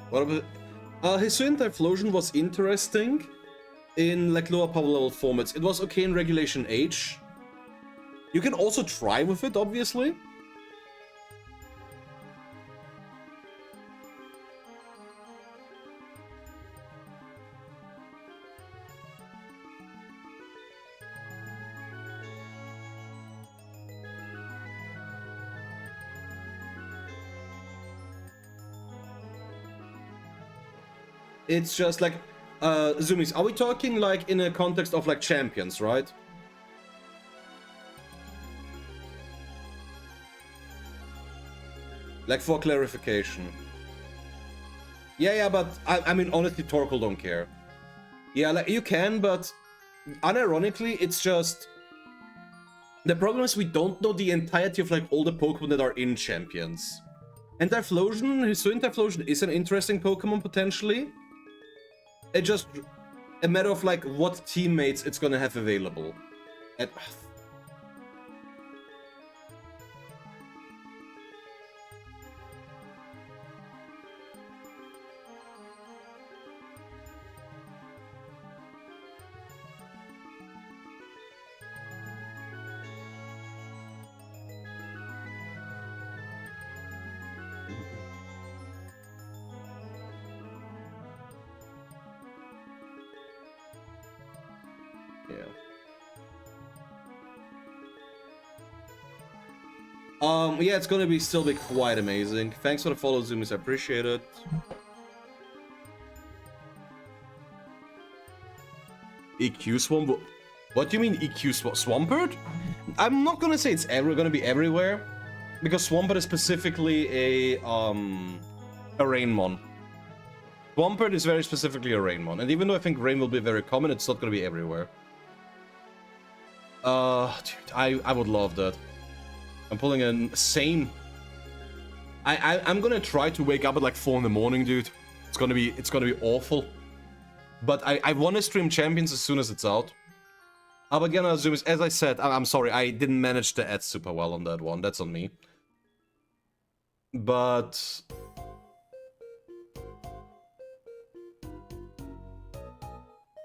Speaker 1: What about his Typhlosion was interesting in like lower power level formats. It was okay in Regulation H. You can also try with it, obviously. It's just like, Zoomies, are we talking like in a context of like champions, right? Like for clarification. Yeah, but I mean, honestly, Torkoal don't care. Yeah, like you can, but unironically, it's just... The problem is we don't know the entirety of like all the Pokemon that are in champions. And Typhlosion, Hisuian Typhlosion is an interesting Pokemon potentially. It's just a matter of like what teammates it's gonna have available. And, Yeah, it's gonna still be quite amazing. Thanks for the follow, Zoomies. I appreciate it. EQ Swamp? What do you mean EQ Swampert? I'm not gonna say it's gonna be everywhere, because Swampert is specifically a Rainmon. Swampert is very specifically a Rainmon, and even though I think Rain will be very common, it's not gonna be everywhere. Dude, I would love that. I'm pulling a same. I'm gonna try to wake up at like 4 in the morning, dude. It's gonna be awful. But I want to stream Champions as soon as it's out. But again, as I said, I'm sorry, I didn't manage to add super well on that one. That's on me. But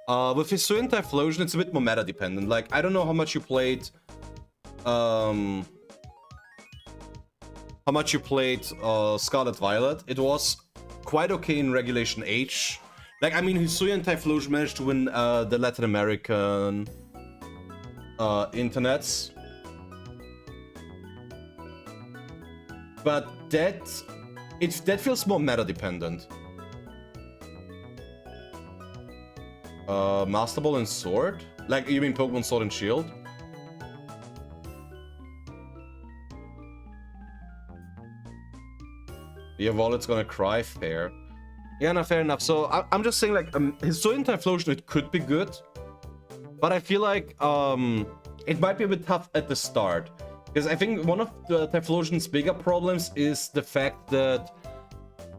Speaker 1: with Hisuian Typhlosion, it's a bit more meta dependent. Like, I don't know how much you played Scarlet Violet. It was quite okay in Regulation H. Like, I mean, Hisuian Typhlosion managed to win the Latin American internets. But that feels more meta dependent. Master Ball and Sword? Like, you mean Pokemon Sword and Shield? Your wallet's gonna cry, fair. Yeah, no, fair enough. So I'm just saying, like, Hisuian Typhlosion, it could be good, but I feel like it might be a bit tough at the start, because I think one of the Typhlosion's bigger problems is the fact that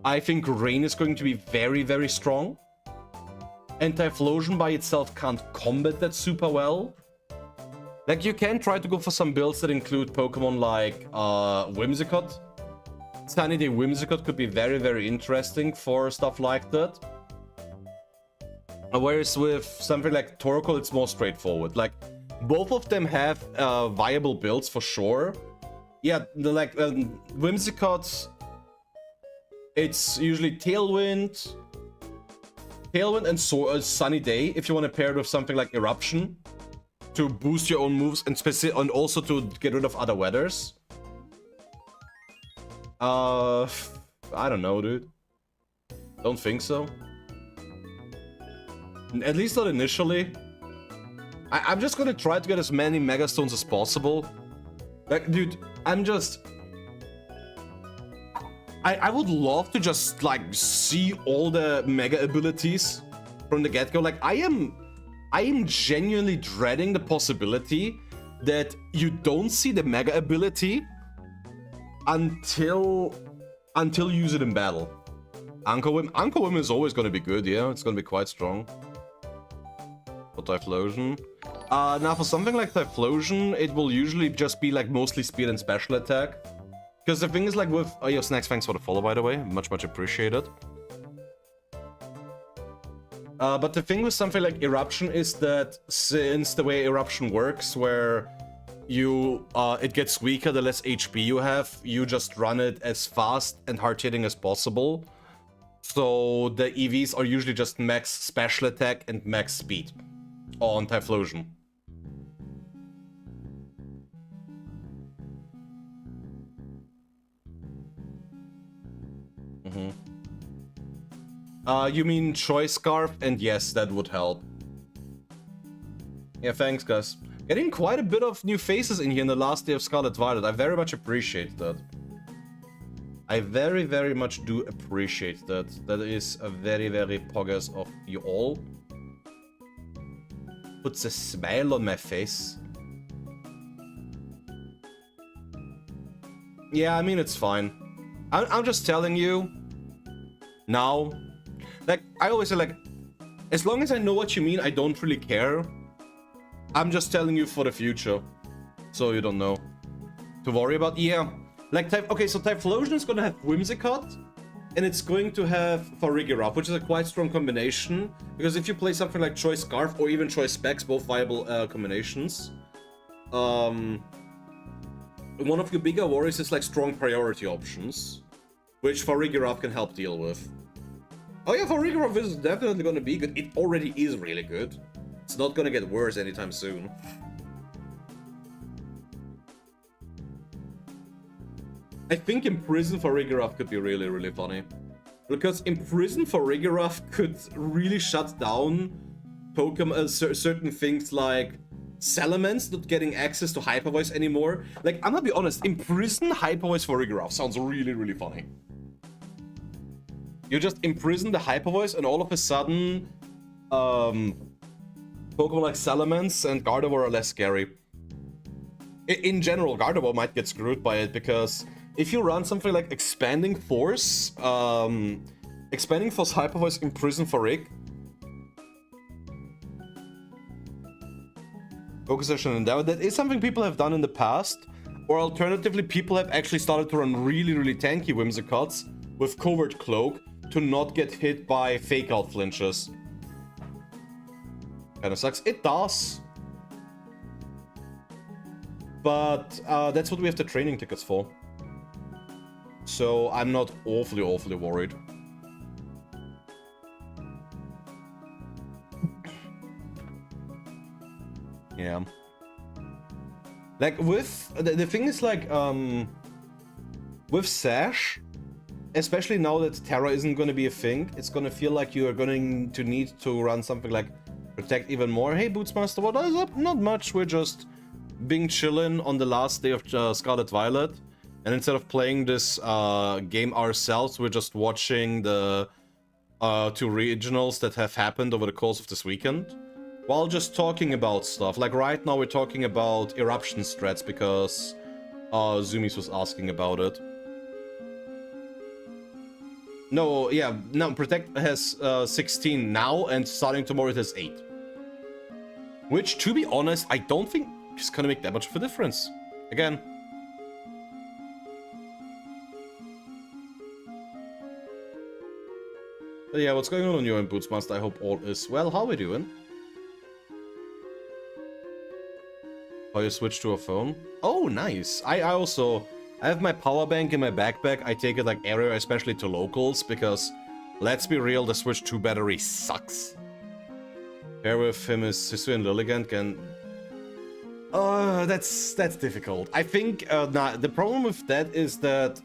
Speaker 1: I think Rain is going to be very, very strong, and Typhlosion by itself can't combat that super well. Like, you can try to go for some builds that include Pokemon like Whimsicott. Sunny Day Whimsicott could be very, very interesting for stuff like that. Whereas with something like Torkoal, it's more straightforward. Like, both of them have viable builds for sure. Yeah, Whimsicott, it's usually Tailwind and Sunny Day if you want to pair it with something like Eruption to boost your own moves and also to get rid of other weathers. I don't know, dude. Don't think so. At least not initially. I'm just gonna try to get as many Mega Stones as possible. Like, dude, I would love to just, like, see all the Mega abilities from the get-go. Like, I am genuinely dreading the possibility that you don't see the Mega ability until you use it in battle. Anchor Whim is always going to be good, yeah. It's going to be quite strong. For Typhlosion. Now for something like Typhlosion, it will usually just be like mostly speed and special attack. Because the thing is, like, with... Oh, yo, Snacks, thanks for the follow, by the way. Much appreciated. But the thing with something like Eruption is that since the way Eruption works, where it gets weaker the less HP you have, you just run it as fast and hard-hitting as possible. So the EVs are usually just max special attack and max speed on Typhlosion. You mean Choice Scarf? And yes, that would help. Yeah, thanks, guys. Getting quite a bit of new faces in here in the last day of Scarlet Violet. I very much appreciate that. I very, very much do appreciate that. That is a very, very poggers of you all. Puts a smile on my face. Yeah, I mean, it's fine. I'm just telling you. Now. Like, I always say, like, as long as I know what you mean, I don't really care. I'm just telling you for the future. So you don't know. To worry about, yeah. Like, okay, so Typhlosion is gonna have Whimsicott. And it's going to have Farigiraf, which is a quite strong combination. Because if you play something like Choice Scarf or even Choice Specs, both viable combinations. One of your bigger worries is like strong priority options. Which Farigiraf can help deal with. Oh yeah, Farigiraf is definitely gonna be good. It already is really good. It's not gonna get worse anytime soon. I think Imprison for Rigoroth could be really, really funny. Because Imprison for Rigoroth could really shut down Pokemon, certain things like Salamence not getting access to Hyper Voice anymore. Like, I'm gonna be honest, Imprison Hyper Voice for Rigoroth sounds really, really funny. You just imprison the Hyper Voice and all of a sudden, Pokemon like Salamence and Gardevoir are less scary. In general, Gardevoir might get screwed by it because if you run something like Expanding Force Hyper Voice Imprison for Rig, Focus Session Endeavor, that is something people have done in the past, or alternatively, people have actually started to run really, really tanky Whimsicots with Covert Cloak to not get hit by Fake Out flinches. Kinda sucks. It does. But that's what we have the training tickets for. So I'm not awfully worried. Yeah. Like with the thing is like with Sash, especially now that Terra isn't going to be a thing, it's going to feel like you are going to need to run something like Protect even more. Hey Bootsmaster, what is up? Not much, we're just being chillin' on the last day of Scarlet Violet. And instead of playing this game ourselves, we're just watching the 2 regionals that have happened over the course of this weekend. While just talking about stuff. Like right now we're talking about Eruption strats because Zumis was asking about it. No, yeah, no, Protect has 16 now, and starting tomorrow it has 8. Which, to be honest, I don't think is gonna make that much of a difference. Again. But yeah, what's going on your end, Bootsmaster? I hope all is well. How are we doing? How you switch to a phone? Oh, nice. I have my power bank in my backpack. I take it like everywhere, especially to locals, because let's be real, the Switch 2 battery sucks. Pair with him is Sisu and Lilligant can... that's difficult. I think the problem with that is that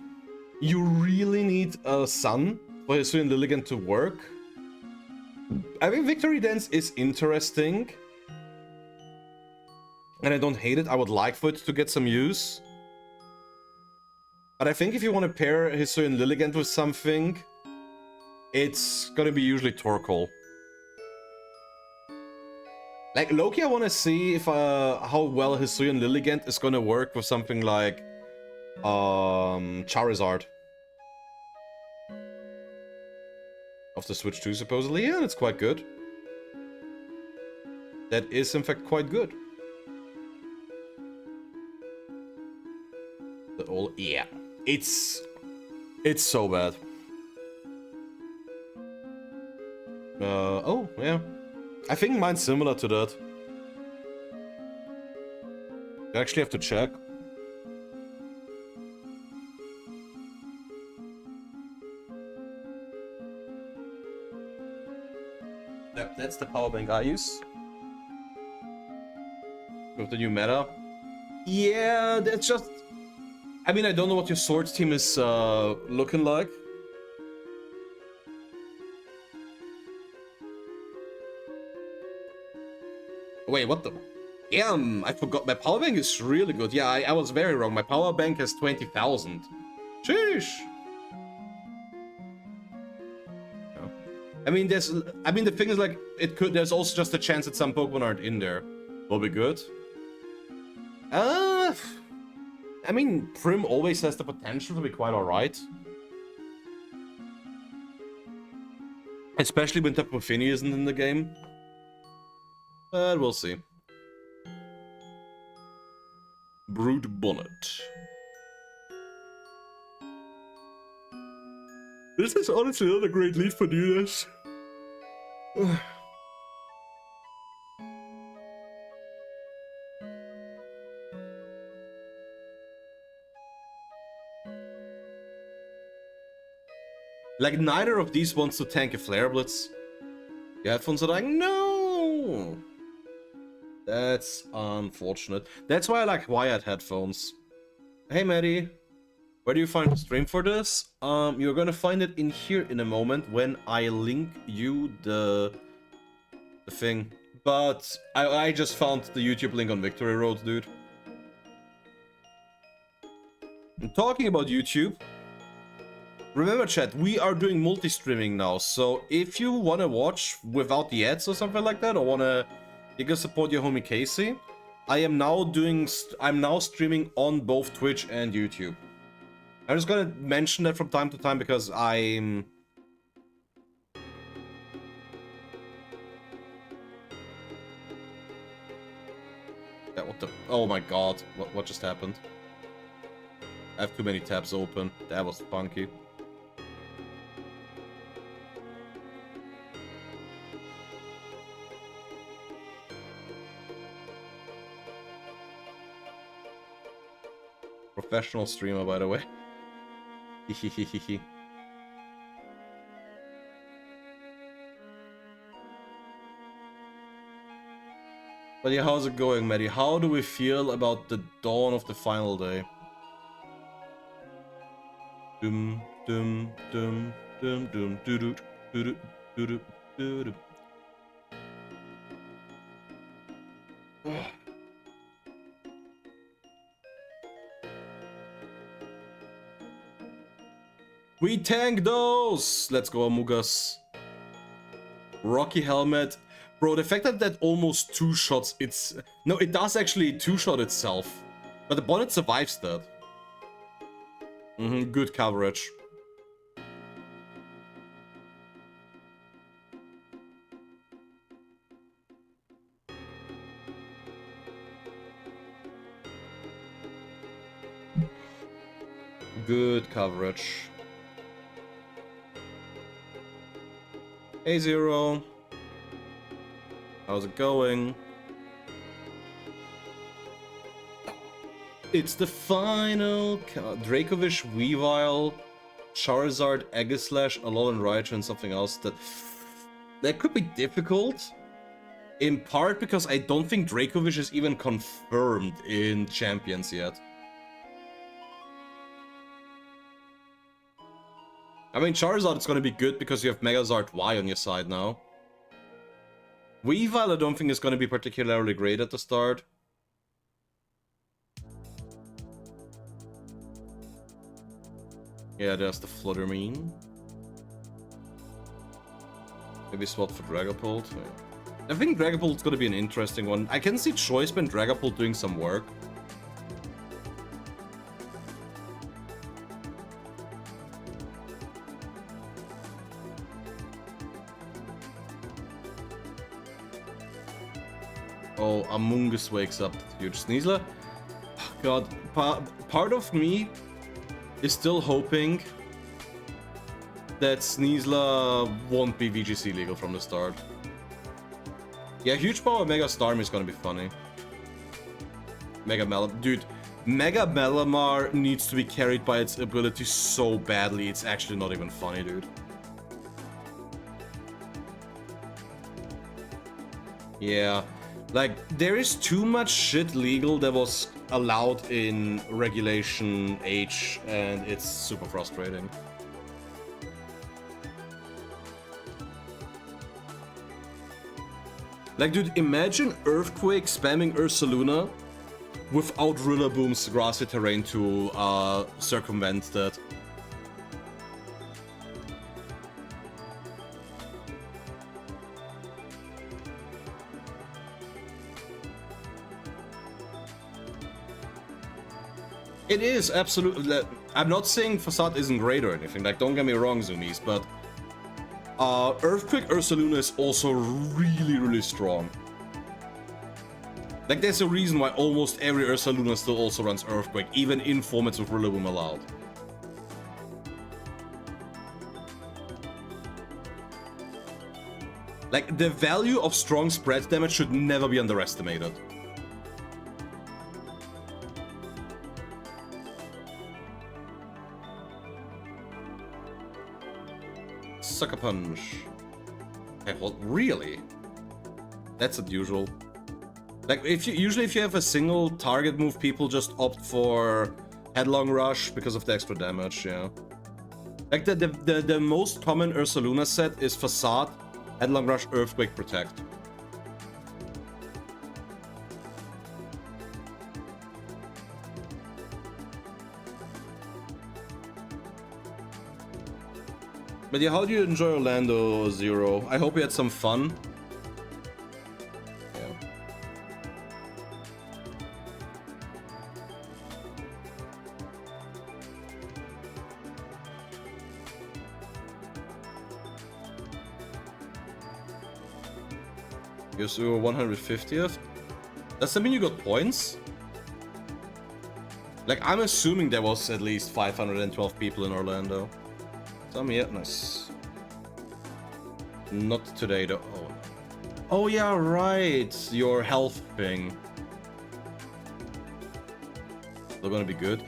Speaker 1: you really need a Sun for Hisu and Lilligant to work. I think Victory Dance is interesting. And I don't hate it. I would like for it to get some use. But I think if you want to pair Hisui and Lilligant with something, it's gonna be usually Torkoal. Like, Loki, I want to see if how well Hisui and Lilligant is gonna work with something like Charizard. Of the Switch 2, supposedly. Yeah, that's quite good. That is, in fact, quite good. Yeah, it's so bad. Oh, yeah. I think mine's similar to that. I actually have to check. Yep, that's the power bank I use. With the new meta. Yeah, that's just... I mean, I don't know what your Swords team is looking like. Wait, what the... Damn, I forgot. My power bank is really good. Yeah, I was very wrong. My power bank has 20,000. Sheesh. Yeah. I mean, the thing is, like, there's also just a chance that some Pokemon aren't in there. Will be good. I mean, Prim always has the potential to be quite alright. Especially when Tapu Fini isn't in the game. But we'll see. Brood Bonnet. This is honestly not a great lead for Nunes. Like, neither of these wants to tank a Flare Blitz. The headphones are like, no! That's unfortunate. That's why I like wired headphones. Hey, Maddie. Where do you find the stream for this? You're gonna find it in here in a moment when I link you the thing. But I just found the YouTube link on Victory Road, dude. And talking about YouTube, remember chat, we are doing multi-streaming now, so if you wanna watch without the ads or something like that, or you can support your homie Casey, I'm now streaming on both Twitch and YouTube. I'm just gonna mention that from time to time because I'm... Yeah, what the... Oh my god, what just happened? I have too many tabs open. That was funky. Professional streamer, by the way. But yeah, how's it going, Maddie? How do we feel about the dawn of the final day? Dum dum dum dum dum doo doo doo doo doo doo. We tank those! Let's go, Amugas. Rocky helmet. Bro, the fact that that almost two-shots it's... No, it does actually two-shot itself. But the bonnet survives that. Good coverage. Good coverage. Hey Zero. How's it going? It's the final Dracovish, Weavile, Charizard, Aegislash, Alolan Raichu, and something else that could be difficult. In part because I don't think Dracovish is even confirmed in Champions yet. I mean, Charizard is gonna be good because you have Megazard Y on your side now. Weavile I don't think is gonna be particularly great at the start. Yeah, there's the Fluttermane. Maybe swap for Dragapult. Yeah. I think Dragapult's gonna be an interesting one. I can see Choiceman and Dragapult doing some work. Oh, Amoonguss wakes up. Huge Sneasler. God, part of me is still hoping that Sneasler won't be VGC legal from the start. Yeah, Huge Power Mega Starmie is gonna be funny. Dude, Mega Malamar needs to be carried by its ability so badly, it's actually not even funny, dude. Yeah. Like, there is too much shit legal that was allowed in Regulation H, and it's super frustrating. Like, dude, imagine Earthquake spamming Ursaluna without Rillaboom's grassy terrain to circumvent that. It is, absolutely. I'm not saying Facade isn't great or anything, like, don't get me wrong, Zoomies, but Earthquake Ursaluna is also really, really strong. Like, there's a reason why almost every Ursaluna still also runs Earthquake, even in formats with Rillaboom allowed. Like, the value of strong spread damage should never be underestimated. Sucker Punch. Hey, what? Really? That's unusual. Like, usually if you have a single target move, people just opt for Headlong Rush because of the extra damage, yeah. Like the most common Ursaluna set is Facade, Headlong Rush, Earthquake, Protect. But yeah, how do you enjoy Orlando, Zero? I hope you had some fun. Yeah. You're 150th? Does that mean you got points? Like, I'm assuming there was at least 512 people in Orlando. Some, yeah, nice. Not today, though. Oh. Oh, yeah, right. Your health thing. They're gonna be good.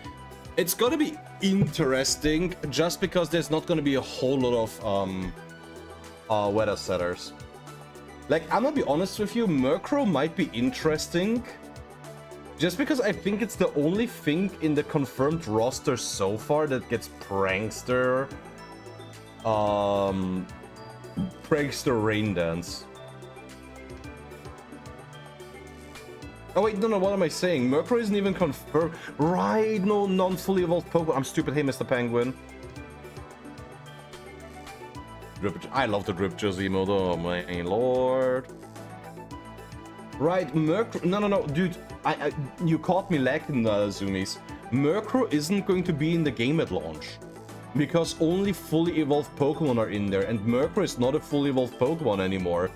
Speaker 1: It's gonna be interesting, just because there's not gonna be a whole lot of weather setters. Like, I'm gonna be honest with you, Murkrow might be interesting. Just because I think it's the only thing in the confirmed roster so far that gets Prankster... Prankster Rain Dance. Oh wait, no, what am I saying? Murkrow isn't even confirmed. Right, no non-fully evolved Pokemon. I'm stupid, hey Mr. Penguin. I love the Ripjaws emote, oh my lord. Right, Murkrow... No, dude. You caught me lacking, Zoomies. Murkrow isn't going to be in the game at launch. Because only fully evolved Pokemon are in there, and Murkrow is not a fully evolved Pokemon anymore.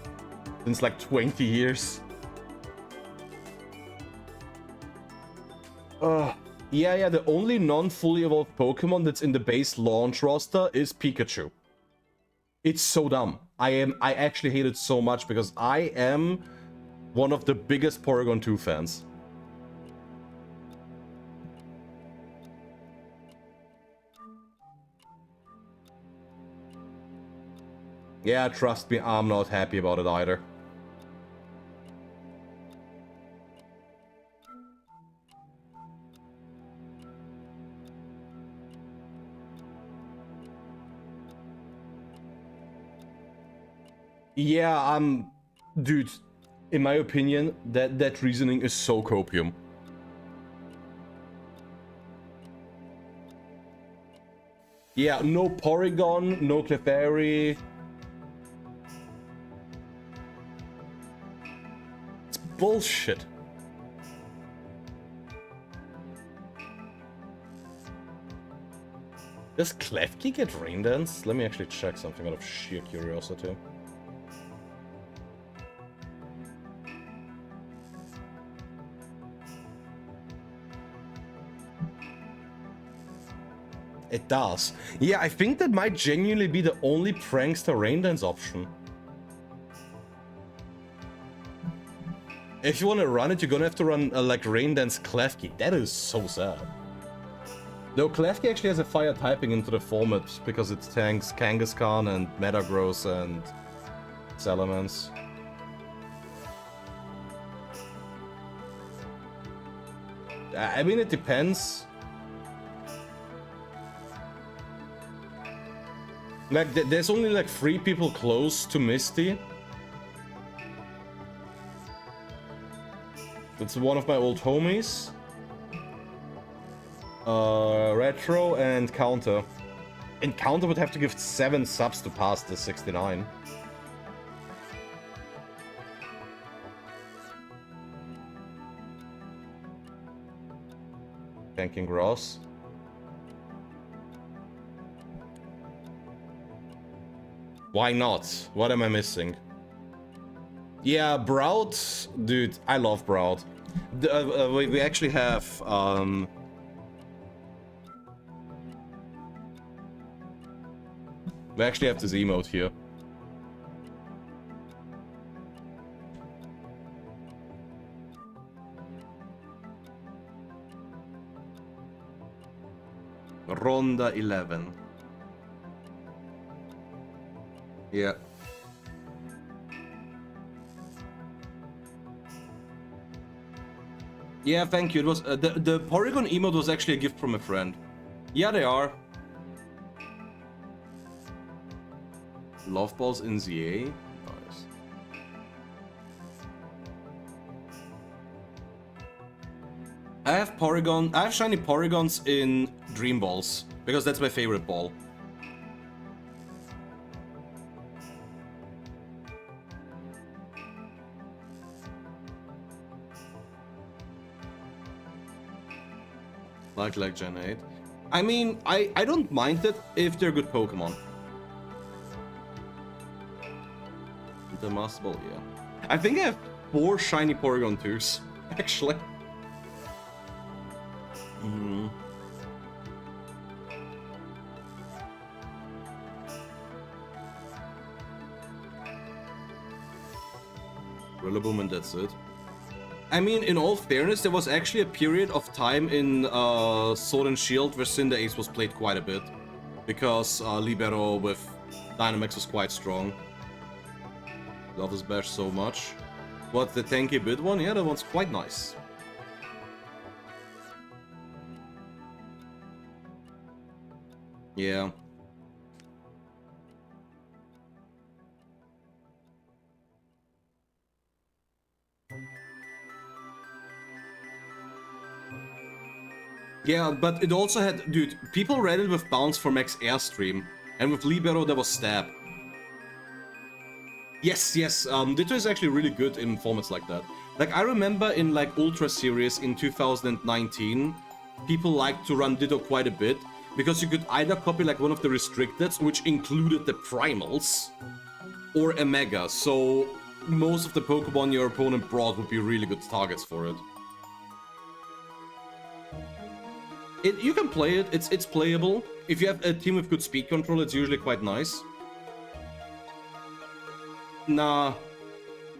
Speaker 1: Since like 20 years. Yeah, the only non-fully evolved Pokemon that's in the base launch roster is Pikachu. It's so dumb. I actually hate it so much because I am one of the biggest Porygon 2 fans. Yeah, trust me, I'm not happy about it either. Yeah, dude, in my opinion, that reasoning is so copium. Yeah, no Porygon, no Clefairy. It's bullshit. Does Klefki get Rain Dance? Let me actually check something out of sheer curiosity. It does. Yeah, I think that might genuinely be the only Prankster Rain Dance option. If you want to run it, you're gonna have to run like Rain Dance Klefki. That is so sad. Though Klefki actually has a fire typing into the format because it tanks Kangaskhan and Metagross and Salamence. I mean, it depends. Like, there's only like 3 people close to Misty. That's one of my old homies. Retro and Counter. And Counter would have to give 7 subs to pass the 69. Tanking Gross. Why not? What am I missing? Yeah, Brout, dude, I love Brout. We actually have this emote here. Ronda 11. Yeah. Yeah, thank you. It was the Porygon emote was actually a gift from a friend. Yeah, they are. Love balls in ZA. Nice. I have shiny Porygons in Dream Balls because that's my favorite ball. Like Gen 8. I mean, I don't mind it if they're good Pokemon. The Master Ball, yeah. I think I have 4 shiny Porygon 2s, actually. Rillaboom and that's it. I mean, in all fairness, there was actually a period of time in Sword and Shield where Cinderace was played quite a bit. Because Libero with Dynamax was quite strong. Love this bash so much. What, the tanky bit one? Yeah, that one's quite nice. Yeah. Yeah, but it also had... Dude, people read it with Bounce for Max Airstream. And with Libero, there was Stab. Yes, Ditto is actually really good in formats like that. Like, I remember in, like, Ultra Series in 2019, people liked to run Ditto quite a bit, because you could either copy, like, one of the Restricteds, which included the Primals, or a Mega, so most of the Pokemon your opponent brought would be really good targets for it. You can play it, it's playable. If you have a team with good speed control, it's usually quite nice. Nah.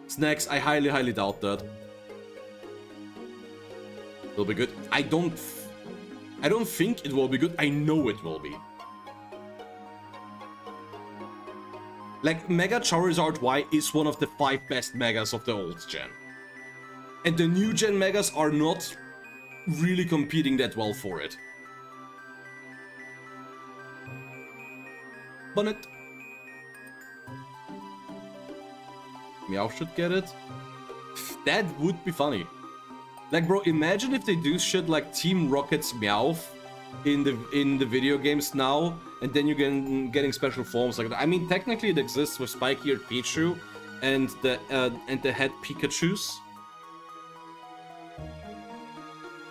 Speaker 1: Snacks, I highly doubt that. It'll be good. I don't think it will be good, I know it will be. Like, Mega Charizard Y is one of the 5 best Megas of the old gen. And the new gen Megas are not really competing that well for it. Bonnet. Meowth should get it. That would be funny. Like, bro, imagine if they do shit like Team Rocket's Meowth in the video games now, and then you're getting special forms like that. I mean, technically it exists with Spike-eared Pichu and the head Pikachus.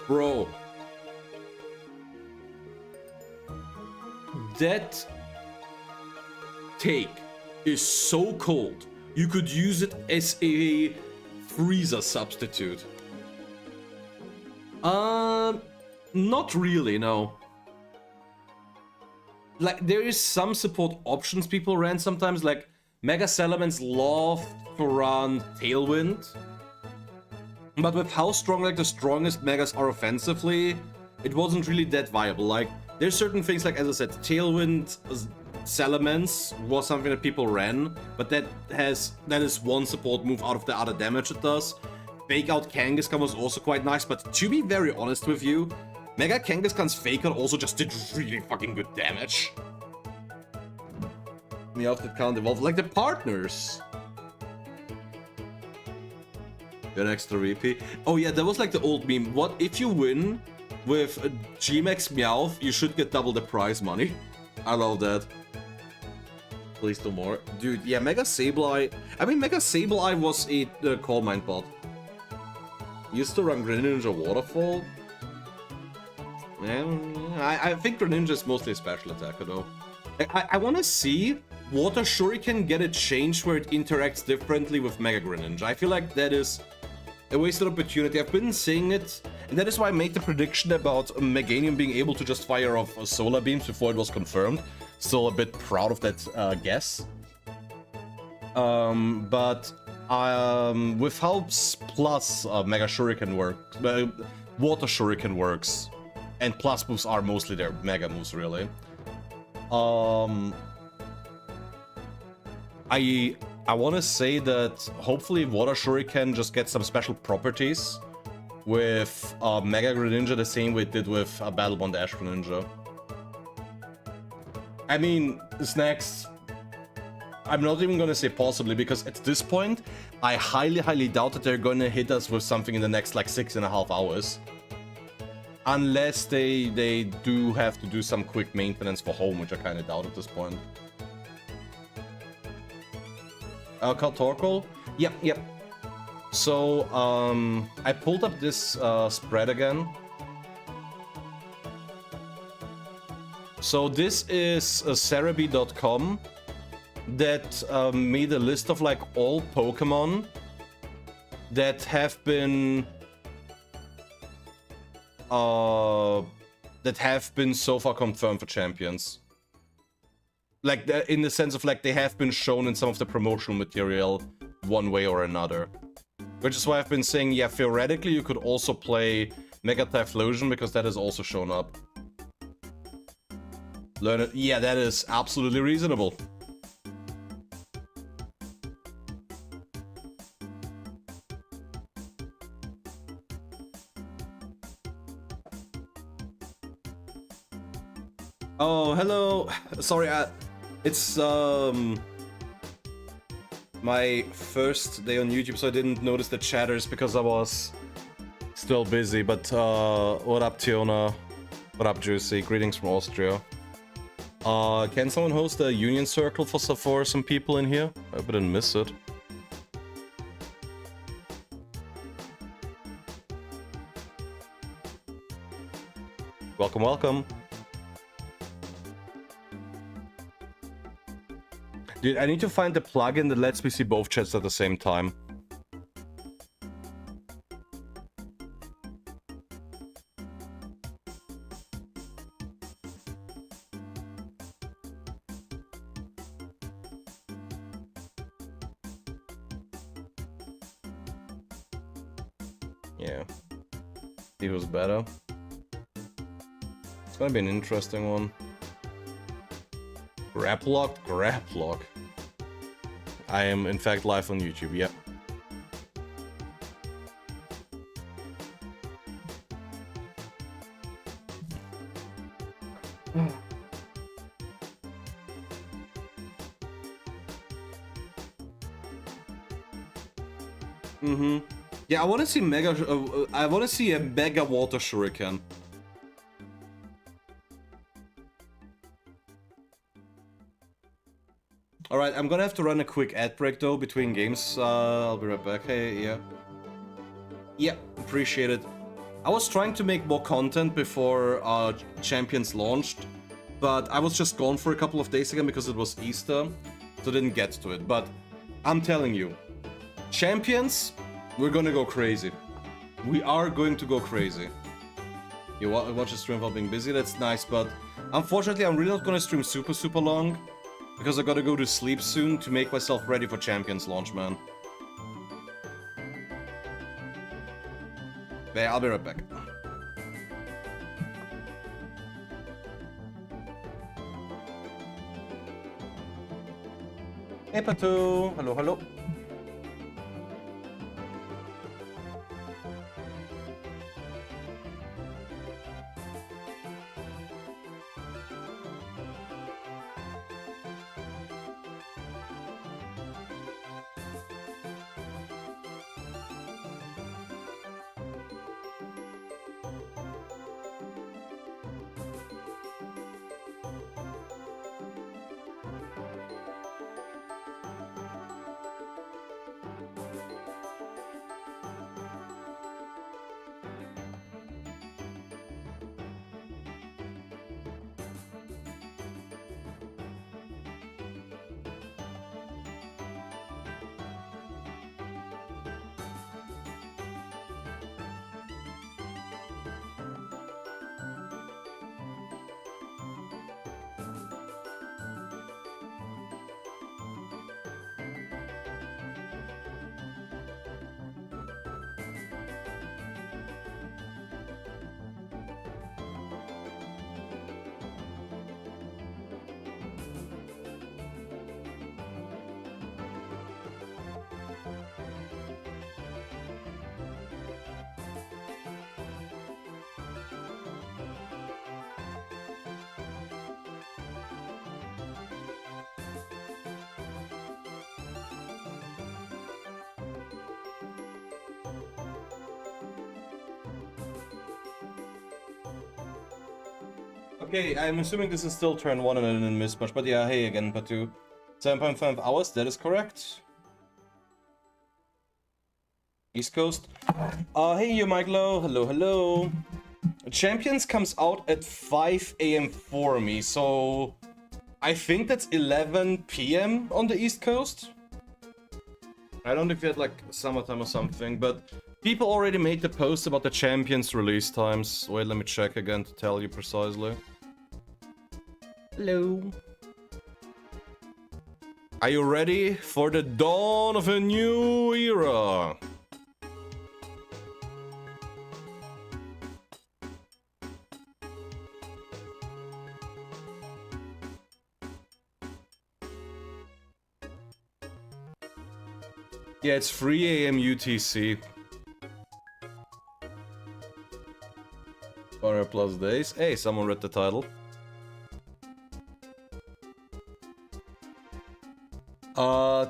Speaker 1: Bro. That take is so cold. You could use it as a freezer substitute. Not really, no. Like, there is some support options people ran sometimes, like Mega Salamence love to run Tailwind. But with how strong, like, the strongest Megas are offensively, it wasn't really that viable. Like, there's certain things, like, as I said, Tailwind Salamence was something that people ran, but that is one support move out of the other damage it does. Fake Out Kangaskhan was also quite nice, but to be very honest with you, Mega Kangaskhan's Fake Out also just did really fucking good damage. Meowth that can't evolve, like the partners. An extra repeat. Oh yeah, that was like the old meme. What if you win with a G-Max Meowth, you should get double the prize money. I love that. Please do more. Dude, yeah, Mega Sableye. I mean, Mega Sableye was a Calm Mind bot. Used to run Greninja Waterfall. Yeah, I think Greninja is mostly a special attacker though. I want to see Water Shuriken get a change where it interacts differently with Mega Greninja. I feel like that is a wasted opportunity. I've been saying it, and that is why I made the prediction about Meganium being able to just fire off solar beams before it was confirmed. Still a bit proud of that guess. But with how Plus Mega Shuriken works, Water Shuriken works, and Plus moves are mostly their Mega moves, really. I want to say that hopefully Water Shuriken just gets some special properties with Mega Greninja the same way it did with Battlebond Ash Greninja. I mean, snacks, I'm not even gonna say possibly, because at this point, I highly doubt that they're gonna hit us with something in the next like 6.5 hours. Unless they do have to do some quick maintenance for home, which I kind of doubt at this point. Torkoal? Yep. So, I pulled up this spread again. So this is Cerebi.com that made a list of like all Pokemon that have been so far confirmed for champions. Like, in the sense of like they have been shown in some of the promotional material one way or another. Which is why I've been saying, yeah, theoretically you could also play Mega Typhlosion, because that has also shown up. Learn it. Yeah, that is absolutely reasonable. Oh, hello. Sorry, it's my first day on YouTube, so I didn't notice the chatters because I was still busy. But what up, Tiona? What up, Juicy? Greetings from Austria. Can someone host a union circle for some people in here? I hope I didn't miss it. Welcome, welcome. Dude, I need to find the plugin that lets me see both chats at the same time. Yeah. See who's better. It's gonna be an interesting one. Graplock? I am, in fact, live on YouTube, yep. Yeah, I want to see I want to see a Mega Water Shuriken. Alright, I'm gonna have to run a quick ad break though between games. I'll be right back. Hey, yeah. Yeah, appreciate it. I was trying to make more content before Champions launched, but I was just gone for a couple of days again because it was Easter, so didn't get to it. But I'm telling you, Champions, we're gonna go crazy. We are going to go crazy. You watch a stream while being busy, that's nice, but unfortunately I'm really not gonna stream super long, because I gotta go to sleep soon to make myself ready for Champions launch, man. Yeah, I'll be right back. Hey, Patu! Hello, hello. Okay, I'm assuming this is still turn 1 and I didn't miss much, but yeah, hey again, Patu. 7.5 hours, that is correct. East Coast. Hey you, Mike-Lo. Hello, hello. Champions comes out at 5 a.m. for me, so I think that's 11 p.m. on the East Coast. I don't know if you had like summertime or something, but people already made the post about the Champions release times. Wait, let me check again to tell you precisely. Hello. Are you ready for the dawn of a new era? Yeah, it's 3 a.m. UTC. 400+ days. Hey, someone read the title.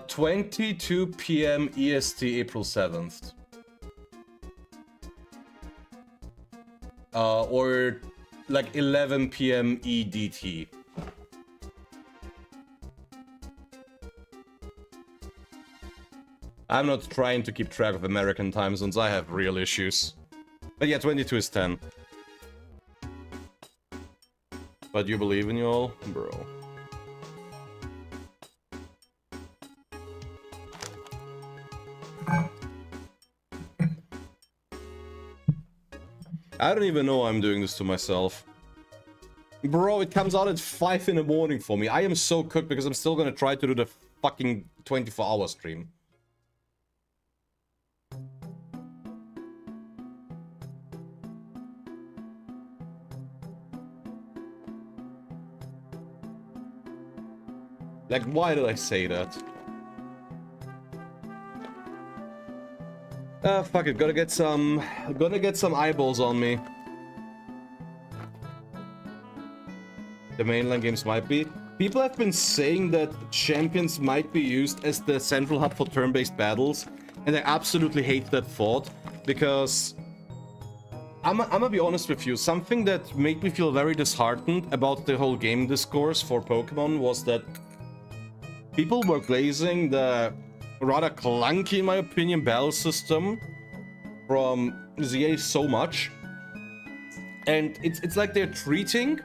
Speaker 1: 22 p.m. EST, April 7th. Or like 11 p.m. EDT. I'm not trying to keep track of American time zones, I have real issues. But yeah, 22 is 10. But you believe in you all? Bro. I don't even know I'm doing this to myself. Bro, it comes out at 5 in the morning for me. I am so cooked because I'm still gonna try to do the fucking 24-hour stream. Like, why did I say that? Fuck it, gonna get some eyeballs on me. The mainland games might be. People have been saying that Champions might be used as the central hub for turn-based battles, and I absolutely hate that thought, because I'm gonna be honest with you, something that made me feel very disheartened about the whole game discourse for Pokemon was that people were glazing the rather clunky, in my opinion, battle system from ZA so much. And it's like they're treating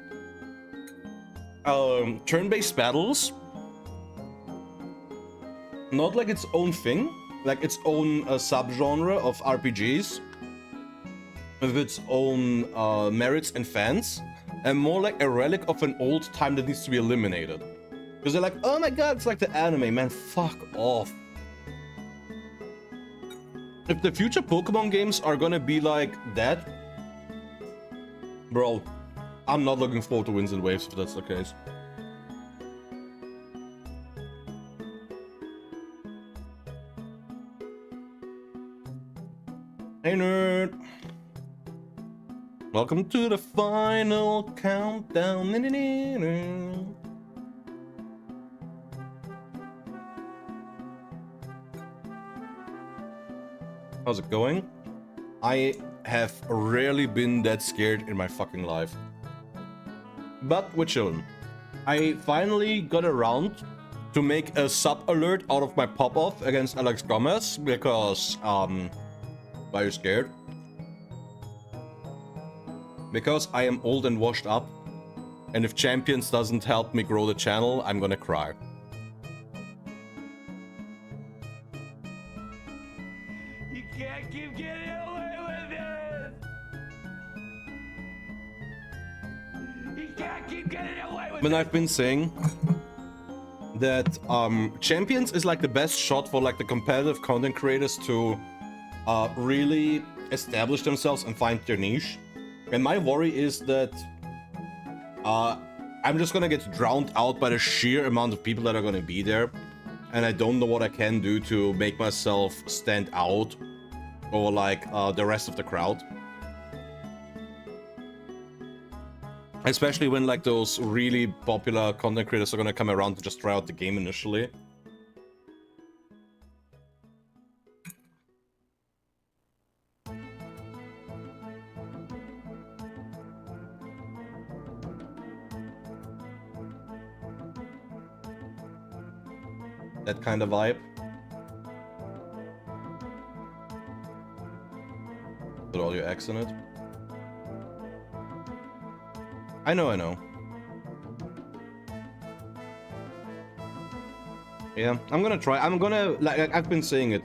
Speaker 1: turn-based battles not like its own thing, like its own subgenre of RPGs with its own merits and fans, and more like a relic of an old time that needs to be eliminated. Because they're like, oh my god, it's like the anime, man, fuck off. If the future Pokemon games are gonna be like that, bro, I'm not looking forward to Winds and Waves if that's the case. Hey nerd! Welcome to the final countdown. How's it going? I have rarely been that scared in my fucking life. But we're chillin'. I finally got around to make a sub alert out of my pop-off against Alex Gomez because, why are you scared? Because I am old and washed up, and if Champions doesn't help me grow the channel, I'm gonna cry.
Speaker 4: You can't keep getting away with it! You can't keep getting away with it!
Speaker 1: When I've been saying that Champions is like the best shot for like the competitive content creators to really establish themselves and find their niche. And my worry is that I'm just gonna get drowned out by the sheer amount of people that are gonna be there, and I don't know what I can do to make myself stand out or like the rest of the crowd. Especially when like those really popular content creators are gonna come around to just try out the game initially. That kind of vibe. Put all your eggs in it. I know, I know. Yeah, I'm gonna try. I'm gonna, like, I've been saying it.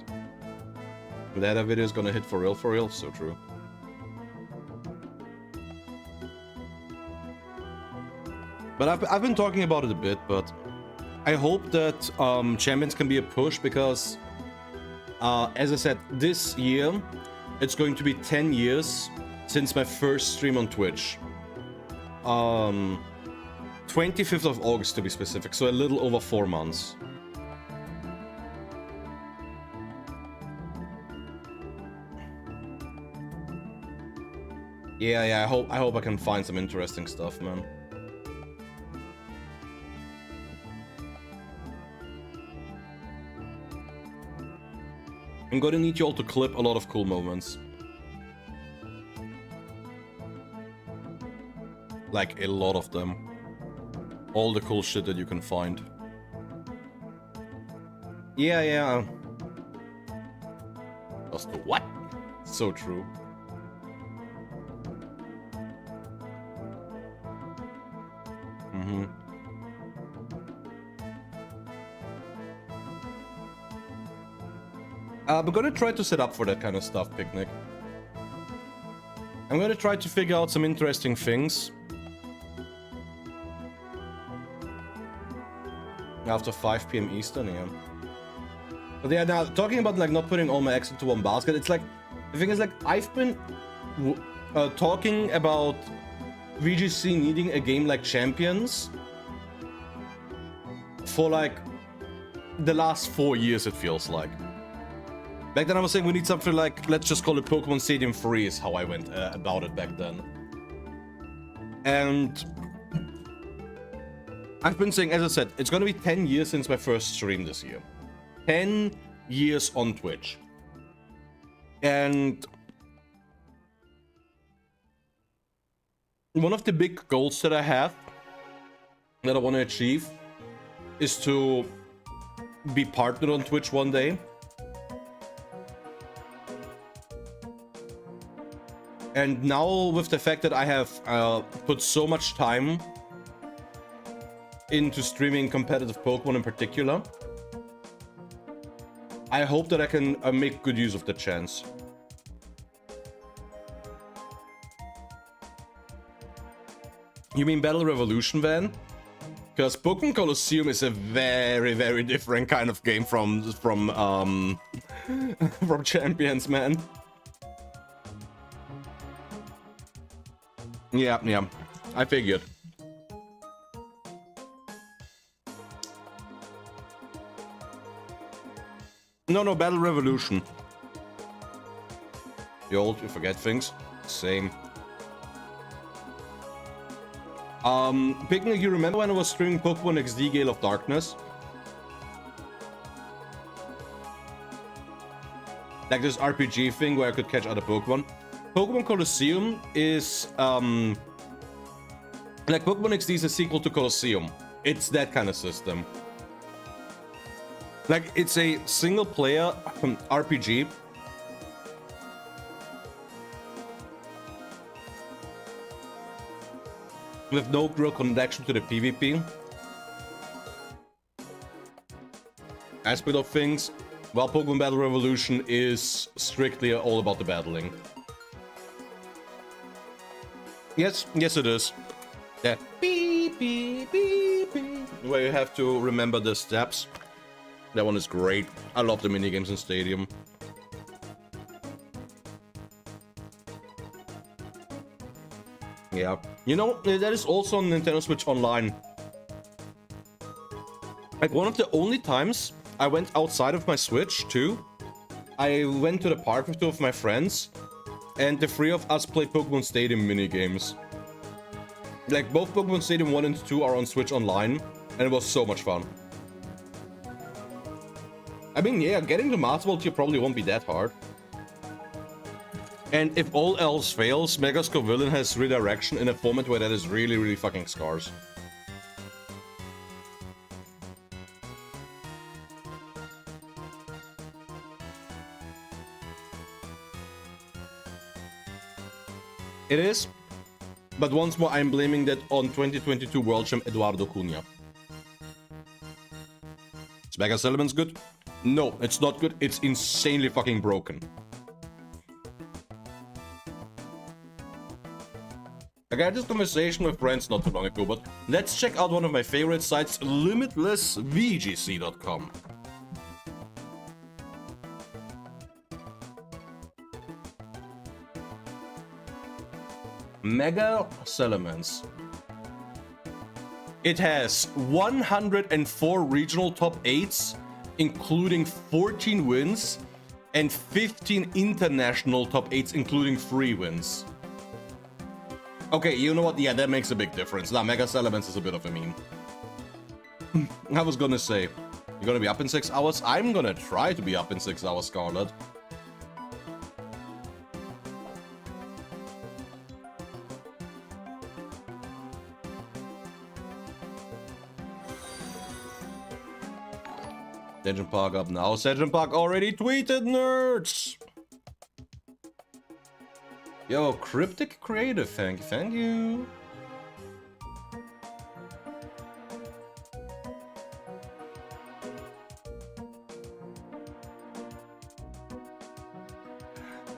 Speaker 1: That video is gonna hit for real, so true. But I've been talking about it a bit, but I hope that Champions can be a push because, as I said, this year, it's going to be 10 years since my first stream on Twitch. 25th of August to be specific, so a little over 4 months. Yeah, I hope I can find some interesting stuff, man. I'm gonna need you all to clip a lot of cool moments. Like, a lot of them. All the cool shit that you can find. Yeah. Just the what? So true. I'm gonna try to set up for that kind of stuff, Picnic. I'm gonna try to figure out some interesting things. After 5 p.m. Eastern, yeah. But yeah, now, talking about, like, not putting all my eggs into one basket, it's like... The thing is, like, I've been talking about VGC needing a game like Champions for, like, the last 4 years, it feels like. Back then I was saying we need something like, let's just call it Pokemon Stadium 3 is how I went about it back then. And I've been saying, as I said, it's gonna be 10 years since my first stream this year. 10 years on Twitch. And one of the big goals that I have, that I want to achieve, is to be partnered on Twitch one day. And now, with the fact that I have put so much time into streaming competitive Pokemon in particular, I hope that I can make good use of the chance. You mean Battle Revolution, Van? Because Pokemon Colosseum is a very, very different kind of game from Champions, man. Yeah, I figured. No, Battle Revolution. You old, you forget things. Same. Picnic, you remember when I was streaming Pokemon XD Gale of Darkness? Like this RPG thing where I could catch other Pokemon. Pokemon Colosseum is, like Pokemon XD is a sequel to Colosseum. It's that kind of system. Like, it's a single-player RPG. With no real connection to the PvP. Aspect of things, while Pokemon Battle Revolution is strictly all about the battling. Yes it is. Yeah. Beep, beep, beep, beep. Where you have to remember the steps. That one is great. I love the minigames in Stadium. Yeah. You know, that is also on Nintendo Switch Online. Like, one of the only times I went outside of my Switch, too. I went to the park with two of my friends. And the three of us played Pokemon Stadium minigames. Like, both Pokemon Stadium 1 and 2 are on Switch Online, and it was so much fun. I mean, yeah, getting to Master Ball tier probably won't be that hard. And if all else fails, Mega Scovillain has redirection in a format where that is really, really fucking scarce. It is. But once more, I'm blaming that on 2022 World Champ Eduardo Cunha. Is Mega Salamence good? No, it's not good. It's insanely fucking broken. I had this conversation with friends not too long ago, but let's check out one of my favorite sites, limitlessvgc.com. Mega Salamence. It has 104 regional top 8s, including 14 wins, and 15 international top 8s, including 3 wins. Okay, you know what? Yeah, that makes a big difference. Now, Mega Salamence is a bit of a meme. I was gonna say, you're gonna be up in 6 hours? I'm gonna try to be up in 6 hours, Scarlet. Legend Park up now. Legend Park already tweeted, nerds! Yo, Cryptic Creative, thank you.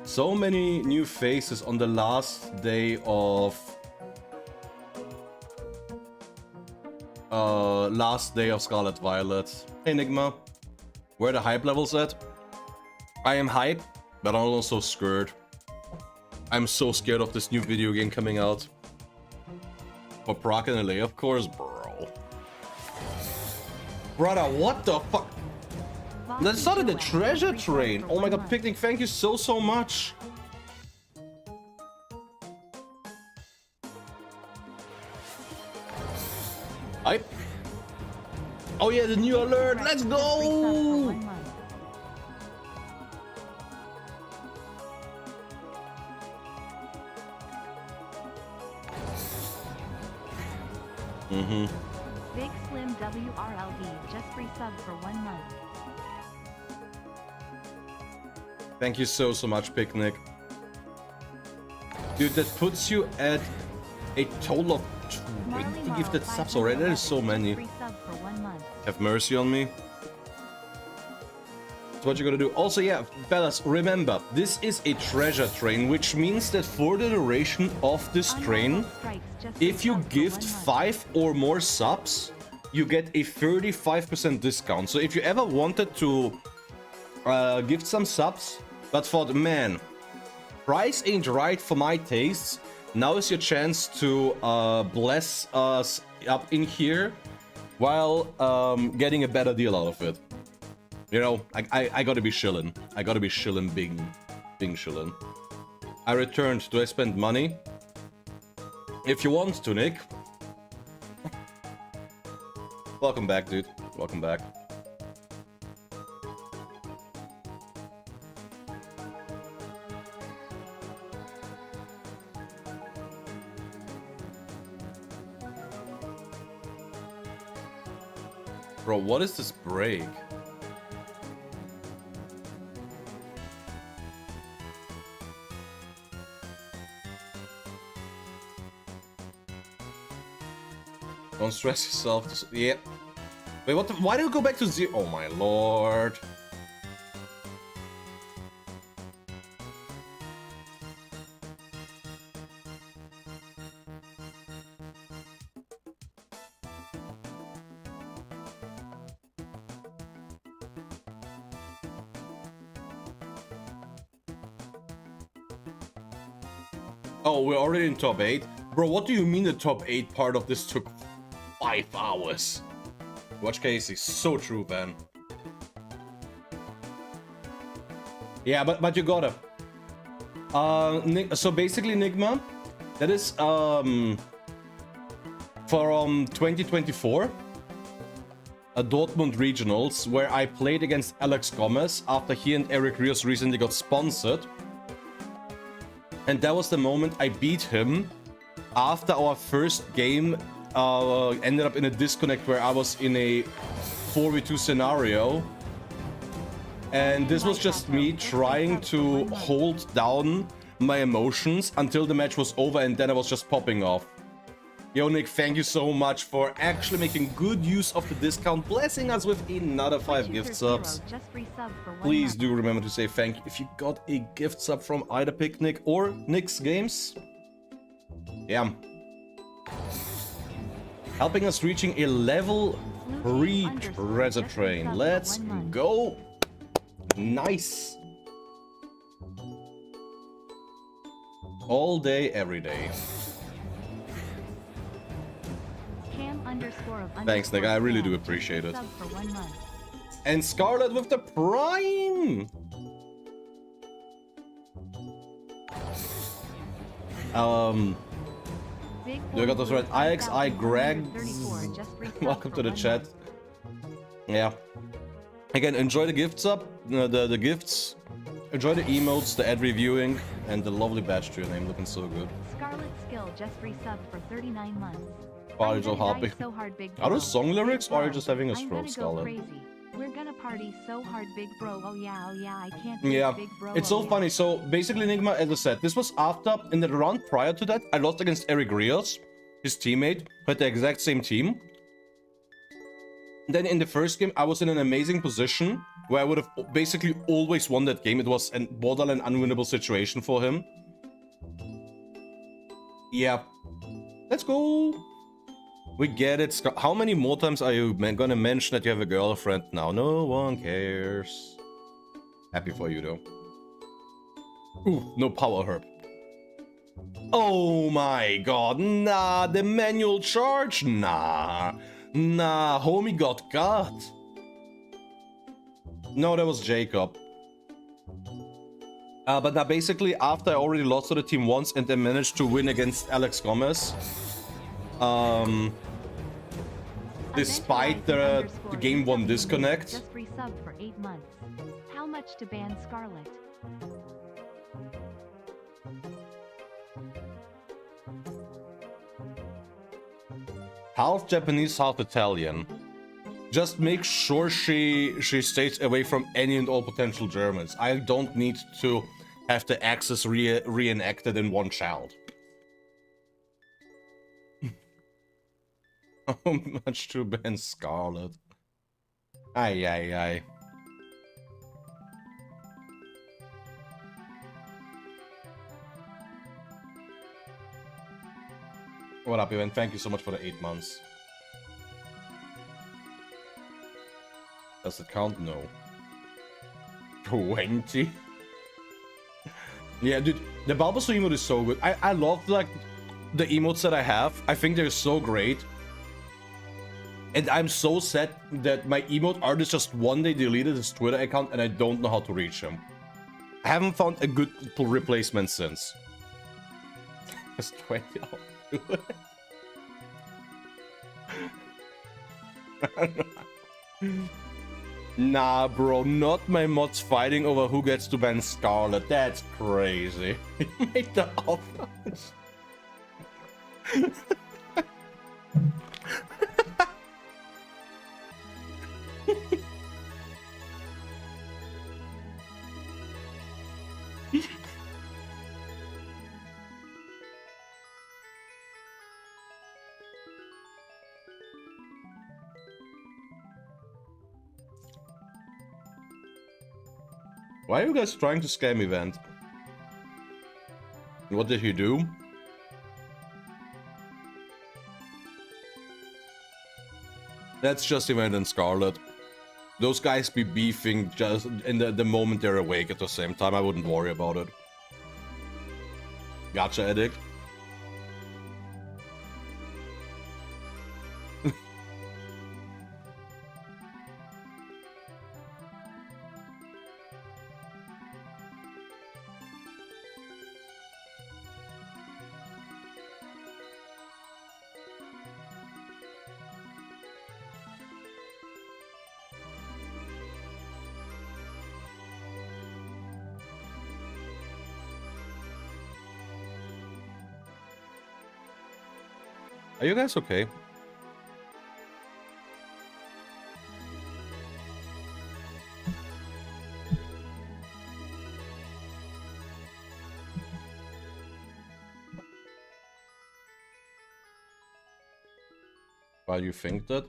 Speaker 1: So many new faces on the last day of Scarlet Violet. Hey Enigma, where are the hype levels at? I am hype, but I'm also scared. I'm so scared of this new video game coming out. For Prague and LA, of course, bro. Brother, what the fuck? That started the treasure train. Oh my god, Picnic, thank you so much. Hype. Oh yeah, the new alert. Let's go.
Speaker 3: Big Slim WRLD just resub for 1 month.
Speaker 1: Thank you so much, Picnic. Dude, that puts you at a total of 20 gifted subs already. That is so many. Have mercy on me. That's what you're gonna do. Also, yeah, fellas, remember, this is a treasure train, which means that for the duration of this train, if you gift 5 or more subs, you get a 35% discount. So if you ever wanted to gift some subs, but thought, man, price ain't right for my tastes, now is your chance to bless us up in here while getting a better deal out of it. You know, I gotta be shillin'. I gotta be shillin' bing shillin'. I returned. Do I spend money? If you want to, Nick. Welcome back, dude. Welcome back. Bro, what is this break? Don't stress yourself. Yeah. Wait, what the? Why did it go back to 0? Oh my lord. Oh, we're already in top 8? Bro, what do you mean the top 8 part of this took 5 hours? Watch Casey, so true, man. Yeah, but you gotta. So basically, Nigma, that is from 2024, a Dortmund Regionals, where I played against Alex Gomez after he and Eric Rios recently got sponsored. And that was the moment I beat him after our first game ended up in a disconnect where I was in a 4v2 scenario. And this was just me trying to hold down my emotions until the match was over, and then I was just popping off. Yo, Nick, thank you so much for actually making good use of the discount, blessing us with another 5 gift subs. Please do remember to say thank you if you got a gift sub from either Picnic or Nick's Games. Yeah. Helping us reaching a level 3 treasure train. Let's go. Nice. All day, every day. Thanks, Nick. I really do appreciate it. And Scarlet with the Prime. Do I got this right? IXI Greg. Welcome to the chat. Yeah. Again, enjoy the gifts up, the gifts. Enjoy the emotes, the ad reviewing, and the lovely badge to your name, looking so good.
Speaker 3: Scarlet Skill just resubbed for 39 months.
Speaker 1: Are you so happy? Are those song lyrics, or are you just having a
Speaker 3: I'm
Speaker 1: stroke,
Speaker 3: gonna
Speaker 1: Scarlet?
Speaker 3: go crazy. We're gonna party so hard, big bro. Oh yeah, I can't.
Speaker 1: Yeah,
Speaker 3: big bro.
Speaker 1: it's so funny. So basically, Enigma, as I said, this was after, in the round prior to that, I lost against Eric Rios, his teammate, who had the exact same team. Then in the first game, I was in an amazing position where I would have basically always won that game. It was a borderline unwinnable situation for him. Yeah. Let's go. We get it. How many more times are you gonna mention that you have a girlfriend now? No one cares. Happy for you, though. Ooh, no power herb. Oh my god, nah, the manual charge? Nah. Nah, homie got got. No, that was Jacob. But now basically, after I already lost to the team once and then managed to win against Alex Gomez, despite the game 1 disconnect.
Speaker 3: Just resubbed for 8 months. How much to ban Scarlet?
Speaker 1: Half Japanese, half Italian. Just make sure she stays away from any and all potential Germans. I don't need to have the axis reenacted in one child. How much to ban Scarlet? Aye, aye, aye. What up, Evan? Thank you so much for the 8 months. Does it count? No. 20? Yeah, dude, the Bulbasaur emote is so good. I love, like, the emotes that I have. I think they're so great. And I'm so sad that my emote artist just one day deleted his Twitter account and I don't know how to reach him. I haven't found a good replacement since. It's 20. Nah, bro, not my mods fighting over who gets to ban Scarlet. That's crazy. You made the offer. Why are you guys trying to scam Event? What did he do? That's just Event and Scarlet. Those guys be beefing just in the moment they're awake at the same time. I wouldn't worry about it. Gotcha, Addict. Are you guys okay? Why do you think that?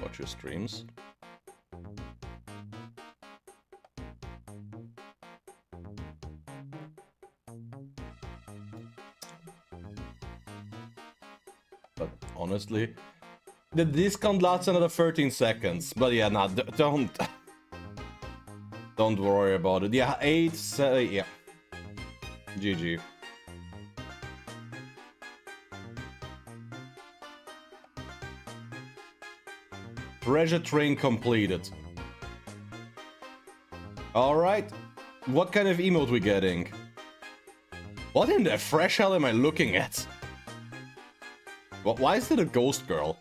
Speaker 1: Watch your streams. But honestly, the discount lasts another 13 seconds. But yeah, nah, don't worry about it. Yeah, 8, yeah. GG. Treasure train completed. Alright. What kind of emote we getting? What in the fresh hell am I looking at? Why is it a ghost girl?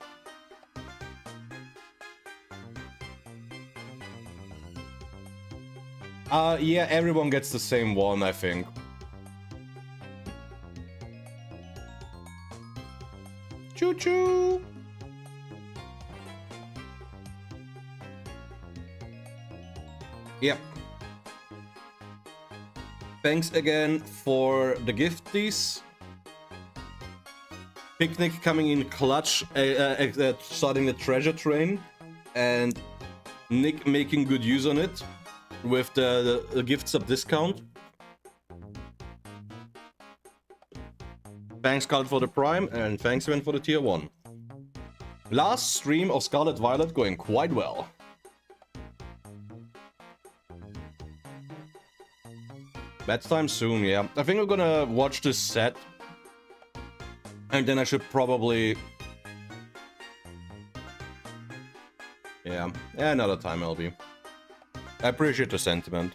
Speaker 1: Yeah, everyone gets the same one, I think. Choo-choo! Yep. Thanks again for the gifties. Picnic coming in clutch, starting the treasure train, and Nick making good use on it with the gift sub discount. Thanks, Scarlet, for the Prime, and thanks, Sven, for the Tier 1. Last stream of Scarlet Violet going quite well. Bedtime soon, yeah. I think we're gonna watch this set. And then I should probably... Yeah, another time, LB. I appreciate the sentiment.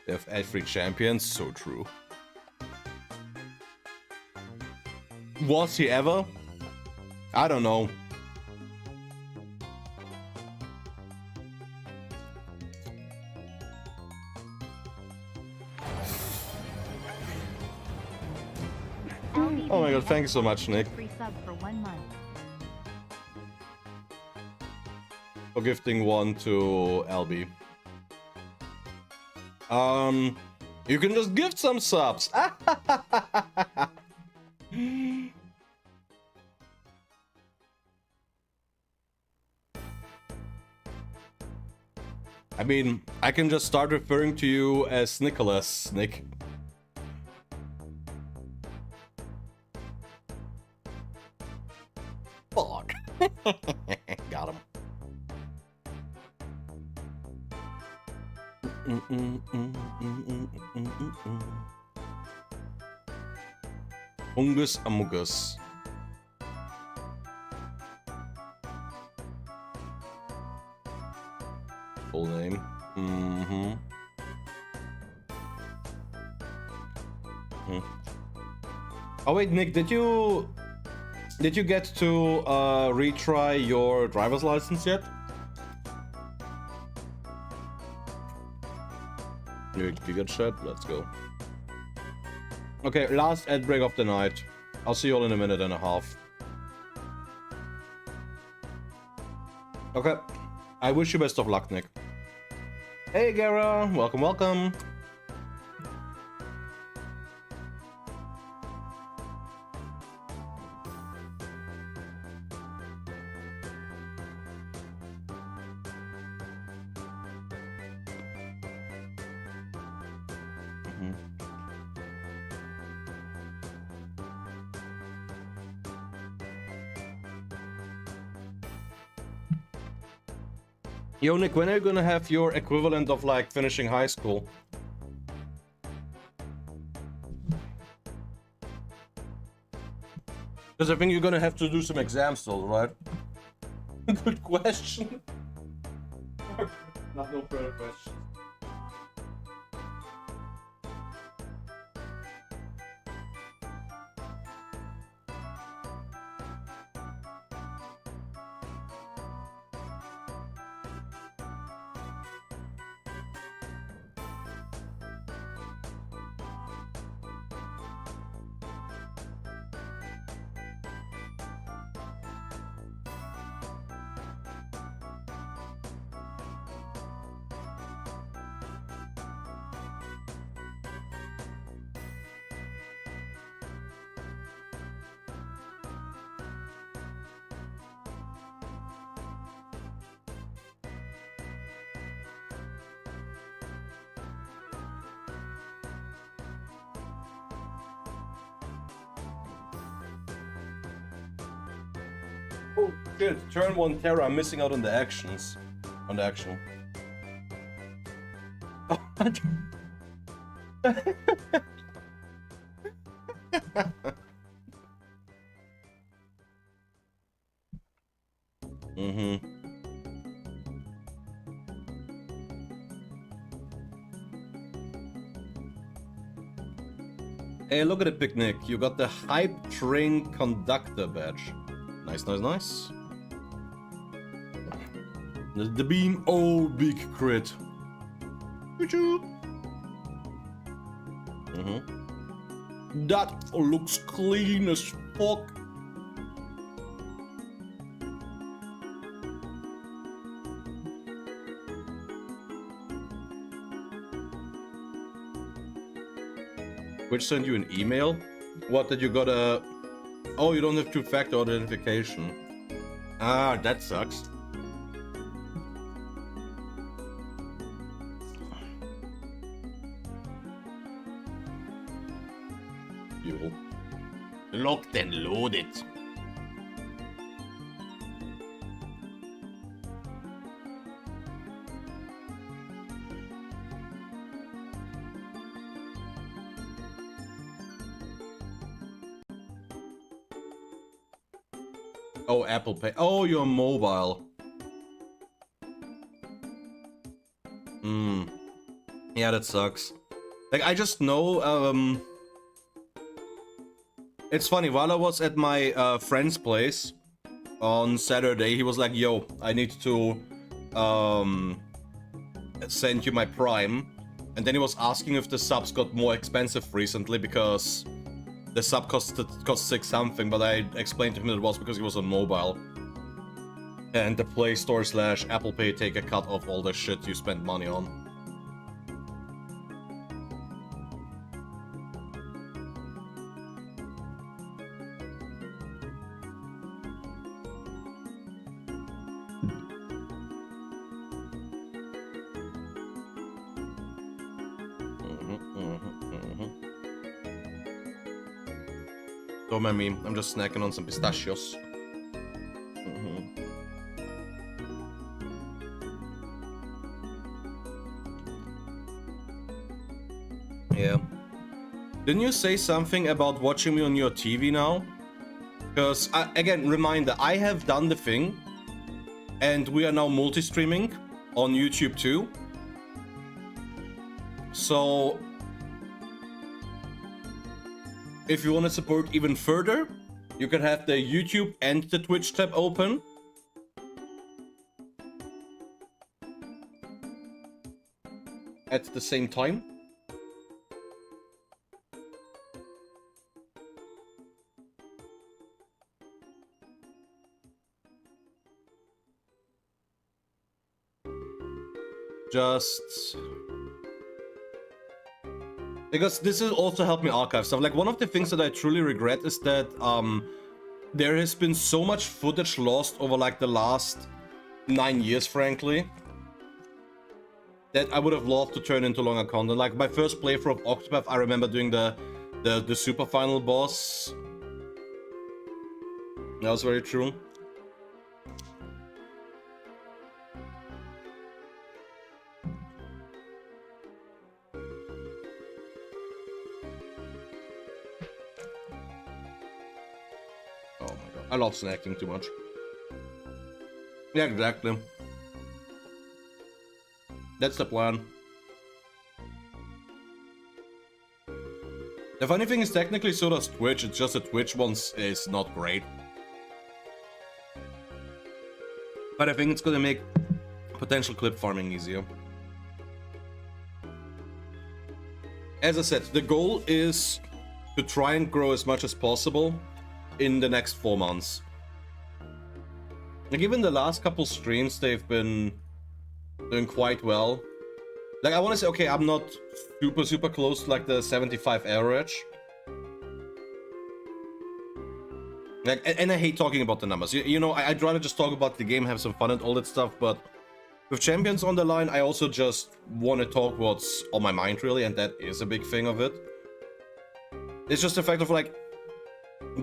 Speaker 1: They have every champion, so true. Was he ever? I don't know. Oh my god, thank you so much, Nick.
Speaker 3: Free sub for 1 month.
Speaker 1: For gifting one to LB. You can just gift some subs. I mean, I can just start referring to you as Nicholas, Nick. Fuck. Got him. Fungus Amogus. Full name. Oh wait, Nick, did you get to retry your driver's license yet? You got chat? Let's go. Okay, last ad break of the night. I'll see you all in a minute and a half. Okay. I wish you best of luck, Nick. Hey, Gara. Welcome, welcome. Yo, Nick, when are you gonna have your equivalent of, like, finishing high school? Because I think you're gonna have to do some exams still, right? Good question. Not no further questions. Oh shit, turn 1 Terra, I'm missing out on the actions. On the action. Oh, mm-hmm. Hey, look at the picnic. You got the Hype Train Conductor badge. Nice, nice, nice. The beam. Oh, big crit. YouTube. Mm-hmm. That looks clean as fuck. Which sent you an email? What, that you got a... Oh, you don't have two-factor authentication. Ah, that sucks. You locked and loaded. Oh, Apple Pay. Oh, you're mobile. Yeah, that sucks. Like, I just know, it's funny, while I was at my friend's place on Saturday, he was like, yo, I need to send you my Prime. And then he was asking if the subs got more expensive recently because the sub cost 6 something, but I explained to him that it was because he was on mobile. And the Play Store / Apple Pay take a cut of all the shit you spend money on. Don't mind me, I'm just snacking on some pistachios. Yeah. Didn't you say something about watching me on your TV now? Because, again, reminder, I have done the thing. And we are now multi-streaming on YouTube too. So... if you want to support even further, you can have the YouTube and the Twitch tab open. At the same time. Just... because this will also help me archive stuff. Like, one of the things that I truly regret is that there has been so much footage lost over like the last 9 years, frankly, that I would have loved to turn into longer content. Like my first playthrough of Octopath, I remember doing the super final boss. That was very true. I love snacking too much. Yeah, exactly. That's the plan. The funny thing is, technically so does Twitch, it's just that Twitch ones is not great. But I think it's gonna make potential clip farming easier. As I said, the goal is to try and grow as much as possible in the next 4 months. Like, even the last couple streams, they've been doing quite well. Like, I want to say, okay, I'm not super close to like the 75 average. Like, and I hate talking about the numbers. You know, I'd rather just talk about the game, have some fun and all that stuff, but with champions on the line, I also just want to talk what's on my mind, really, and that is a big thing of it. It's just the fact of, like,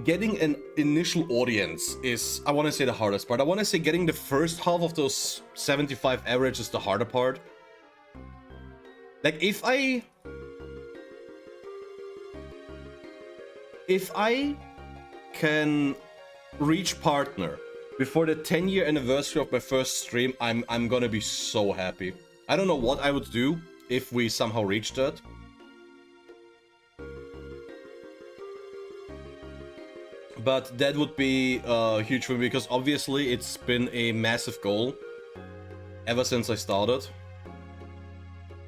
Speaker 1: getting an initial audience is, I want to say, the hardest part. I want to say getting the first half of those 75 average is the harder part. Like, if I can reach partner before the 10-year anniversary of my first stream, I'm gonna be so happy. I don't know what I would do if we somehow reached that. But that would be huge for me, because obviously it's been a massive goal ever since I started.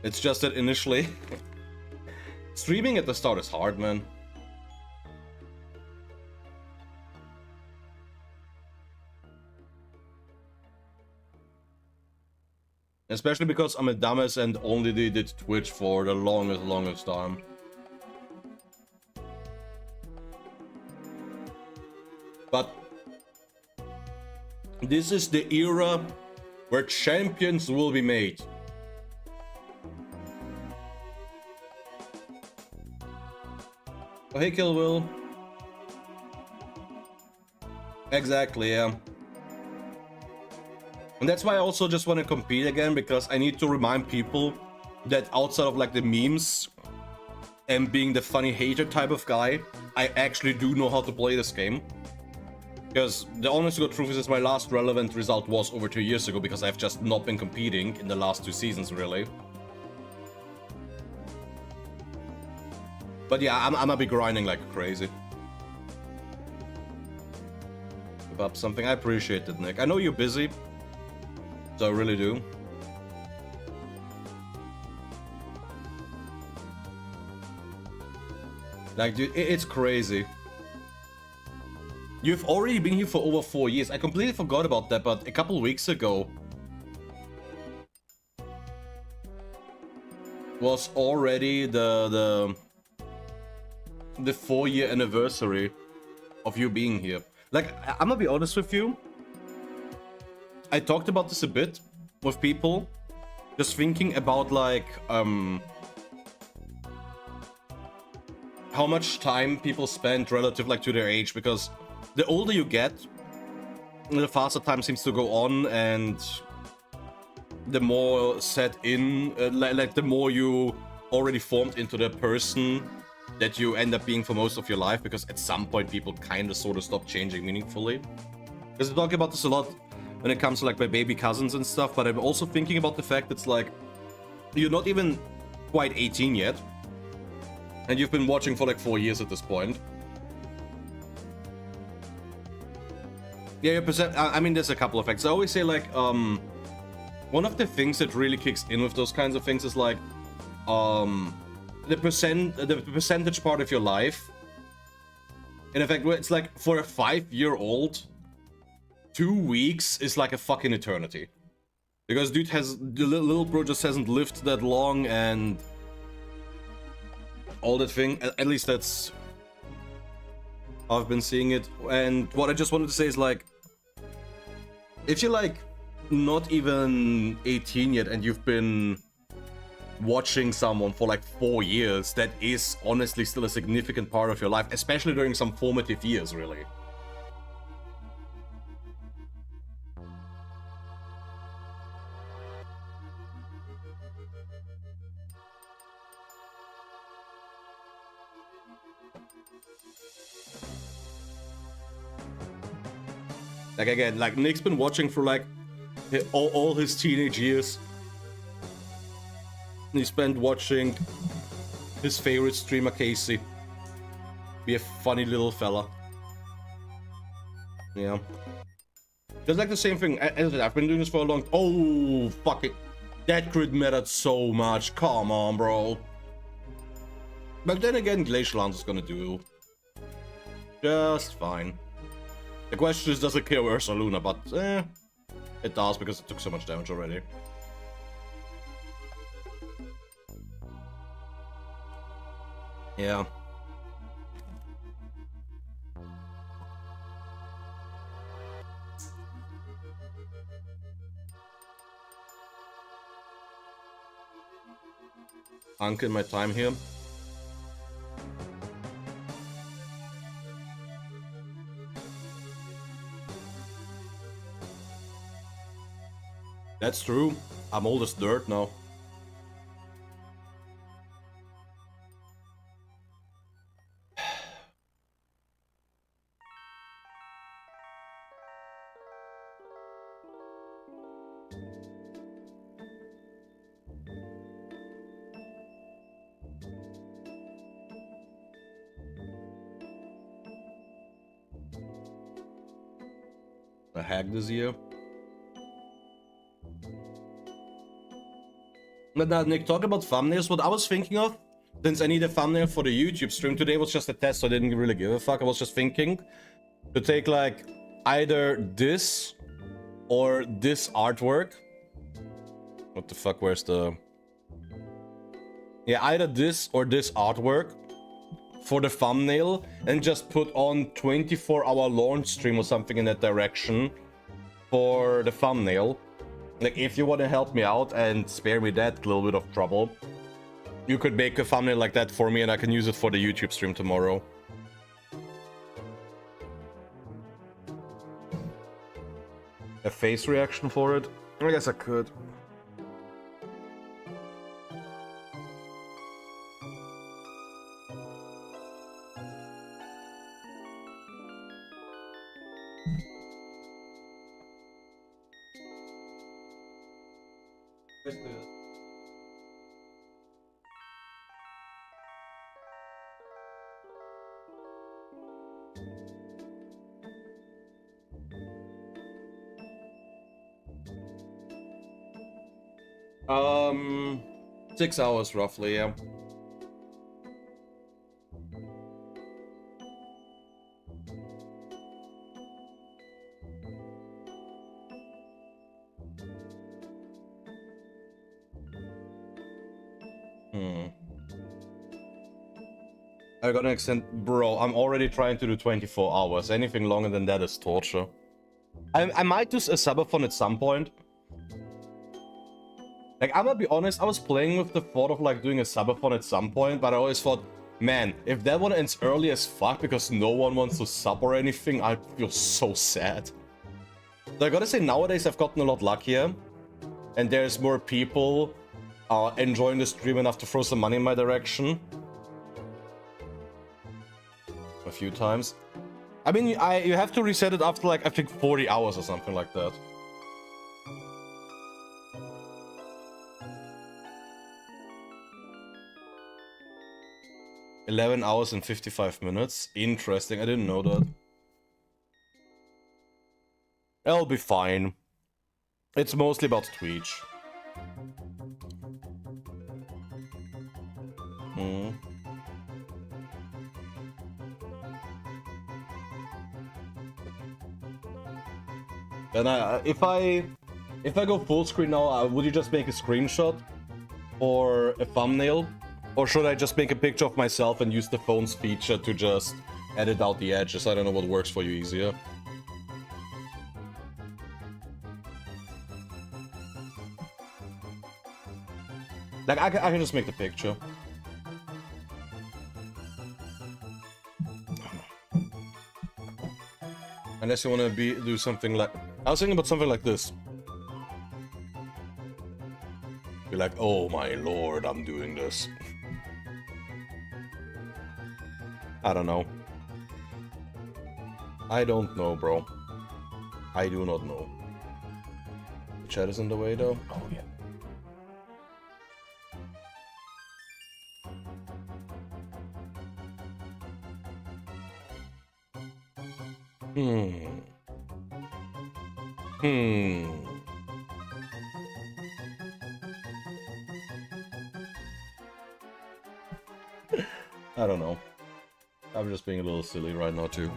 Speaker 1: It's just that initially streaming at the start is hard, man. Especially because I'm a dumbass and only did Twitch for the longest time. But this is the era where champions will be made. Oh, hey, Kill Will. Exactly, yeah. And that's why I also just want to compete again, because I need to remind people that outside of like the memes and being the funny hater type of guy, I actually do know how to play this game. Because the honest to God truth is my last relevant result was over 2 years ago, because I've just not been competing in the last 2 seasons, really. But yeah, I'm gonna be grinding like crazy. Give up something. I appreciate it, Nick. I know you're busy. So I really do. Like, dude, it's crazy. You've already been here for over 4 years. I completely forgot about that, but a couple weeks ago was already the 4-year anniversary of you being here. Like, I'm gonna be honest with you. I talked about this a bit with people, just thinking about like how much time people spend relative like to their age, because the older you get, the faster time seems to go on, and the more set in, like the more you already formed into the person that you end up being for most of your life, because at some point people kind of sort of stop changing meaningfully. Because I talk about this a lot when it comes to like my baby cousins and stuff, but I'm also thinking about the fact it's like you're not even quite 18 yet, and you've been watching for like 4 years at this point. Yeah, your percent. I mean, there's a couple of facts. I always say like one of the things that really kicks in with those kinds of things is like the percentage part of your life. In effect, it's like for a 5-year-old, 2 weeks is like a fucking eternity, because dude the little bro just hasn't lived that long, and all that thing. At least that's how I've been seeing it. And what I just wanted to say is like, if you're like not even 18 yet and you've been watching someone for like 4 years, that is honestly still a significant part of your life, especially during some formative years, really. Like again, like Nick's been watching for like all his teenage years. He spent watching his favorite streamer Casey be a funny little fella. Yeah. Just like the same thing. As I've been doing this for a long. Oh fuck it, that crit mattered so much. Come on, bro. But then again, Glacial Lance is gonna do just fine. The question is, does it kill Ursa Luna? But it does, because it took so much damage already. Yeah. Uncle, my time here. That's true. I'm old as dirt now. A hack this year. But now, Nick, talk about thumbnails. What I was thinking of, since I need a thumbnail for the YouTube stream, today was just a test, so I didn't really give a fuck. I was just thinking to take like either this or this artwork. What the fuck, where's the... Yeah, either this or this artwork for the thumbnail and just put on 24-hour launch stream or something in that direction for the thumbnail. Like, if you want to help me out and spare me that little bit of trouble, you could make a thumbnail like that for me and I can use it for the YouTube stream tomorrow. A face reaction for it? I guess I could. Um, 6 hours roughly, yeah. I gotta extend, bro. I'm already trying to do 24 hours. Anything longer than that is torture. I might do a subathon at some point. Like, I'm gonna be honest, I was playing with the thought of like doing a subathon at some point, but I always thought, man, if that one ends early as fuck because no one wants to sub or anything, I'd feel so sad. So I gotta say, nowadays I've gotten a lot luckier, and there's more people enjoying the stream enough to throw some money in my direction. A few times. I mean, you have to reset it after like, I think 40 hours or something like that. $11 hours and 55 minutes. Interesting, I didn't know that. I'll be fine. It's mostly about Twitch. And if I go full screen now, would you just make a screenshot or a thumbnail? Or should I just make a picture of myself and use the phone's feature to just edit out the edges? I don't know what works for you easier. Like, I can just make the picture. Unless you want to do something like... I was thinking about something like this. Be like, oh my lord, I'm doing this. I don't know. I don't know, bro. I do not know. The chat is in the way, though. Oh, yeah. I don't know. I'm just being a little silly right now, too.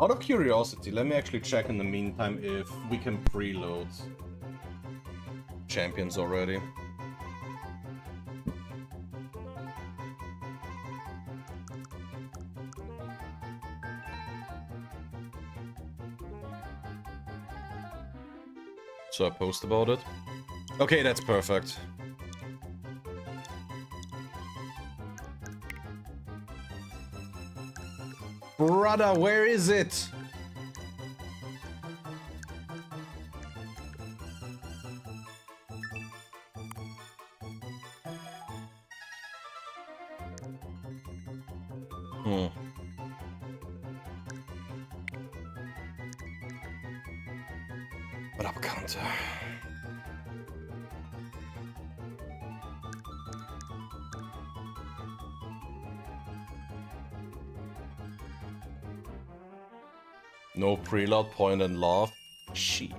Speaker 1: Out of curiosity, let me actually check in the meantime if we can preload champions already. So I post about it. Okay, that's perfect. Brother, where is it? What up, counter? No preload, point and laugh. Shit.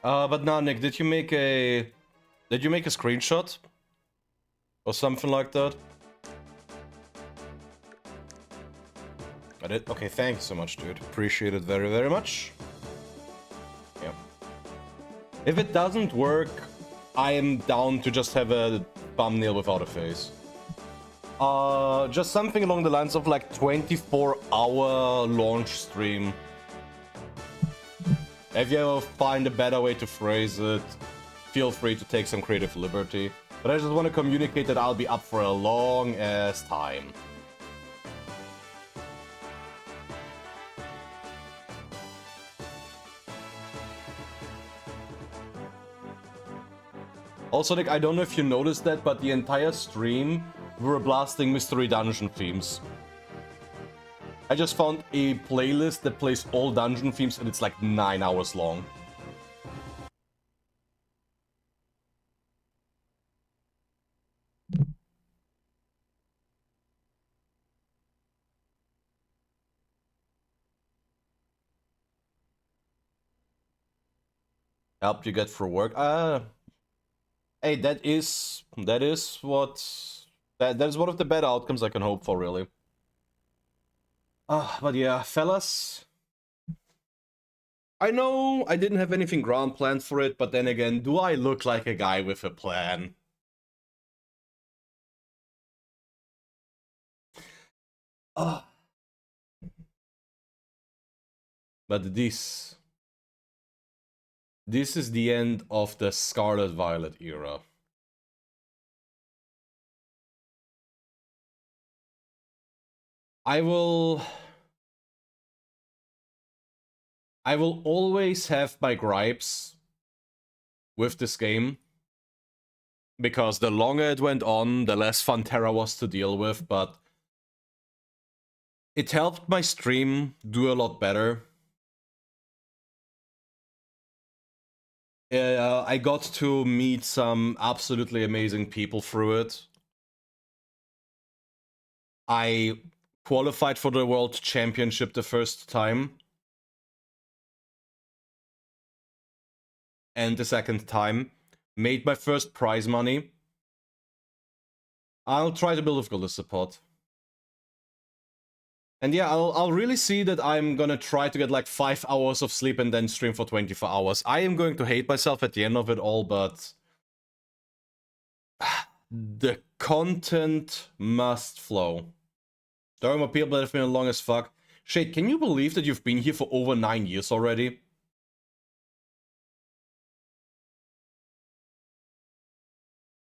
Speaker 1: But now, Nick, did you make a screenshot? Or something like that? I did? Okay, thank you so much, dude. Appreciate it very, very much. Yeah. If it doesn't work, I am down to just have a thumbnail without a face. Just something along the lines of like 24-hour launch stream. If you ever find a better way to phrase it, feel free to take some creative liberty. But I just want to communicate that I'll be up for a long ass time. Also, Nick, I don't know if you noticed that, but the entire stream, we were blasting Mystery Dungeon themes. I just found a playlist that plays all dungeon themes and it's like 9 hours long. Helped you get through work? Hey, that is one of the better outcomes I can hope for, really. But yeah, fellas. I know I didn't have anything grand planned for it, but then again, do I look like a guy with a plan? But this is the end of the Scarlet Violet era. I will always have my gripes with this game, because the longer it went on, the less fun Terra was to deal with, but it helped my stream do a lot better. I got to meet some absolutely amazing people through it. I qualified for the World Championship the first time. And the second time. Made my first prize money. I'll try to build with Gold's support. And yeah, I'll really see that I'm gonna try to get like 5 hours of sleep and then stream for 24 hours. I am going to hate myself at the end of it all, but the content must flow. There are more people that have been long as fuck. Shade, can you believe that you've been here for over 9 years already?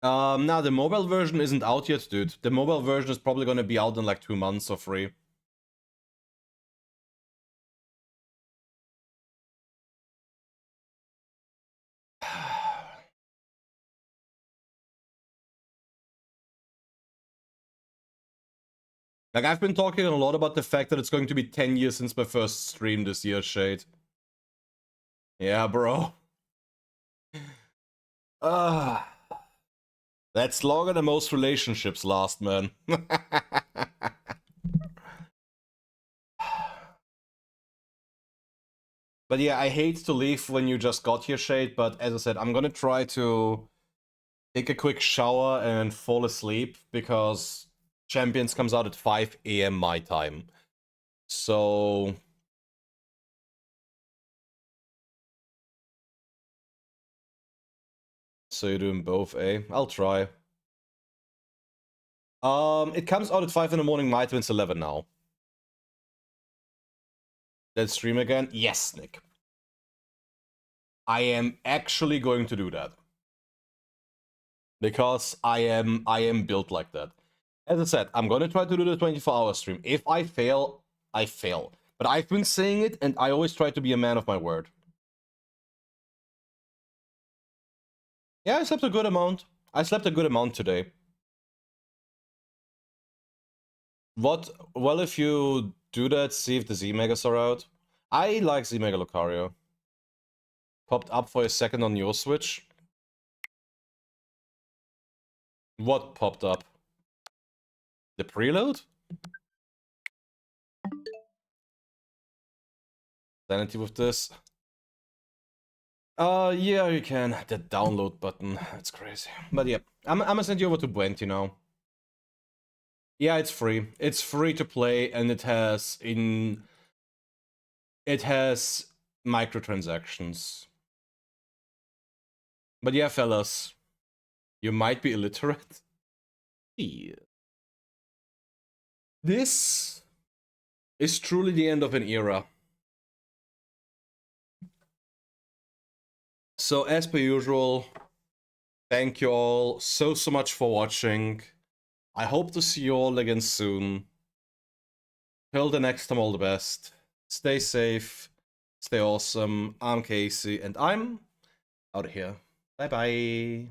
Speaker 1: Nah, the mobile version isn't out yet, dude. The mobile version is probably gonna be out in like 2 months or 3. Like, I've been talking a lot about the fact that it's going to be 10 years since my first stream this year, Shade. Yeah, bro. That's longer than most relationships last, man. But yeah, I hate to leave when you just got here, Shade, but as I said, I'm gonna try to take a quick shower and fall asleep, because Champions comes out at 5 AM my time. So you're doing both, eh? I'll try. It comes out at 5 in the morning my time, it's 11 now. Let's stream again? Yes, Nick. I am actually going to do that. Because I am built like that. As I said, I'm gonna try to do the 24-hour stream. If I fail, I fail. But I've been saying it, and I always try to be a man of my word. Yeah, I slept a good amount. I slept a good amount today. What? Well, if you do that, see if the Z-Megas are out. I like Z-Mega Lucario. Popped up for a second on your Switch. What popped up? The preload? Sanity with this. Yeah, you can. The download button. That's crazy. But yeah, I'm gonna send you over to Bwenty now. Yeah, it's free. It's free to play, and it has microtransactions. But yeah, fellas, you might be illiterate. Yeah. This is truly the end of an era. So as per usual, thank you all so much for watching. I hope to see you all again soon. Till the next time, all the best. Stay safe, stay awesome. I'm Casey, and I'm out of here. Bye bye.